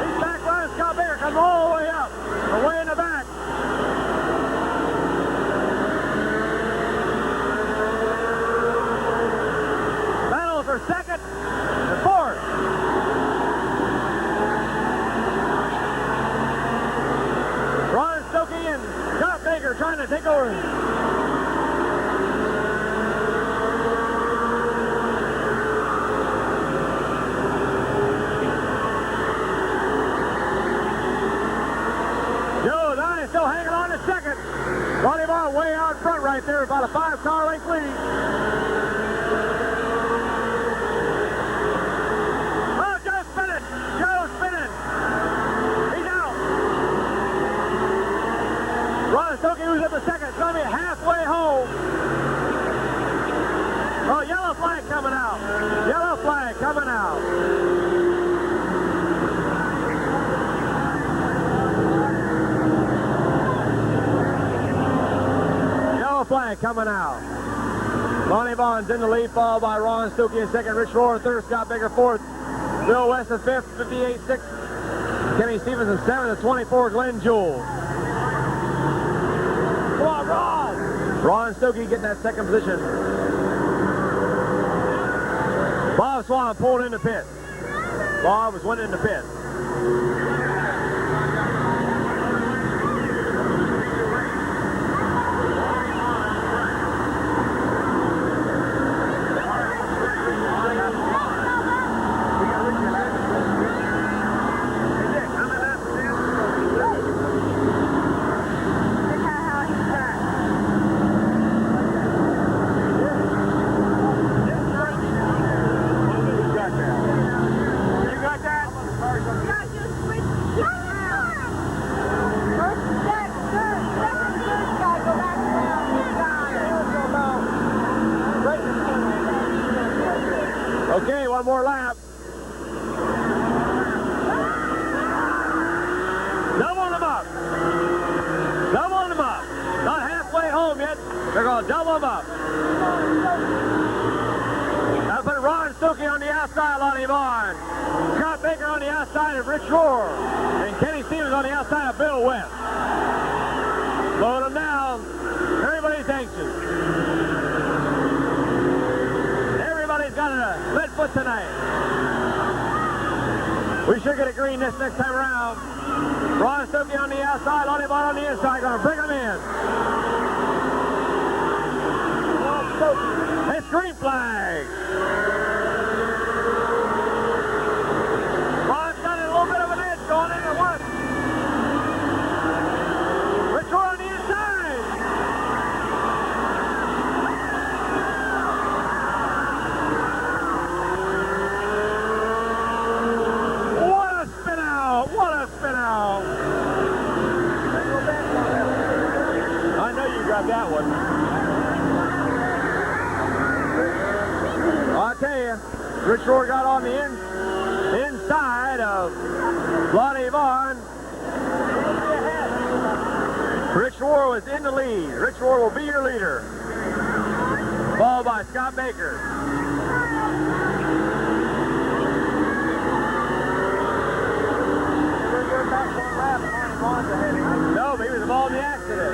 He's back running. Scott Baker comes all the way up. Away in the back. For 2nd and 4th. Ron Stokey and Scott Baker trying to take over. Joe Nye still hanging on to 2nd. Ronnie Vaughn way out front right there, about a 5-car length lead. Stokey who's at the 2nd. It's going to be halfway home. Oh, yellow flag coming out. Yellow flag coming out. flag coming out. Lonnie Vaughn's in the lead, followed by Ron Stuckey in second, Rich Rohr in third, Scott Baker fourth, Bill West in fifth, 58-6. Kenny Stevens in seventh, at 24, Glenn Jewell. Come on, Ron! Ron Stuckey getting that second position. Bob Swan pulled in the pit. Bob was winning in the pit. Okay, one more lap. Doubling them up. Doubling them up. Not halfway home yet. They're going to double them up. Now put Ron Stuckey on the outside, Lonnie Vaughn. Scott Baker on the outside of Rich Rohr. And Kenny Stevens on the outside of Bill West. Slowing them down. Everybody's anxious. Everybody's got a lead foot tonight. We should get a green this next time around. Ron Stuckey on the outside, Lonnie Vaughn on the inside. Going to bring them in. It's green flag. Ron's got a little bit of an edge going into one. Rich Rohr on the inside. What a spin out. What a spin out. I know you got that one. I'll tell you, Rich Rohr got on the inside of Lonnie Vaughn. Rich Rohr was in the lead. Rich Rohr will be your leader. Followed by Scott Baker. No, but he was involved in the accident.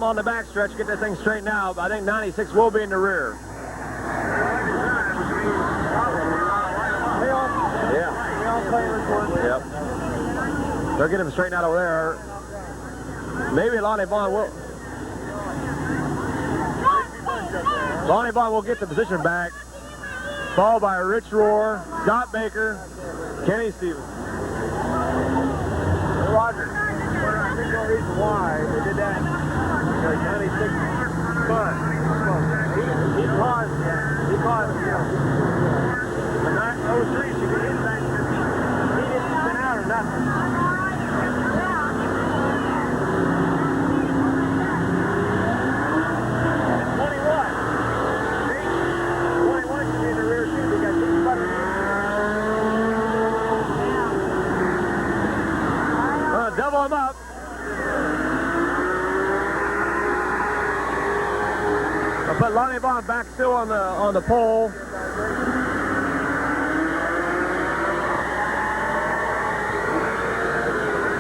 On the backstretch, get this thing straightened out. I think 96 will be in the rear. Yeah. Yep. They'll get him straightened out over there. Maybe Lonnie Vaughn will. Lonnie Vaughn will get the position back. Followed by Rich Rohr, Scott Baker, Kenny Stevens. Roger. I think the reason why they did that. 96 fun. He caused him. The 903 should get hit back. He didn't spin out or nothing. And 21. See? 21 should be in the rear too because he's buttering in. Double him up. Put Lonnie Vaughn back still on the pole.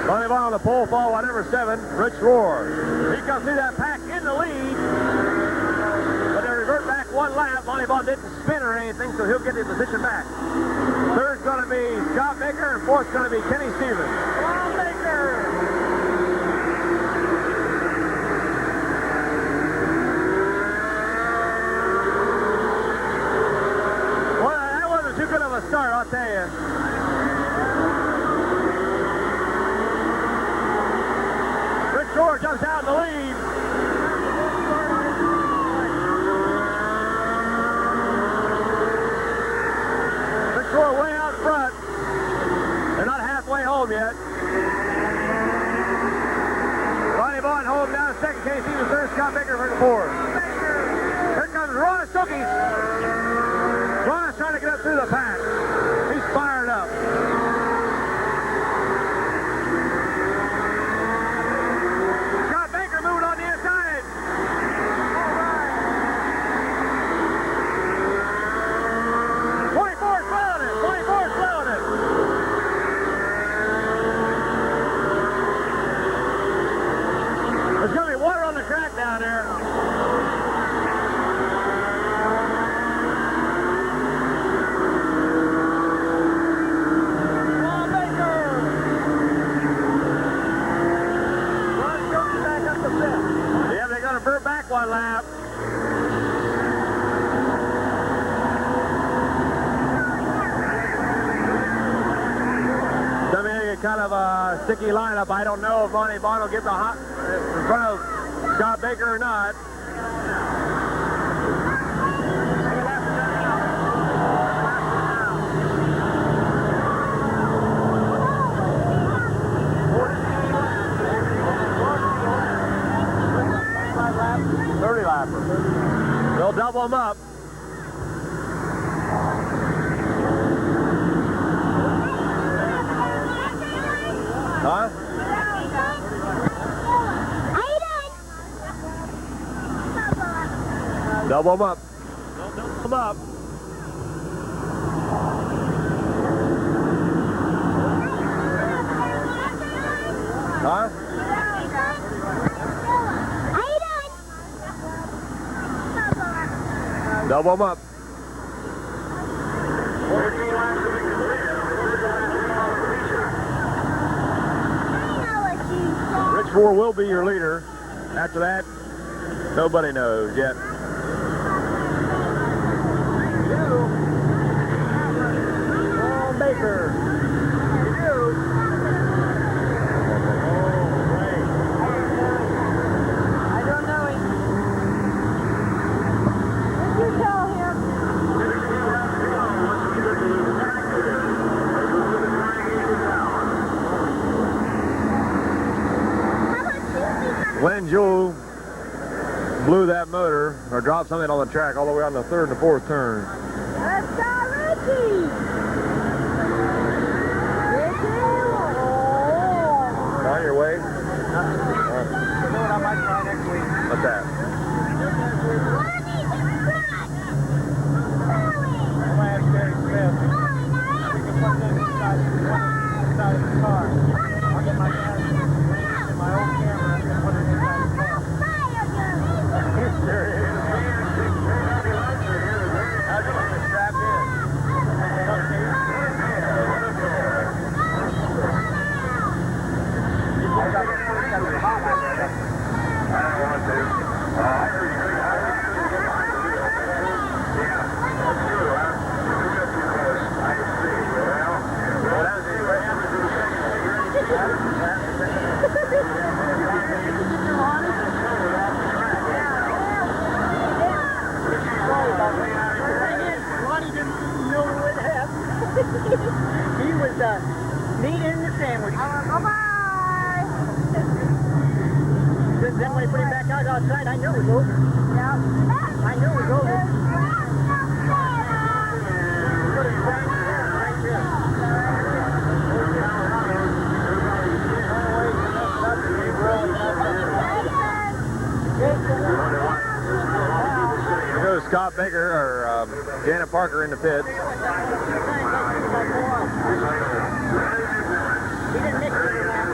Lonnie Vaughn on the pole, followed by number 7, Rich Rohr. He comes through that pack in the lead. But they revert back one lap. Lonnie Vaughn didn't spin or anything, so he'll get the position back. Third's going to be Scott Baker, and fourth's going to be Kenny Stevens. Come on, Baker! Start, I'll tell you. Rich Rohr jumps out in the lead. Can't see the third. Scott Baker for the fourth. Here comes Ron Stokey. Ron's trying to get up through the pack. He's fired up. Scott Baker moving on the inside. All right. 24 is slowing it. 24 is slowing it. There's going to be water on the track down there. Yeah, they're going to burn back one lap. I mean, it's kind of a sticky lineup. I don't know if Lonnie Bond will get the hot in front of Scott Baker or not. They'll double them up. Huh? Double them up. Double them up. Huh? Double them up. Rich 4 will be your leader. After that, nobody knows yet. Oh, Baker. When Joe blew that motor or dropped something on the track all the way on the third and the fourth turn. Let's go, Ricky! On your way? What's that? He was meat in the sandwich. Bye-bye! Then when he put him back outside, I knew it was over. Yep. I knew it was over. Put his right there. Here goes Scott Baker or Janet Parker in the pits. He didn't mix it around.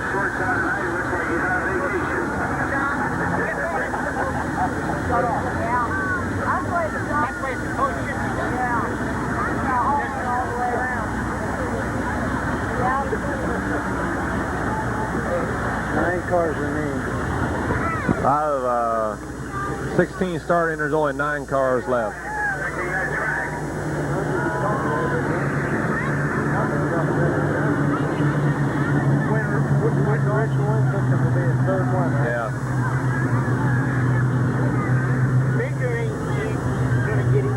Shut off. Yeah. That's why it's That's why it's supposed to be. Yeah. All the way around. Yeah. 9 cars remain. Out of 16 starting, there's only 9 cars left. Yeah. Baker ain't gonna get him.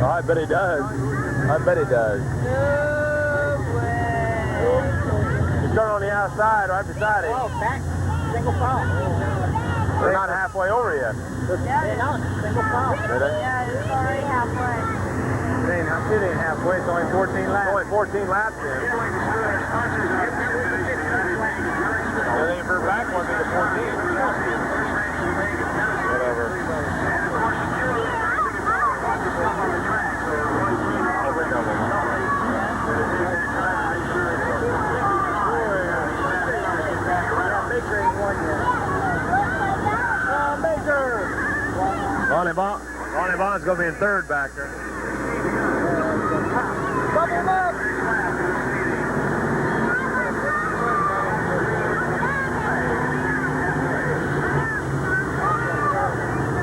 Oh, I bet he does. I bet he does. He's starting on the outside right beside him. Oh, back. Single file. They're not halfway over yet. Yeah, single file. Yeah, it's already halfway. It ain't halfway, it's only 14 laps. Only 14 laps in. Yeah, they for back one to the 14. Whatever. Every double. Baker ain't won yet. Baker! Lonnie Bond's going to be in third back there. Bubble up!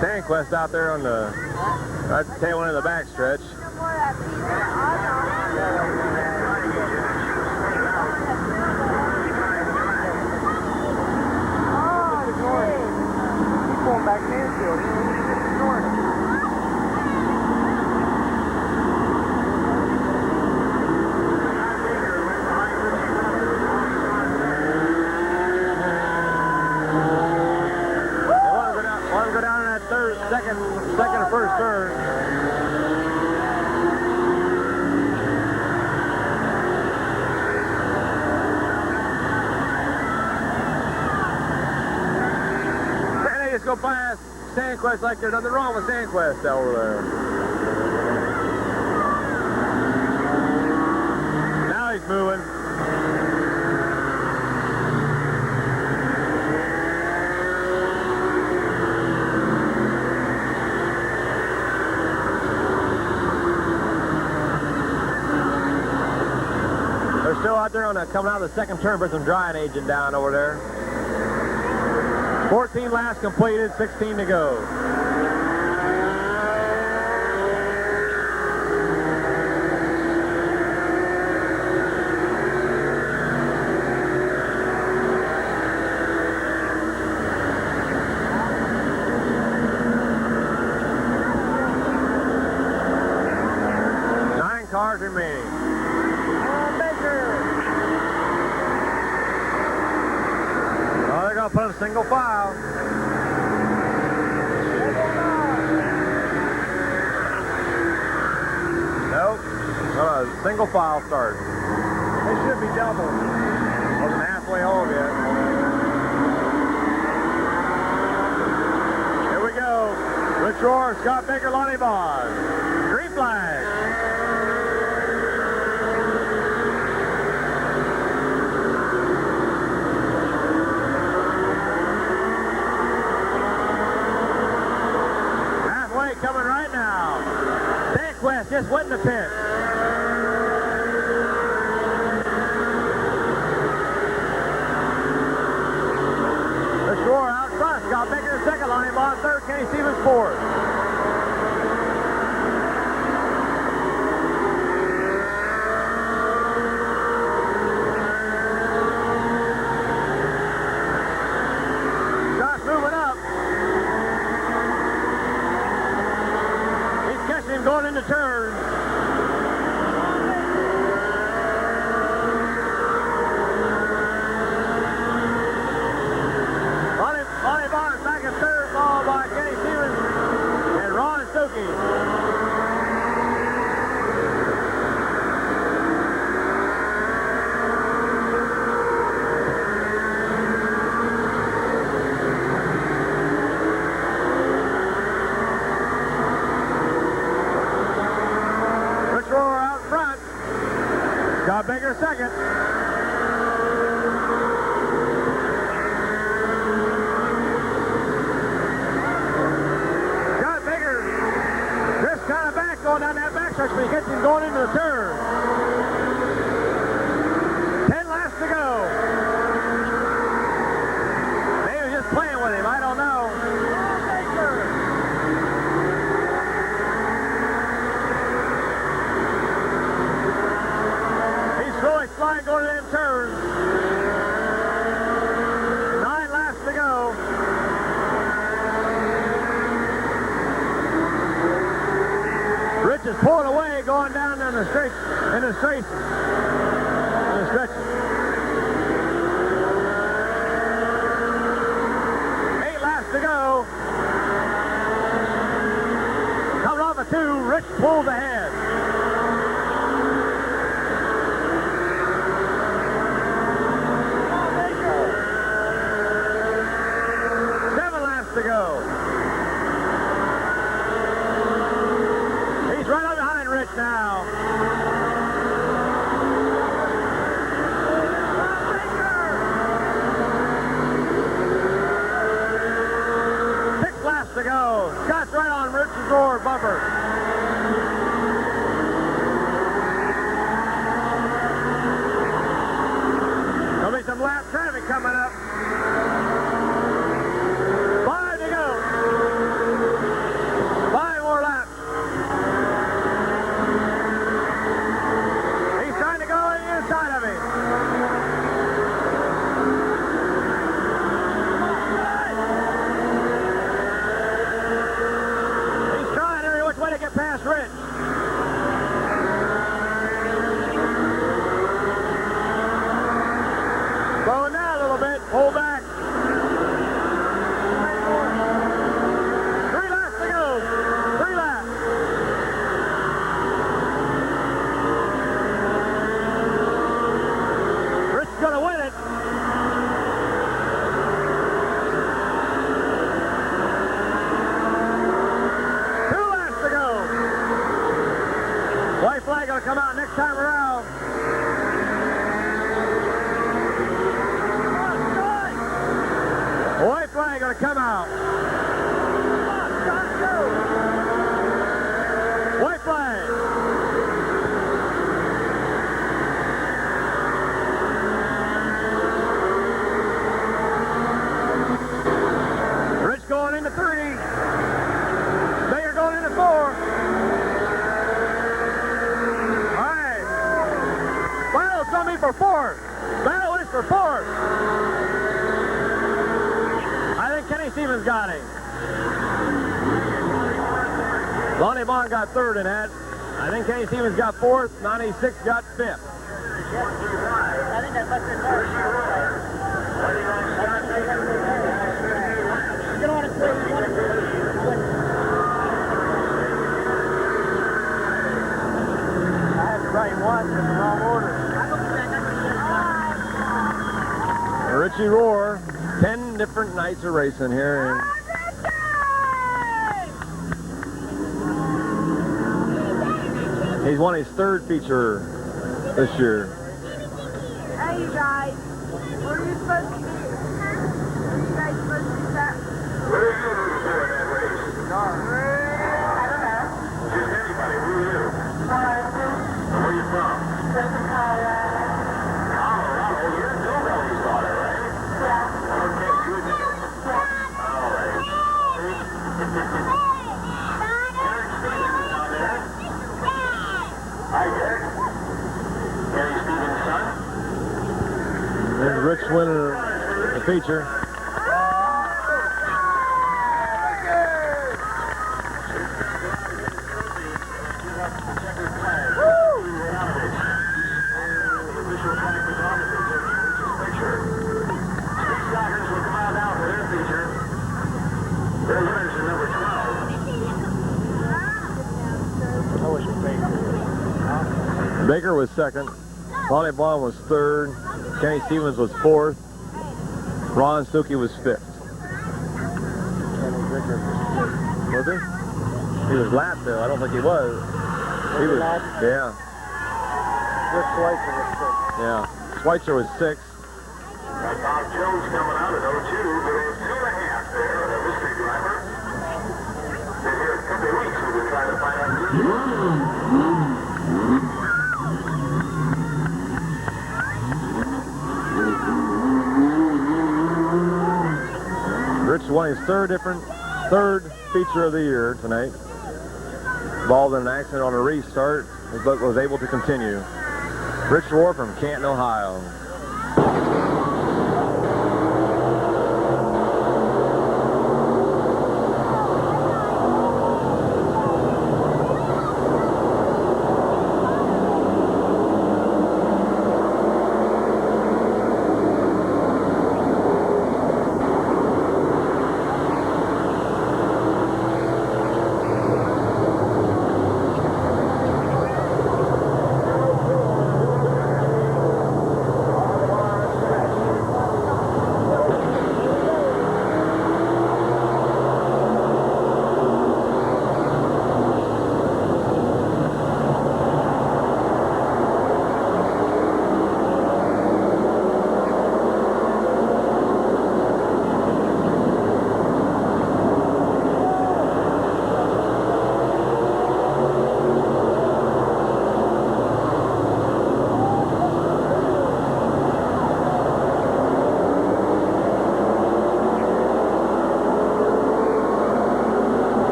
Sandquist out there on the right tail end of the back stretch. No more of that pizza. He's going back to Mansfield. He's ignoring him. Want to go down in that second or first turn. And they just go past Sandquist like there's nothing wrong with Sandquist over there. Now he's moving. They're still out there on coming out of the second turn, put some drying agent down over there. 14 laps completed, 16 to go. Nine cars remaining. Put in single file. Nope. Single file start. They should be double. Wasn't halfway home yet. Here we go. Rich Roar, Scott Baker, Lonnie Bond. Green flag. Coming right now. Sandquist just went in the pit. The Shore out front. Scott Baker second. Lonnie Bond third. Kenny Stevens fourth. Scott's moving up. Him going into turn. Lonnie Bond back in third, followed by Kenny Stevens and Ron Stokey. Scott Baker second. Scott Baker just kind of back going down that backstretch, but he gets him going into the turn. 10 laps to go. Maybe he was just playing with him, I don't know. Slide going to them turns. 9 laps to go. Rich is pulling away, going down in the stretch. In the stretch. 8 laps to go. Rich pulls ahead. To go. He's right up behind Rich now. Six laps to go. Scott's right on Rich's roar bumper. There'll be some lap traffic coming up. Past Rich. Slowing down a little bit. Pull back. 3 laps to go. 3 laps. Rich is going to win it. White flag going to come out next time around. White flag going to come out. White flag. Rich going into 3. Baker going into 4. For 4th. Battle is for 4th. I think Kenny Stevens got him. Lonnie Bond got 3rd in that. I think Kenny Stevens got 4th. 96 got 5th. I think that's what they're doing. You don't want to play. I had to write once in the wrong order. Richie Roar, 10 different nights of racing here. He's won his 3rd feature this year. Hey, you guys. Where are you supposed to be? Where are you guys supposed to be at? Where are you rooting for in that race? I don't know. Just anybody. Who are you? Where are you from? Colorado. You're a Hillbilly spotter, right? Yeah. Okay, good. All right. Eric Stevens on there. Hi, Eric. Gary Stevens' son. There's Rich winning the feature. Baker was 2nd. Lonnie Bond was 3rd. Kenny Stevens was 4th. Ron Stuckey was 5th. Was he? He was lapped though. I don't think he was. He was. Yeah. Yeah. Schweitzer was 6th. Bob Jones coming out at 02. There was 2.5 there. A mystery driver. Been here a couple of weeks. We've been trying to find out. Rich won his 3rd feature of the year tonight. Involved in an accident on a restart, but was able to continue. Rich Roar from Canton, Ohio.